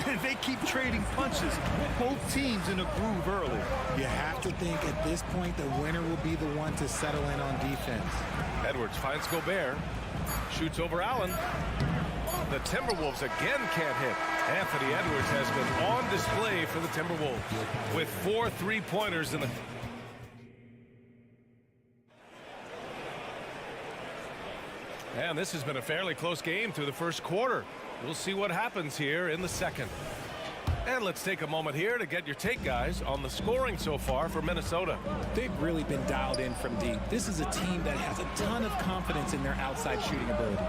And they keep trading punches. Both teams in a groove early. You have to think at this point the winner will be the one to settle in on defense. Edwards finds Gobert. Shoots over Allen. The Timberwolves again can't hit. Anthony Edwards has been on display for the Timberwolves with 4 3-pointers in the... And this has been a fairly close game through the first quarter. We'll see what happens here in the second. And let's take a moment here to get your take, guys, on the scoring so far for Minnesota. They've really been dialed in from deep. This is a team that has a ton of confidence in their outside shooting ability.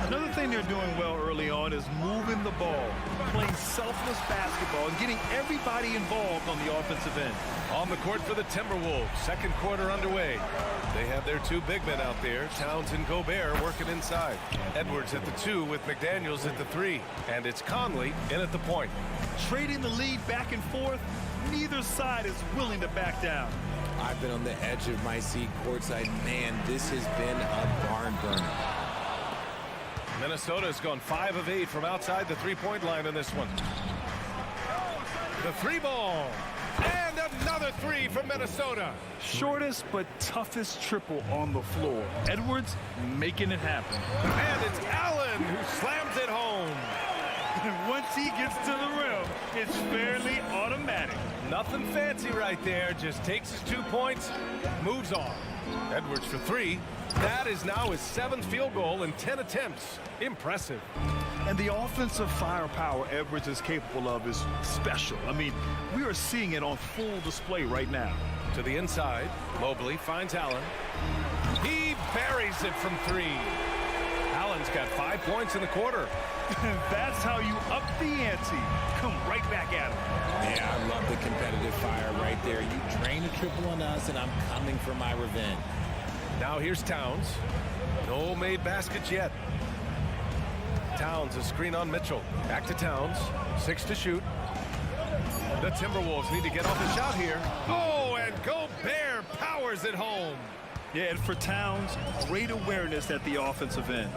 Another thing they're doing well early on is moving the ball, playing selfless basketball, and getting everybody involved on the offensive end. On the court for the Timberwolves, second quarter underway. They have their 2 big men out there, Towns and Gobert, working inside. Edwards at the 2 with McDaniels at the 3. And it's Conley in at the point. Trading the lead back and forth, neither side is willing to back down. I've been on the edge of my seat courtside. Man, this has been a barn burner. Minnesota has gone 5 of 8 from outside the 3-point line in this one. The 3 ball. And another 3 from Minnesota. Shortest but toughest triple on the floor. Edwards making it happen. And it's Allen who slams it home. And once he gets to the rim, it's fairly automatic. Nothing fancy right there. Just takes his 2 points, moves on. Edwards for 3. That is now his 7th field goal in 10 attempts. Impressive. And the offensive firepower Edwards is capable of is special. I mean, we are seeing it on full display right now. To the inside, Mobley finds Allen. He buries it from 3. Allen's got 5 points in the quarter. That's how you up the ante. Come right back at him. Yeah, I love the competitive fire right there. You drain a triple on us, and I'm coming for my revenge. Now here's Towns. No made baskets yet. Towns, a screen on Mitchell. Back to Towns. 6 to shoot. The Timberwolves need to get off the shot here. Oh, and Gobert powers it home. Yeah, and for Towns, great awareness at the offensive end.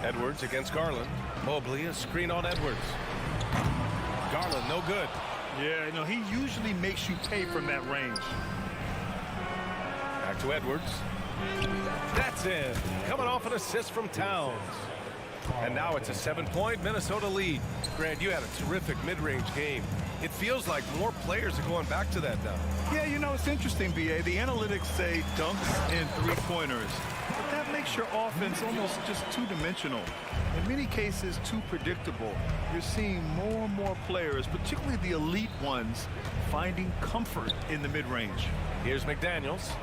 Edwards against Garland. Mobley, a screen on Edwards. Garland, no good. Yeah, no, he usually makes you pay from that range. Back to Edwards. That's in. Coming off an assist from Towns. And now it's a 7-point Minnesota lead. Grant, you had a terrific mid-range game. It feels like more players are going back to that now. Yeah, you know, it's interesting, B.A. The analytics say dunks and 3-pointers. But that makes your offense almost just two-dimensional. In many cases, too predictable. You're seeing more and more players, particularly the elite ones, finding comfort in the mid-range. Here's McDaniels.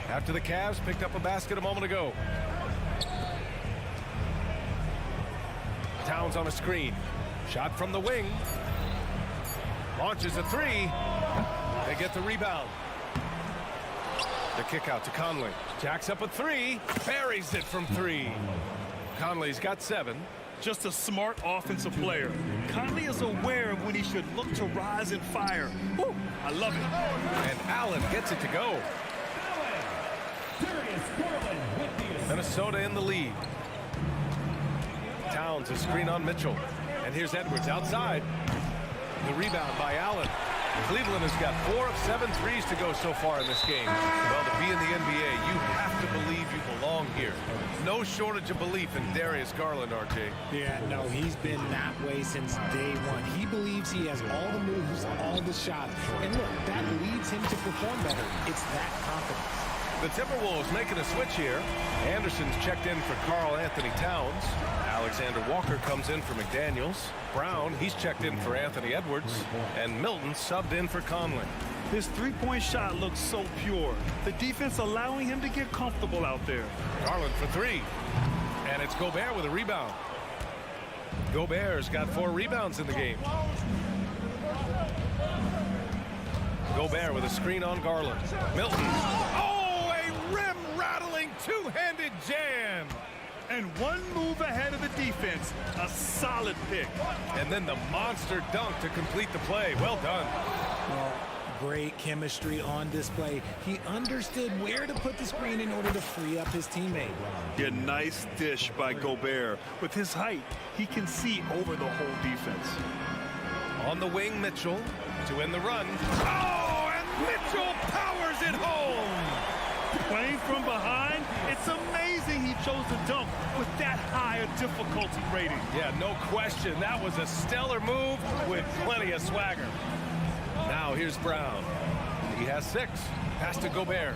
After the Cavs picked up a basket a moment ago. Towns on a screen. Shot from the wing. Launches a 3. They get the rebound. The kick out to Conley. Jacks up a 3. Buries it from 3. Conley's got 7. Just a smart offensive player. Conley is aware of when he should look to rise and fire. Woo, I love it. And Allen gets it to go. Minnesota in the lead. Towns, a screen on Mitchell. And here's Edwards outside. The rebound by Allen. Cleveland has got 4 of 7 threes to go so far in this game. Well, to be in the NBA, you have to believe you belong here. No shortage of belief in Darius Garland, RJ. Yeah, no, he's been that way since day one. He believes he has all the moves, all the shots. And look, that leads him to perform better. It's that confidence. The Timberwolves making a switch here. Anderson's checked in for Karl Anthony Towns. Alexander Walker comes in for McDaniels. Brown, he's checked in for Anthony Edwards. And Milton subbed in for Conley. His three-point shot looks so pure. The defense allowing him to get comfortable out there. Garland for three. And it's Gobert with a rebound. Gobert's got 4 rebounds in the game. Gobert with a screen on Garland. Milton. Oh, a rim-rattling two-handed jam. And one move ahead of the defense. A solid pick. And then the monster dunk to complete the play. Well done. Well, great chemistry on display. He understood where to put the screen in order to free up his teammate. A nice dish by Gobert. With his height, he can see over the whole defense. On the wing, Mitchell to win the run. Oh, and Mitchell powers it home. Playing from behind, it's amazing he chose to dunk with that higher difficulty rating. Yeah, no question. That was a stellar move with plenty of swagger. Now here's Brown. He has 6. Pass to Gobert.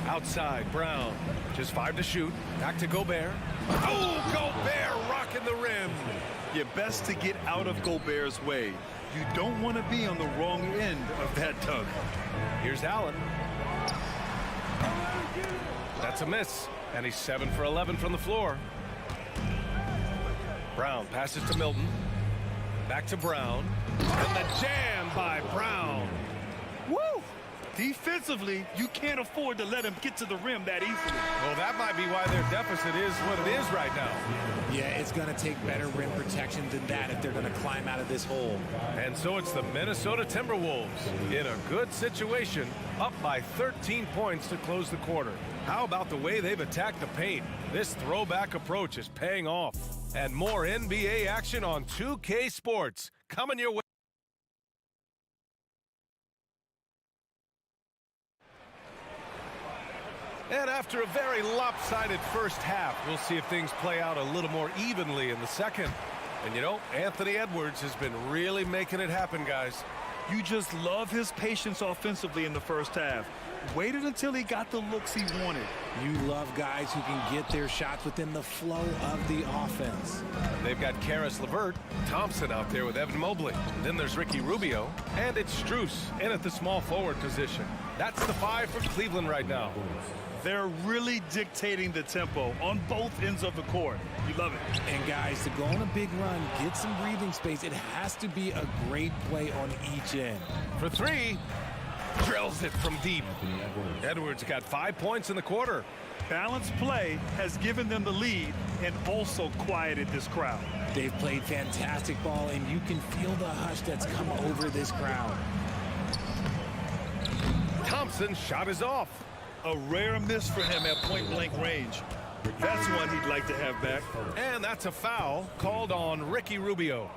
Outside, Brown. Just 5 to shoot. Back to Gobert. Oh, Gobert rocking the rim. You're best to get out of Gobert's way. You don't want to be on the wrong end of that dunk. Here's Allen. That's a miss. And he's 7 for 11 from the floor. Brown passes to Milton. Back to Brown. And the jam by Brown. Woo! Defensively, you can't afford to let him get to the rim that easily. Well, that might be why their deficit is what it is right now. Yeah, it's going to take better rim protection than that if they're going to climb out of this hole. And so it's the Minnesota Timberwolves in a good situation, up by 13 points to close the quarter. How about the way they've attacked the paint? This throwback approach is paying off. And more NBA action on 2K Sports coming your way. And after a very lopsided first half, we'll see if things play out a little more evenly in the second. And you know, Anthony Edwards has been really making it happen, guys. You just love his patience offensively in the first half. Waited until he got the looks he wanted. You love guys who can get their shots within the flow of the offense. They've got Karis LeVert, Thompson out there with Evan Mobley. And then there's Ricky Rubio, and it's Strus in at the small forward position. That's the 5 for Cleveland right now. They're really dictating the tempo on both ends of the court. You love it. And guys, to go on a big run, get some breathing space, it has to be a great play on each end. For 3, drills it from deep. Edwards got 5 points in the quarter. Balanced play has given them the lead and also quieted this crowd. They've played fantastic ball, and you can feel the hush that's come over this crowd. Thompson's shot is off. A rare miss for him at point-blank range. That's one he'd like to have back. And that's a foul called on Ricky Rubio.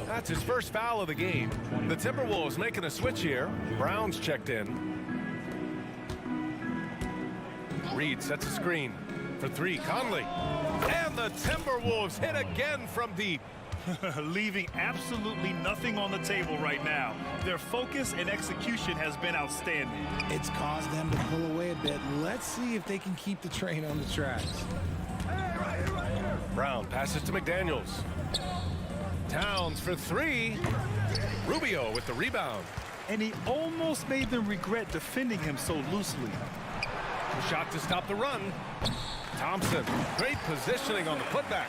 That's his first foul of the game. The Timberwolves making a switch here. Brown's checked in. Reed sets a screen for 3. Conley. And the Timberwolves hit again from deep. Leaving absolutely nothing on the table right now. Their focus and execution has been outstanding. It's caused them to pull away a bit. Let's see if they can keep the train on the tracks. Brown passes to McDaniels. Towns for 3. Rubio with the rebound. And he almost made them regret defending him so loosely. Shot to stop the run. Thompson, great positioning on the putback.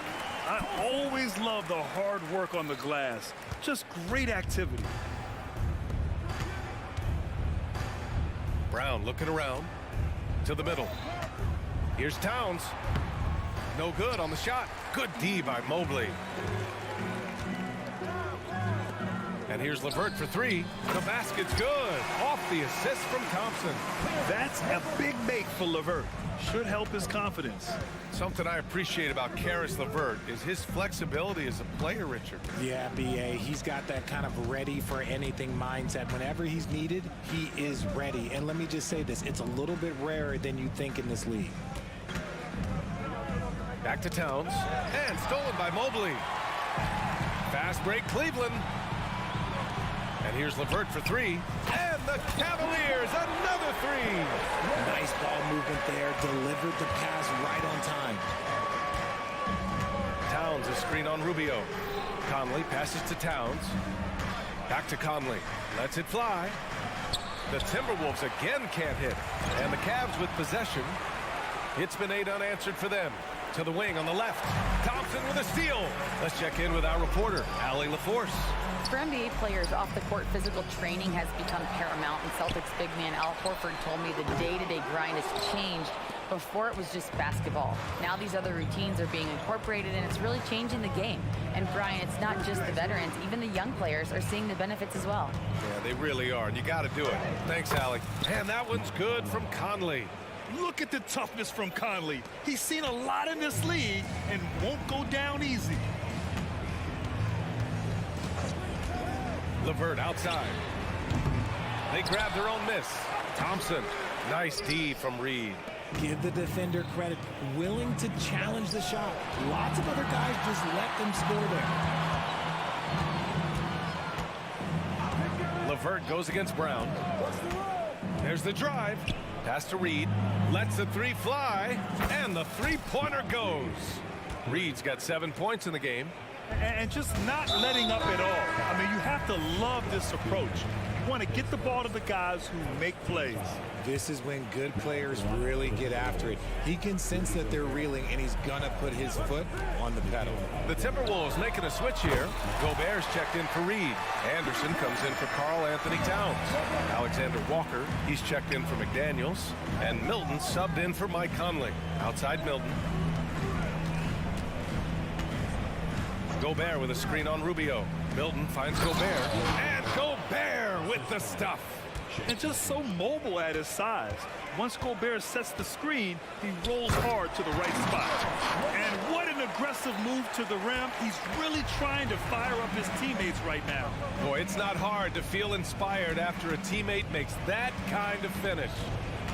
I always love the hard work on the glass. Just great activity. Brown looking around to the middle. Here's Towns. No good on the shot. Good D by Mobley. And here's LeVert for 3. The basket's good. Off the assist from Thompson. That's a big make for LeVert. Should help his confidence. Something I appreciate about Karis LeVert is his flexibility as a player, Richard. Yeah, B.A., he's got that kind of ready-for-anything mindset. Whenever he's needed, he is ready. And let me just say this, it's a little bit rarer than you think in this league. Back to Towns. And stolen by Mobley. Fast break, Cleveland. And here's LeVert for 3. And And the Cavaliers, another three. Nice ball movement there. Delivered the pass right on time. Towns a screen on Rubio. Conley passes to Towns. Back to Conley. Lets it fly. The Timberwolves again can't hit. And the Cavs with possession. It's been 8 unanswered for them. To the wing on the left. Thompson with a steal. Let's check in with our reporter, Allie LaForce. For NBA players, off-the-court physical training has become paramount, and Celtics big man Al Horford told me the day-to-day grind has changed. Before it was just basketball. Now these other routines are being incorporated, and it's really changing the game. And Brian, it's not just the veterans, even the young players are seeing the benefits as well. Yeah, they really are, and you got to do it. Thanks, Allie. And that one's good from Conley. Look at the toughness from Conley. He's seen a lot in this league and won't go down easy. LeVert outside. They grab their own miss. Thompson, nice D from Reed. Give the defender credit. Willing to challenge the shot. Lots of other guys just let them score there. LeVert goes against Brown. There's the drive. Pass to Reed. Lets the three fly. And the three-pointer goes. Reed's got 7 points in the game. And just not letting up at all. I mean, you have to love this approach. You want to get the ball to the guys who make plays. This is when good players really get after it. He can sense that they're reeling, and he's going to put his foot on the pedal. The Timberwolves making a switch here. Gobert's checked in for Reed. Anderson comes in for Karl Anthony Towns. Alexander Walker, he's checked in for McDaniels. And Milton subbed in for Mike Conley. Outside Milton. Gobert with a screen on Rubio. Milton finds Gobert. And Gobert with the stuff. And just so mobile at his size. Once Gobert sets the screen, he rolls hard to the right spot. And what an aggressive move to the rim. He's really trying to fire up his teammates right now. Boy, it's not hard to feel inspired after a teammate makes that kind of finish.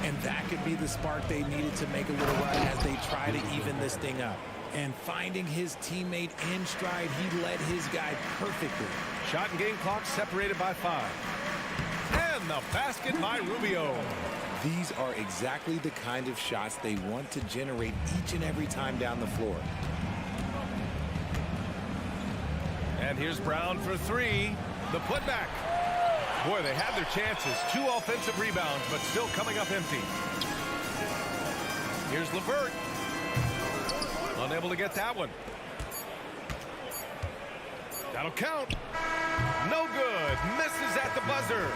And that could be the spark they needed to make a little run as they try to even this thing up. And finding his teammate in stride, he led his guy perfectly. Shot and game clock separated by 5. And the basket by Rubio. These are exactly the kind of shots they want to generate each and every time down the floor. And here's Brown for 3. The putback. Boy, they had their chances. 2 offensive rebounds, but still coming up empty. Here's LeVert. Unable to get that one. That'll count. No good. Misses at the buzzer.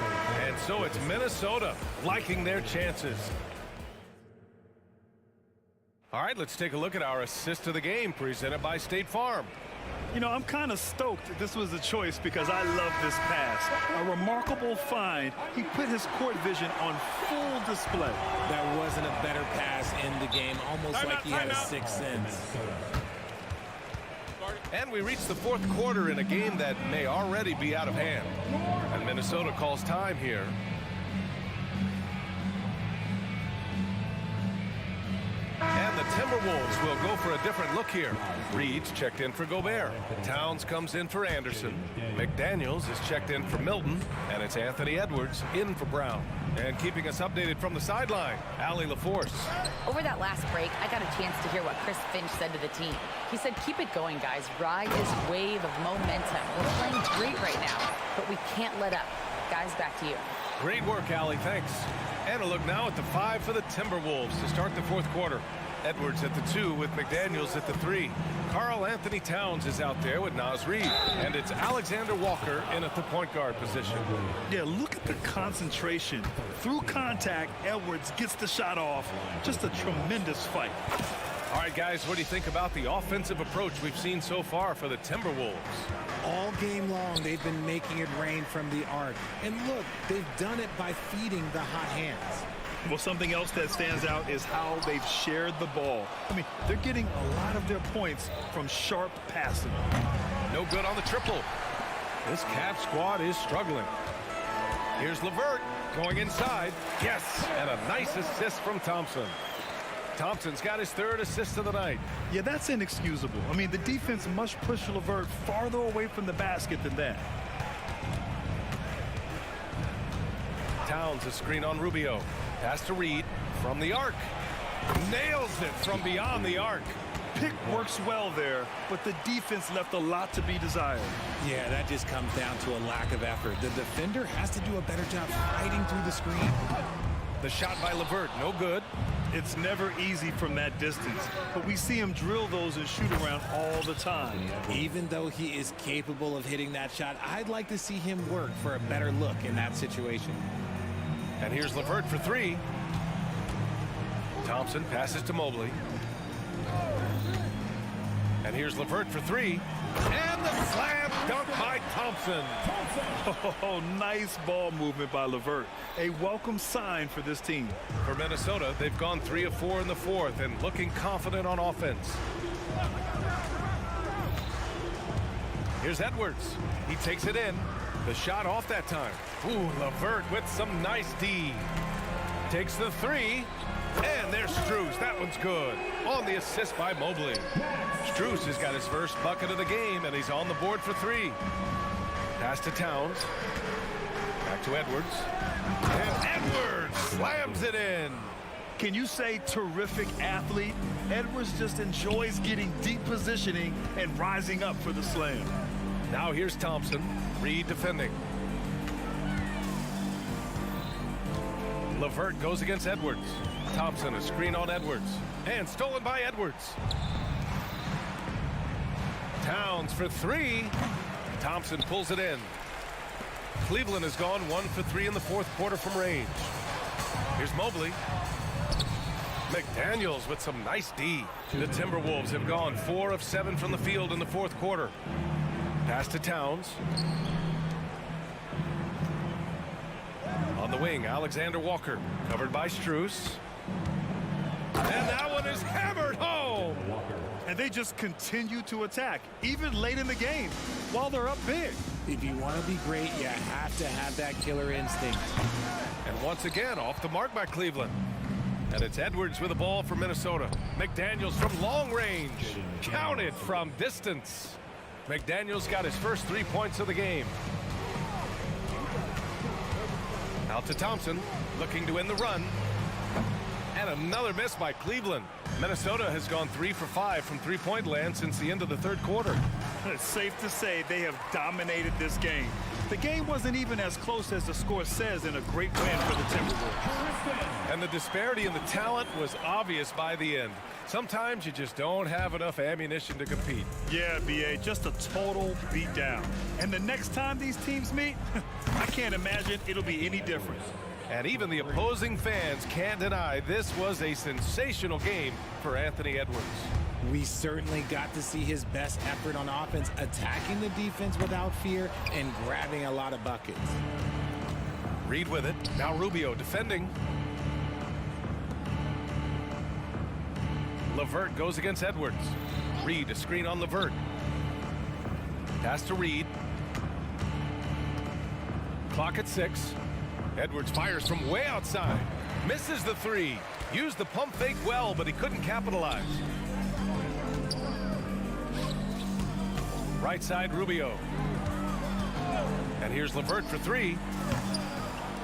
And so it's Minnesota liking their chances. All right, let's take a look at our assist of the game presented by State Farm. You know, I'm kind of stoked this was a choice because I love this pass. A remarkable find. He put his court vision on full display. That wasn't a better pass in the game, almost like he had a sixth sense. And we reach the 4th quarter in a game that may already be out of hand. And Minnesota calls time here. And the Timberwolves will go for a different look here. Reed's checked in for Gobert. Towns comes in for Anderson. McDaniels is checked in for Milton. And it's Anthony Edwards in for Brown. And keeping us updated from the sideline, Allie LaForce. Over that last break, I got a chance to hear what Chris Finch said to the team. He said, keep it going, guys. Ride this wave of momentum. We're playing great right now, but we can't let up. Guys, back to you. Great work, Allie. Thanks. And a look now at the 5 for the Timberwolves to start the 4th quarter. Edwards at the 2 with McDaniels at the 3. Karl Anthony Towns is out there with Naz Reid. And it's Alexander Walker in at the point guard position. Yeah, look at the concentration. Through contact, Edwards gets the shot off. Just a tremendous fight. All right, guys, what do you think about the offensive approach we've seen so far for the Timberwolves? All game long, they've been making it rain from the arc. And look, they've done it by feeding the hot hands. Well, something else that stands out is how they've shared the ball. I mean, they're getting a lot of their points from sharp passing. No good on the triple. This Cavs squad is struggling. Here's LeVert going inside. Yes, and a nice assist from Thompson. Thompson's got his 3rd assist of the night. Yeah, that's inexcusable. I mean, the defense must push LeVert farther away from the basket than that. Towns, a screen on Rubio. Pass to Reed from the arc. Nails it from beyond the arc. Pick works well there, but the defense left a lot to be desired. Yeah, that just comes down to a lack of effort. The defender has to do a better job fighting through the screen. The shot by LeVert, no good. It's never easy from that distance, but we see him drill those and shoot around all the time. Even though he is capable of hitting that shot, I'd like to see him work for a better look in that situation. And here's LeVert for three. Thompson passes to Mobley. And here's LeVert for three. And the slam dunk by Thompson. Oh, nice ball movement by LeVert. A welcome sign for this team. For Minnesota, they've gone 3 of 4 in the fourth and looking confident on offense. Here's Edwards. He takes it in. The shot off that time. Ooh, LeVert with some nice D. Takes the three. And there's Strus. That one's good. On the assist by Mobley. Strus has got his first bucket of the game, and he's on the board for three. Pass to Towns. Back to Edwards. And Edwards slams it in. Can you say terrific athlete? Edwards just enjoys getting deep positioning and rising up for the slam. Now here's Thompson. Reed defending. LeVert goes against Edwards. Thompson, a screen on Edwards. And stolen by Edwards. Towns for three. Thompson pulls it in. Cleveland has gone 1 for 3 in the fourth quarter from range. Here's Mobley. McDaniels with some nice D. The Timberwolves have gone 4 of 7 from the field in the fourth quarter. Pass to Towns. On the wing, Alexander Walker, covered by Strus. And that one is hammered home. And they just continue to attack, even late in the game, while they're up big. If you want to be great, you have to have that killer instinct. And once again, off the mark by Cleveland. And it's Edwards with the ball for Minnesota. McDaniels from long range. Counted from distance. McDaniels got his first 3 points of the game. Out to Thompson, looking to win the run. And another miss by Cleveland. Minnesota has gone 3 for 5 from three-point land since the end of the third quarter. It's safe to say they have dominated this game. The game wasn't even as close as the score says in a great win for the Timberwolves. And the disparity in the talent was obvious by the end. Sometimes you just don't have enough ammunition to compete. Yeah, B.A., just a total beatdown. And the next time these teams meet, I can't imagine it'll be any different. And even the opposing fans can't deny this was a sensational game for Anthony Edwards. We certainly got to see his best effort on offense, attacking the defense without fear and grabbing a lot of buckets. Reed with it. Now Rubio defending. LeVert goes against Edwards. Reed, a screen on LeVert. Pass to Reed. Clock at 6. Edwards fires from way outside. Misses the three. Used the pump fake well, but he couldn't capitalize. Right side, Rubio. And here's LeVert for three.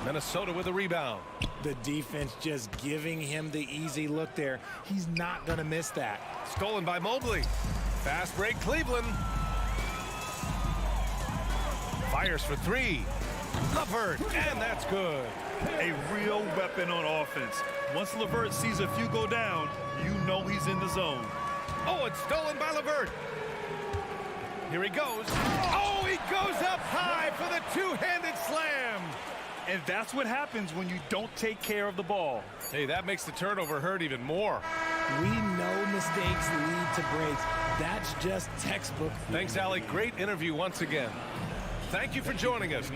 Minnesota with a rebound. The defense just giving him the easy look there. He's not going to miss that. Stolen by Mobley. Fast break, Cleveland. Fires for three. LeVert, and that's good. A real weapon on offense. Once LeVert sees a few go down, you know he's in the zone. Oh, it's stolen by LeVert. Here he goes. Oh, he goes up high for the two-handed slam. And that's what happens when you don't take care of the ball. Hey, that makes the turnover hurt even more. We know mistakes lead to breaks. That's just textbook. Thanks, Allie. Great interview once again. Thank you for joining us.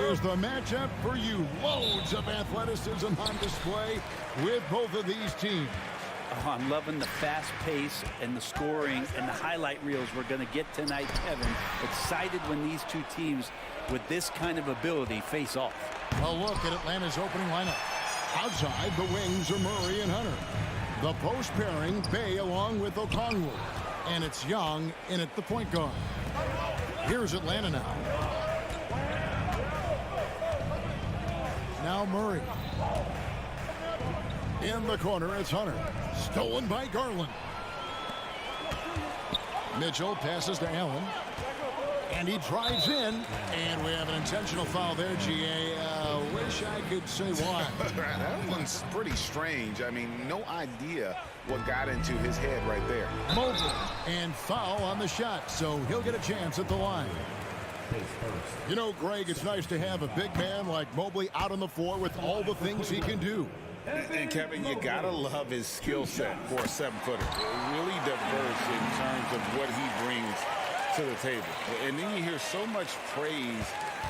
Here's the matchup for you. Loads of athleticism on display with both of these teams. Oh, I'm loving the fast pace and the scoring and the highlight reels we're going to get tonight, Kevin. Excited when these two teams with this kind of ability face off. A look at Atlanta's opening lineup. Outside, the wings are Murray and Hunter. The post pairing, Bay along with Okongwu. And it's Young in at the point guard. Here's Atlanta now. Now Murray. In the corner, it's Hunter. Stolen by Garland. Mitchell passes to Allen. And he drives in. And we have an intentional foul there, GA. Wish I could say why. That one's pretty strange. I mean, no idea what got into his head right there. Mobley. And foul on the shot. So he'll get a chance at the line. You know, Greg, it's nice to have a big man like Mobley out on the floor with all the things he can do. And Kevin, you gotta love his skill set for a 7-footer. Really diverse in terms of what he brings to the table. And then you hear so much praise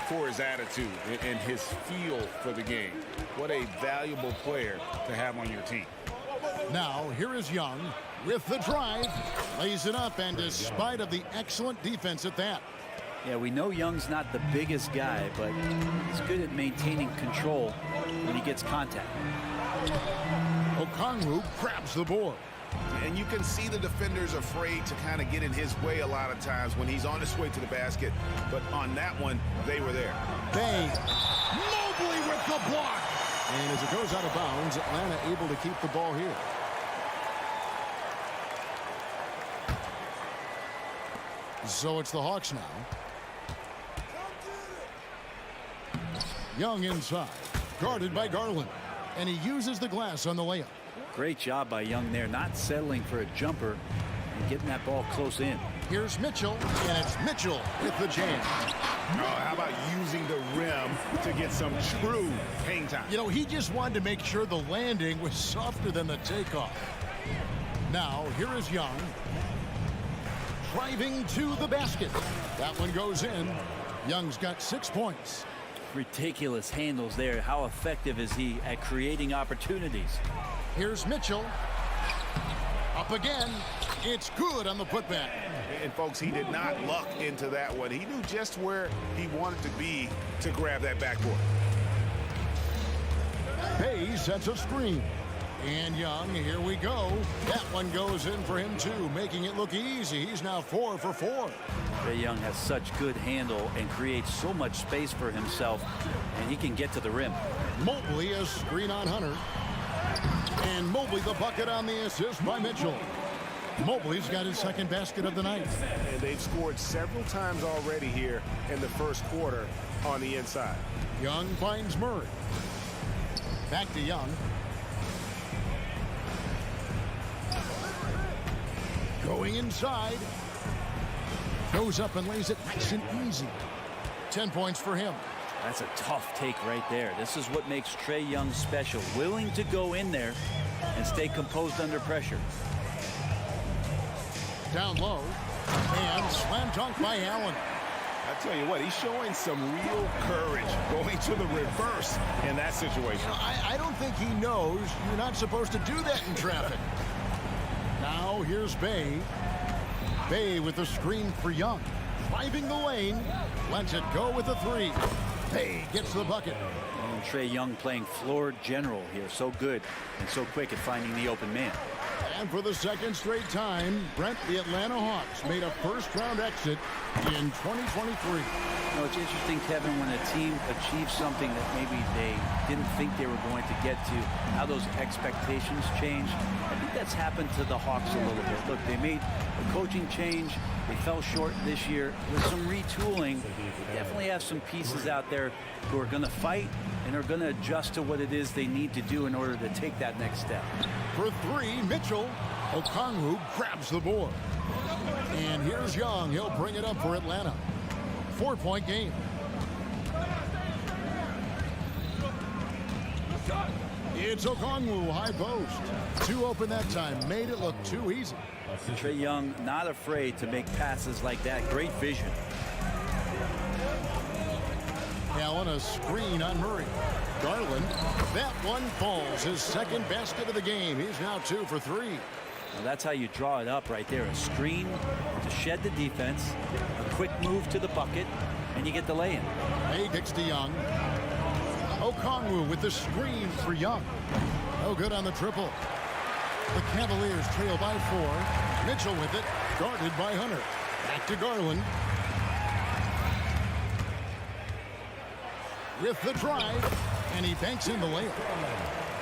for his attitude and his feel for the game. What a valuable player to have on your team. Now, here is Young with the drive. Lays it up, and despite of the excellent defense at that. Yeah, we know Young's not the biggest guy, but he's good at maintaining control when he gets contact. Okongwu grabs the board. And you can see the defenders afraid to kind of get in his way a lot of times when he's on his way to the basket. But on that one, they were there. Bang. Mobley with the block. And as it goes out of bounds, Atlanta able to keep the ball here. So it's the Hawks now. Young inside. Guarded by Garland. And he uses the glass on the layup. Great job by Young there, not settling for a jumper and getting that ball close in. Here's Mitchell, and it's Mitchell with the jam. Oh, how about using the rim to get some true hang time? You know, he just wanted to make sure the landing was softer than the takeoff. Now, here is Young. Driving to the basket. That one goes in. Young's got 6 points. Ridiculous handles there. How effective is he at creating opportunities? Here's Mitchell. Up again. It's good on the putback. And folks, he did not luck into that one. He knew just where he wanted to be to grab that backboard. Bay sets a screen. And Young, here we go. That one goes in for him too, making it look easy. He's now 4 for 4. Trae Young has such good handle and creates so much space for himself, and he can get to the rim. Mobley a screen on Hunter. And Mobley the bucket on the assist by Mitchell. Mobley's got his second basket of the night. And they've scored several times already here in the first quarter on the inside. Young finds Murray. Back to Young. Going inside. Goes up and lays it nice and easy. 10 points for him. That's a tough take right there. This is what makes Trae Young special. Willing to go in there and stay composed under pressure. Down low. And slam dunk by Allen. I tell you what, he's showing some real courage going to the reverse in that situation. I don't think he knows you're not supposed to do that in traffic. Now here's Bay. Bay with the screen for Young. Driving the lane. Lets it go with a 3. Bay gets the bucket. And Trae Young playing floor general here. So good and so quick at finding the open man. And for the second straight time, Brent, the Atlanta Hawks made a first-round exit in 2023. You know, it's interesting, Kevin, when a team achieves something that maybe they didn't think they were going to get to, how those expectations change. I think that's happened to the Hawks a little bit. Look, they made a coaching change. They fell short this year. With some retooling, they definitely have some pieces out there who are going to fight and are going to adjust to what it is they need to do in order to take that next step. For 3, Mitchell. Okongwu grabs the board. And here's Young. He'll bring it up for Atlanta. 4-point game. It's Okongwu, high post. 2 open that time. Made it look too easy. Trae Young not afraid to make passes like that. Great vision. Allen, a screen on Murray. Garland, that one falls. His second basket of the game. He's now 2 for 3. Well, that's how you draw it up right there. A screen to shed the defense, a quick move to the bucket, and you get the lay-in. May kicks to Young. Okongwu with the screen for Young. No good on the triple. The Cavaliers trail by 4. Mitchell with it, guarded by Hunter. Back to Garland. With the drive, and he banks in the layup.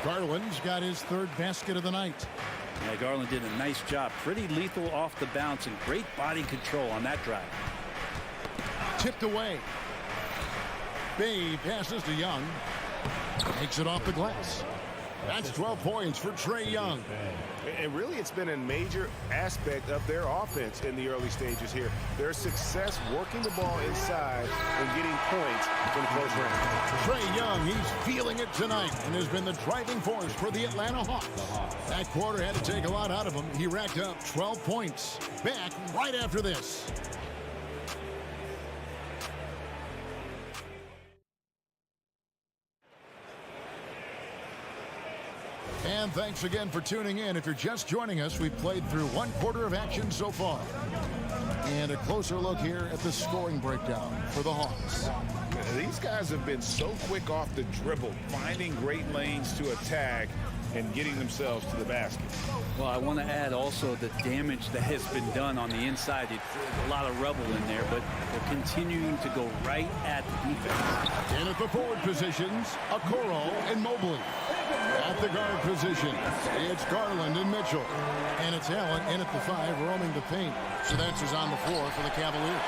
Garland's got his 3rd basket of the night. Yeah, Garland did a nice job. Pretty lethal off the bounce and great body control on that drive. Tipped away. Bay passes to Young. Takes it off the glass. That's 12 points for Trae Young. And really, it's been a major aspect of their offense in the early stages here. Their success working the ball inside and getting points in close range. Trae Young, he's feeling it tonight and has been the driving force for the Atlanta Hawks. That quarter had to take a lot out of him. He racked up 12 points. Back right after this. And thanks again for tuning in. If you're just joining us, we've played through 1 quarter of action so far. And a closer look here at the scoring breakdown for the Hawks. These guys have been so quick off the dribble, finding great lanes to attack and getting themselves to the basket. Well, I want to add also the damage that has been done on the inside. It's a lot of rubble in there, but they're continuing to go right at the defense. And at the forward positions, Okoro and Mobley. At the guard position, it's Garland and Mitchell. And it's Allen in at the 5, roaming the paint. So that's who's on the floor for the Cavaliers.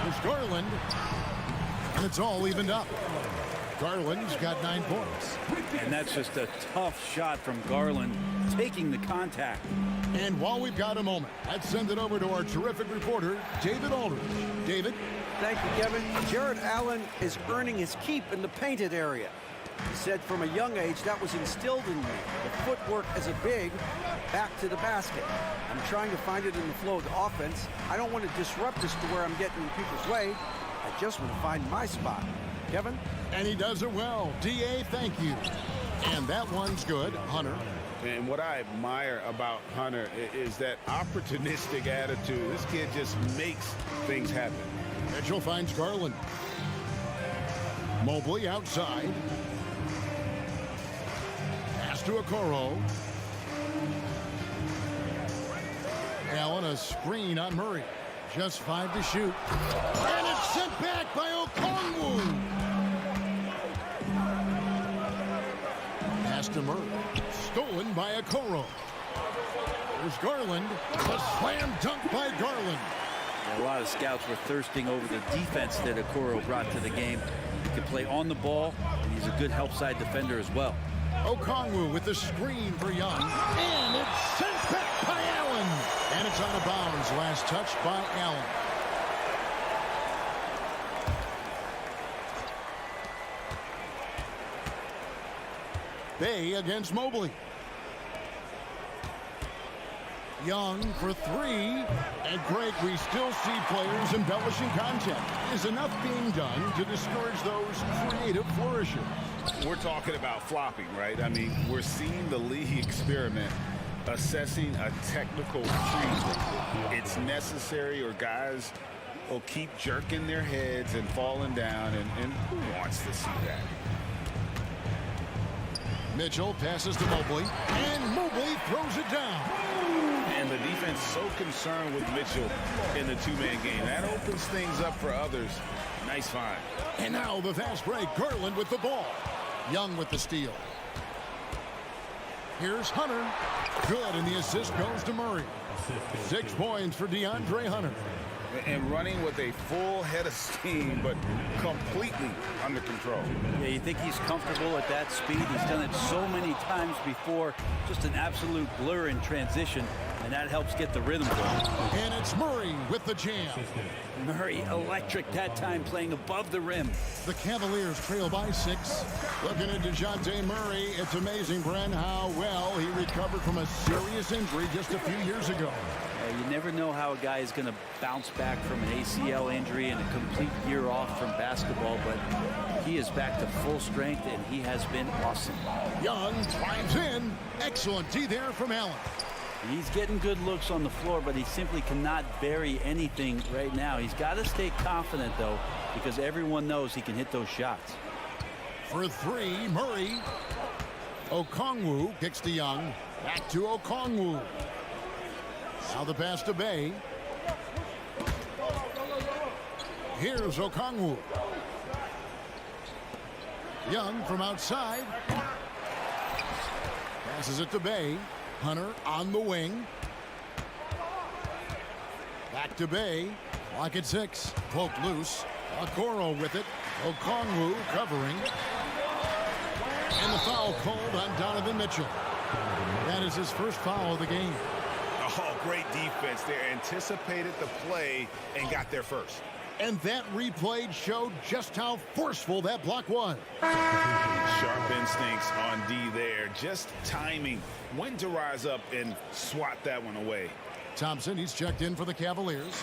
There's Garland. And it's all evened up. Garland's got 9 points. And that's just a tough shot from Garland, taking the contact. And while we've got a moment, let's send it over to our terrific reporter, David Aldridge. David? Thank you, Kevin. Jared Allen is earning his keep in the painted area. He said from a young age that was instilled in me. The footwork as a big, back to the basket. I'm trying to find it in the flow of the offense. I don't want to disrupt this to where I'm getting in people's way. I just want to find my spot. Kevin? And he does it well. D.A., thank you. And that one's good. Hunter. And what I admire about Hunter is that opportunistic attitude. This kid just makes things happen. Mitchell finds Garland. Mobley outside. Pass to Okoro. Allen, a screen on Murray. Just 5 to shoot. And it's sent back by Okongwu. Pass to Murray. Stolen by Okoro. There's Garland. A slam dunk by Garland. A lot of scouts were thirsting over the defense that Okoro brought to the game. He can play on the ball, and he's a good help side defender as well. Okongwu with the screen for Young. And it's sent back by Allen. And it's out of bounds. Last touch by Allen. Bay against Mobley. Young for 3. And Greg, we still see players embellishing contact. Is enough being done to discourage those creative flourishes? We're talking about flopping, right? I mean, we're seeing the league experiment assessing a technical free. It's necessary, or guys will keep jerking their heads and falling down, and who wants to see that? Mitchell passes to Mobley, and Mobley throws it down. And the defense so concerned with Mitchell in the 2-man game. That opens things up for others. Nice find. And now the fast break. Garland with the ball. Young with the steal. Here's Hunter. Good, and the assist goes to Murray. 6 points for DeAndre Hunter. And running with a full head of steam, but completely under control. Yeah, you think he's comfortable at that speed. He's done it so many times before. Just an absolute blur in transition, and that helps get the rhythm going. And it's Murray with the jam. Murray electric that time, playing above the rim. The Cavaliers trail by 6. Looking at DeJounte Murray, it's amazing, Bren, how well he recovered from a serious injury just a few years ago. You never know how a guy is going to bounce back from an ACL injury and a complete year off from basketball, but he is back to full strength, and he has been awesome. Young drives in. Excellent D there from Allen. He's getting good looks on the floor, but he simply cannot bury anything right now. He's got to stay confident, though, because everyone knows he can hit those shots. For three, Murray. Okongwu kicks to Young. Back to Okongwu. Now the pass to Bay. Here's Okongwu. Young from outside. Passes it to Bay. Hunter on the wing. Back to Bay. Lock at 6. Poked loose. Okoro with it. Okongwu covering. And the foul called on Donovan Mitchell. That is his first foul of the game. Oh, great defense there. Anticipated the play and got there first. And that replay showed just how forceful that block was. Sharp instincts on D there. Just timing. When to rise up and swat that one away. Thompson, he's checked in for the Cavaliers.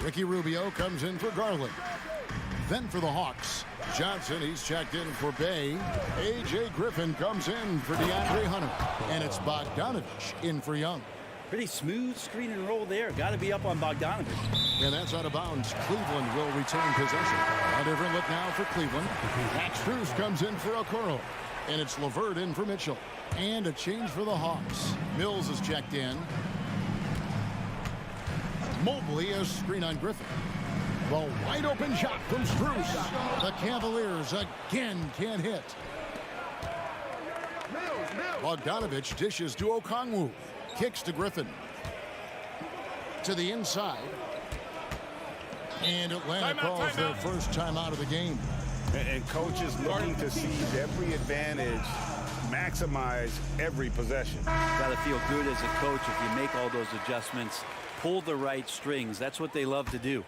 Ricky Rubio comes in for Garland. Then for the Hawks, Johnson, he's checked in for Bay. A.J. Griffin comes in for DeAndre Hunter. And it's Bogdanovich in for Young. Pretty smooth screen and roll there. Got to be up on Bogdanovich. And that's out of bounds. Cleveland will retain possession. A different look now for Cleveland. Max Strus comes in for Okoro. And it's LeVert in for Mitchell. And a change for the Hawks. Mills is checked in. Mobley a screen on Griffin. The wide open shot from Strus. The Cavaliers again can't hit. Bogdanovich dishes to Okongwu. Kicks to Griffin. To the inside. And Atlanta calls their first timeout of the game. And coaches looking to seize every advantage, maximize every possession. Got to feel good as a coach if you make all those adjustments, pull the right strings. That's what they love to do.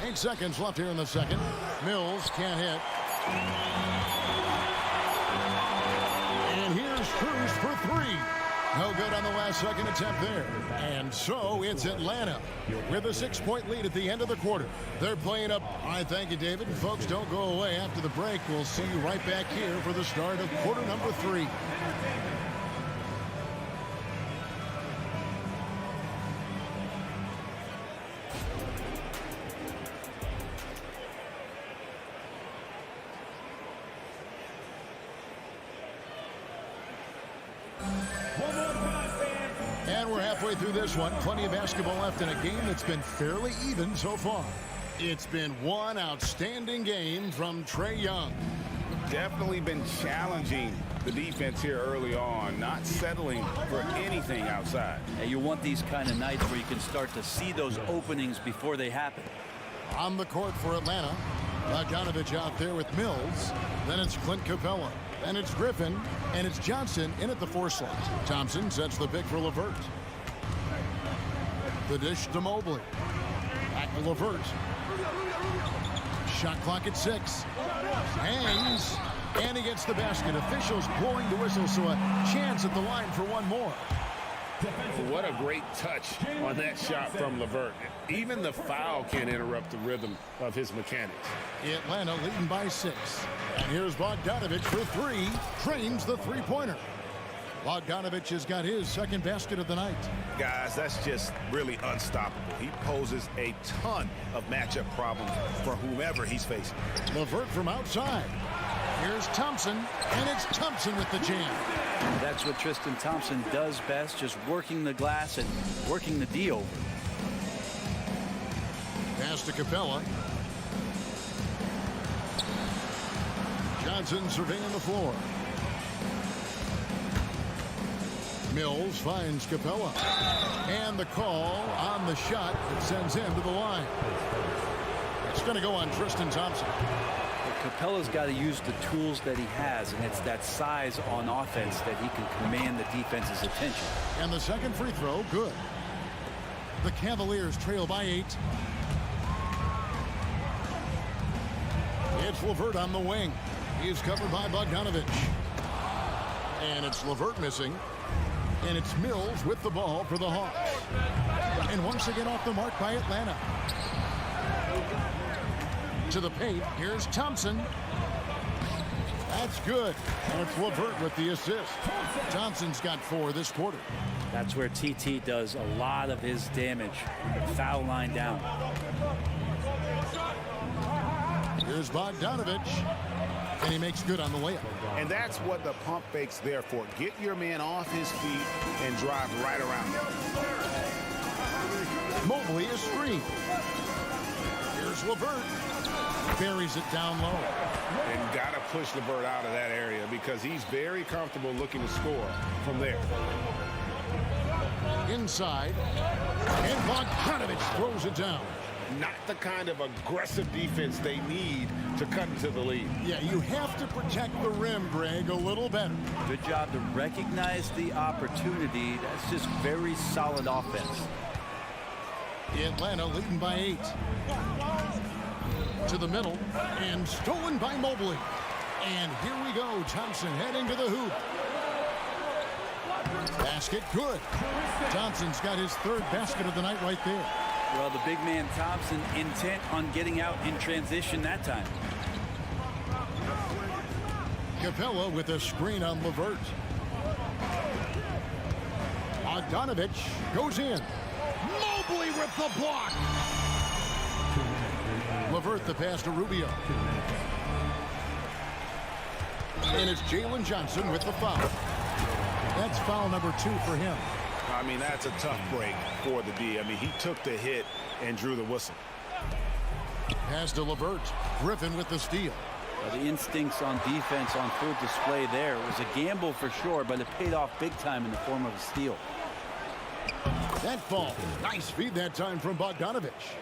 8 seconds left here in the second. Mills can't hit. And here's Strus for three. No good on the last second attempt there. And so it's Atlanta with a 6-point lead at the end of the quarter. They're playing up. All right, thank you, David. Folks, don't go away. After the break, we'll see you right back here for the start of quarter number 3. Through this one, plenty of basketball left in a game that's been fairly even so far. It's been one outstanding game from Trae Young. Definitely been challenging the defense here early on, not settling for anything outside. Yeah, you want these kind of nights where you can start to see those openings before they happen. On the court for Atlanta, Bogdanovich out there with Mills. Then it's Clint Capella. Then it's Griffin. And it's Johnson in at the 4 slot. Thompson sets the pick for LeVert. The dish to Mobley. Back to LeVert. Shot clock at 6. Hangs. And he gets the basket. Officials blowing the whistle, so a chance at the line for one more. What a great touch on that shot from LeVert. Even the foul can't interrupt the rhythm of his mechanics. Atlanta leading by 6. And here's Bogdanovich for 3. Trains the three-pointer. Bogdanovich has got his second basket of the night. Guys, that's just really unstoppable. He poses a ton of matchup problems for whomever he's facing. LeVert from outside. Here's Thompson, and it's Thompson with the jam. That's what Tristan Thompson does best, just working the glass and working the D over. Pass to Capella. Johnson surveying the floor. Mills finds Capella. And the call on the shot that sends him to the line. It's going to go on Tristan Thompson. Capella's got to use the tools that he has, and it's that size on offense that he can command the defense's attention. And the second free throw, good. The Cavaliers trail by 8. It's LeVert on the wing. He is covered by Bogdanovich. And it's LeVert missing. And it's Mills with the ball for the Hawks. And once again off the mark by Atlanta. To the paint, here's Thompson. That's good. And it's LeVert with the assist. Thompson's got 4 this quarter. That's where TT does a lot of his damage. Foul line down. Here's Bogdanovich. And he makes good on the layup. And that's what the pump fake's there for. Get your man off his feet and drive right around him. Mobley is screened. Here's LeVert. Buries it down low. And got to push LeVert out of that area because he's very comfortable looking to score from there. Inside. And Bogdanovich throws it down. Not the kind of aggressive defense they need to cut into the lead. Yeah, you have to protect the rim, Greg, a little better. Good job to recognize the opportunity. That's just very solid offense. Atlanta leading by 8. To the middle, and stolen by Mobley. And here we go, Thompson heading to the hoop. Basket good. Thompson's got his 3rd basket of the night right there. Well, the big man Thompson intent on getting out in transition that time. Capella with a screen on LeVert. Bogdanovich goes in. Mobley with the block. LeVert the pass to Rubio. And it's Jalen Johnson with the foul. That's foul number 2 for him. I mean, that's a tough break for the D. I mean, he took the hit and drew the whistle. Pass to LeVert. Griffin with the steal. Well, the instincts on defense on full display there. It was a gamble for sure, but it paid off big time in the form of a steal. That fall. Nice feed that time from Bogdanovich.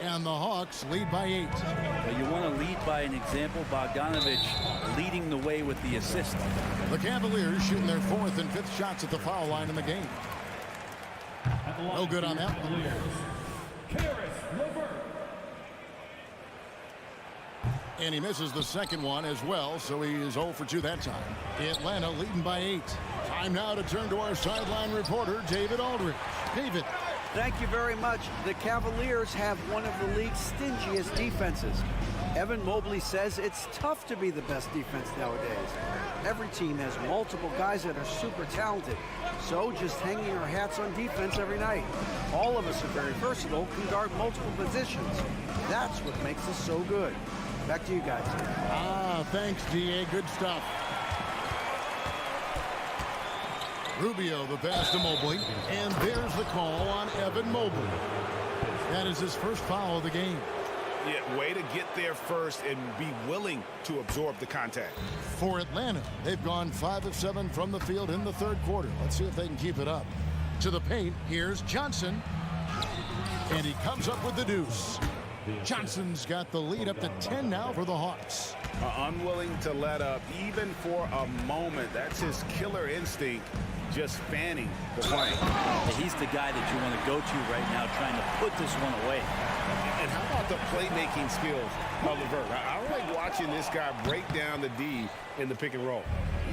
And the Hawks lead by 8. Well, you want to lead by an example. Bogdanovich leading the way with the assist. The Cavaliers shooting their 4th and 5th shots at the foul line in the game. No good on that one. And he misses the second one as well, so he is 0 for 2 that time. Atlanta leading by 8. Time now to turn to our sideline reporter, David Aldridge. David. Thank you very much. The Cavaliers have one of the league's stingiest defenses. Evan Mobley says it's tough to be the best defense nowadays. Every team has multiple guys that are super talented. So just hanging our hats on defense every night. All of us are very versatile, can guard multiple positions. That's what makes us so good. Back to you guys. Thanks, D.A. Good stuff. Rubio the pass to Mobley, and there's the call on Evan Mobley. That is his first foul of the game. Yeah, way to get there first and be willing to absorb the contact. For Atlanta, they've gone 5 of 7 from the field in the 3rd quarter. Let's see if they can keep it up. To the paint, here's Johnson, and he comes up with the deuce. Johnson's got the lead up to 10 now for the Hawks. Unwilling to let up even for a moment. That's his killer instinct, just fanning the flame. He's the guy that you want to go to right now, trying to put this one away. And how about the playmaking skills of LeVert? I like watching this guy break down the D in the pick and roll.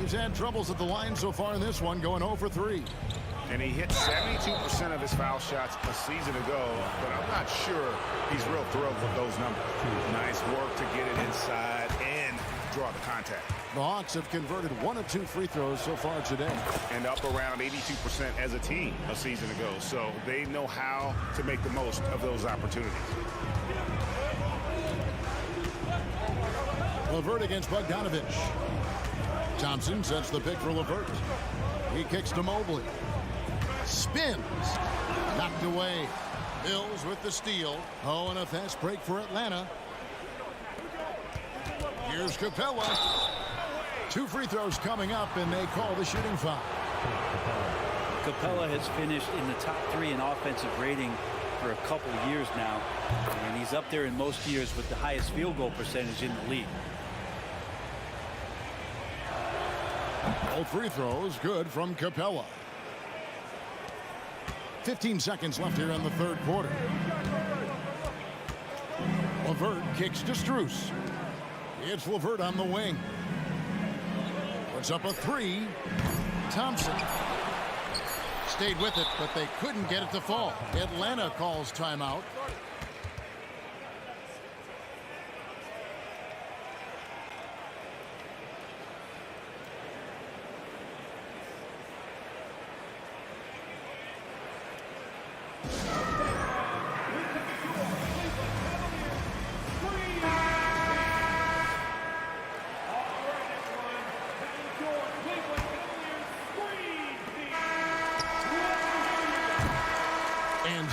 He's had troubles at the line so far in this one, going 0 for 3. And he hit 72% of his foul shots a season ago, but I'm not sure he's real thrilled with those numbers. Nice work to get it inside and draw the contact. The Hawks have converted 1 of 2 free throws so far today. And up around 82% as a team a season ago, so they know how to make the most of those opportunities. LeVert against Bogdanovich. Thompson sets the pick for LeVert. He kicks to Mobley. Spins. Knocked away. Mills with the steal. Oh, and a fast break for Atlanta. Here's Capella. 2 free throws coming up, and they call the shooting foul. Capella has finished in the top 3 in offensive rating for a couple years now, and he's up there in most years with the highest field goal percentage in the league. All free throws good from Capella. 15 seconds left here in the 3rd quarter. LeVert kicks to Strus. It's LeVert on the wing. Puts up a 3. Thompson. Stayed with it, but they couldn't get it to fall. Atlanta calls timeout.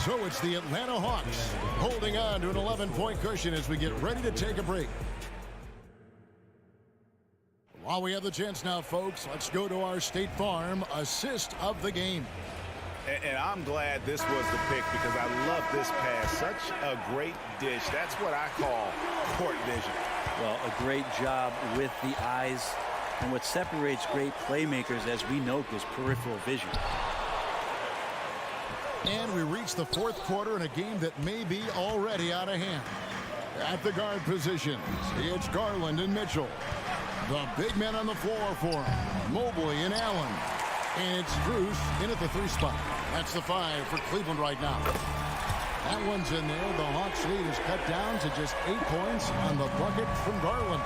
So it's the Atlanta Hawks holding on to an 11-point cushion as we get ready to take a break. While we have the chance now, folks, let's go to our State Farm assist of the game. And I'm glad this was the pick because I love this pass. Such a great dish. That's what I call court vision. Well, a great job with the eyes. And what separates great playmakers, as we note, is peripheral vision. And we reach the fourth quarter in a game that may be already out of hand. At the guard positions, it's Garland and Mitchell. The big men on the floor for him, Mobley and Allen. And it's Bruce in at the 3 spot. That's the 5 for Cleveland right now. That one's in there. The Hawks lead is cut down to just 8 points on the bucket from Garland.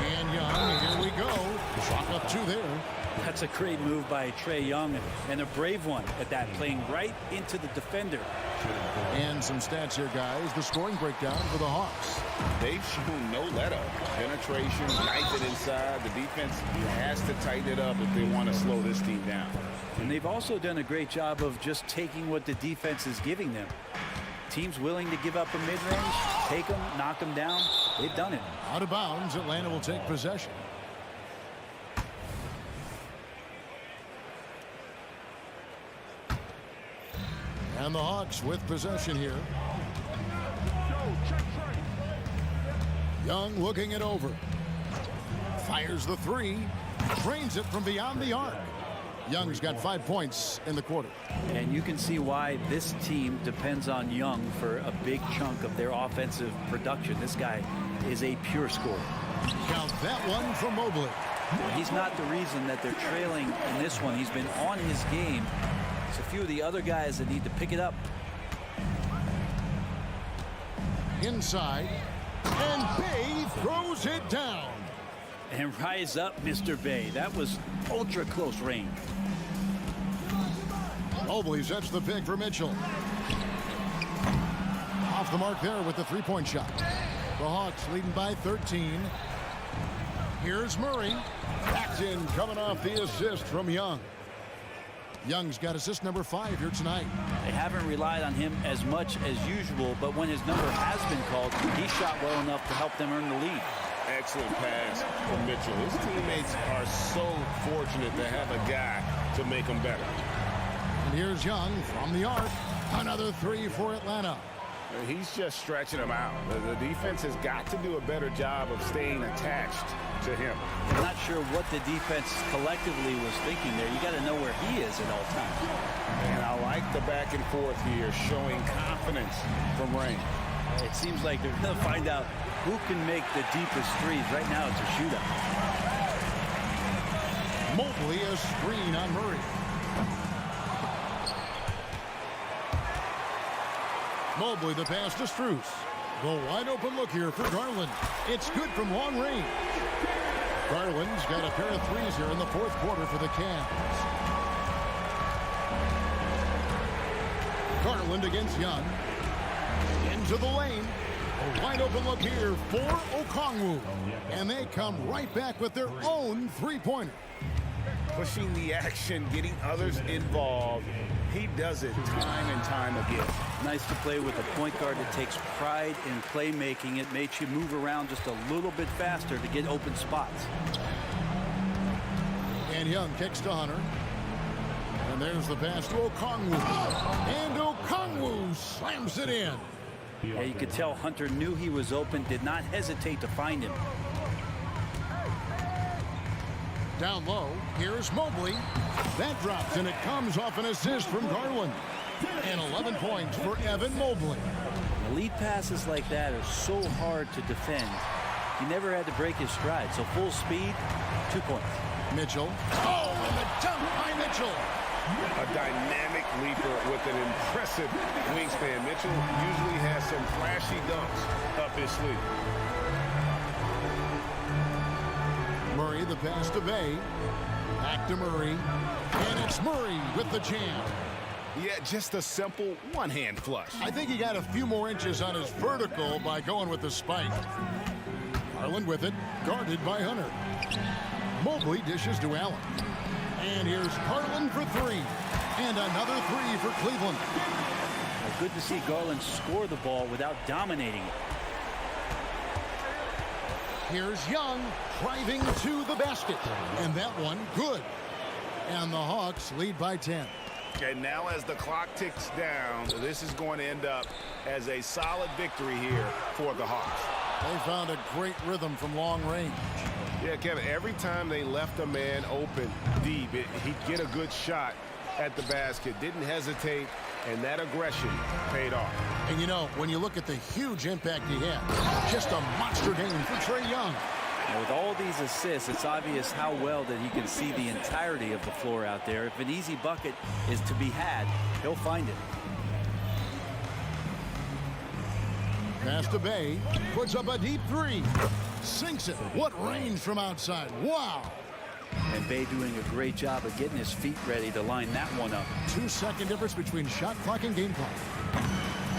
And Young, here we go. Chalk up 2 there. That's a great move by Trae Young, and a brave one at that, playing right into the defender. And some stats here, guys. The scoring breakdown for the Hawks. They've shown no let-up. Penetration, knife it inside. The defense has to tighten it up if they want to slow this team down. And they've also done a great job of just taking what the defense is giving them. Teams willing to give up a mid-range, take them, knock them down. They've done it. Out of bounds, Atlanta will take possession. And the Hawks with possession here. Young looking it over. Fires the 3. Drains it from beyond the arc. Young's got 5 points in the quarter. And you can see why this team depends on Young for a big chunk of their offensive production. This guy is a pure scorer. Count that one from Mobley. He's not the reason that they're trailing in this one. He's been on his game. It's a few of the other guys that need to pick it up. Inside. And Bay throws it down. And rise up, Mr. Bay. That was ultra close range. Mobley sets the pick for Mitchell. Off the mark there with the 3-point shot. The Hawks leading by 13. Here's Murray. Paxton coming off the assist from Young. Young's got assist number 5 here tonight. They haven't relied on him as much as usual, but when his number has been called, he shot well enough to help them earn the lead. Excellent pass from Mitchell. His teammates are so fortunate to have a guy to make them better. And here's Young from the arc. Another 3 for Atlanta. He's just stretching them out. The defense has got to do a better job of staying attached to him. I'm not sure what the defense collectively was thinking there. You got to know where he is at all times. And I like the back and forth here, showing confidence from Rain. It seems like they're going to find out who can make the deepest threes. Right now, it's a shootout. Mobley, a screen on Murray. Mobley, the pass to Strus. The wide open look here for Garland. It's good from long range. Garland's got a pair of threes here in the fourth quarter for the Cavs. Garland against Young. Into the lane. A wide open look here for Okongwu. And they come right back with their own three-pointer. Pushing the action, getting others involved. He does it time and time again. Nice to play with a point guard that takes pride in playmaking. It makes you move around just a little bit faster to get open spots. And Young kicks to Hunter. And there's the pass to Okongwu. And Okongwu slams it in. Yeah, you could tell Hunter knew he was open, did not hesitate to find him. Down low, here's Mobley. That drops, and it comes off an assist from Garland. And 11 points for Evan Mobley. Lead passes like that are so hard to defend. He never had to break his stride, so full speed, 2 points. Mitchell. Oh, And the dunk by Mitchell. A dynamic leaper with an impressive wingspan. Mitchell usually has some flashy dunks up his sleeve. Murray, the pass to Bay. Back to Murray. And it's Murray with the jam. Yeah, just a simple one-hand flush. I think he got a few more inches on his vertical by going with the spike. Garland with it, guarded by Hunter. Mobley dishes to Allen. And here's Garland for three. And another three for Cleveland. Well, good to see Garland score the ball without dominating it. Here's Young driving to the basket. And that one good. And the Hawks lead by 10. And now as the clock ticks down, this is going to end up as a solid victory here for the Hawks. They found a great rhythm from long range. Yeah, Kevin, every time they left a man open deep, he'd get a good shot at the basket. Didn't hesitate, and that aggression paid off. And, you know, when you look at the huge impact he had, just a monster game for Trae Young. And with all these assists, it's obvious how well that he can see the entirety of the floor out there. If an easy bucket is to be had, he'll find it. Pass to Bay, puts up a deep three, sinks it. What range from outside. Wow. And Bay doing a great job of getting his feet ready to line that one up. 2-second difference between shot clock and game clock.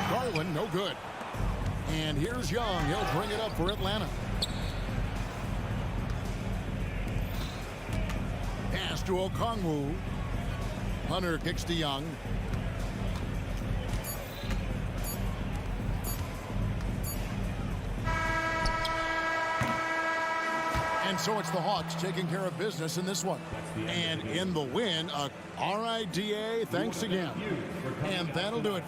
Garland, no good. And here's Young. He'll bring it up for Atlanta. Pass to Okongwu. Hunter kicks to Young. And so it's the Hawks taking care of business in this one. And in the win, a RIDA, thanks again. And that'll do it.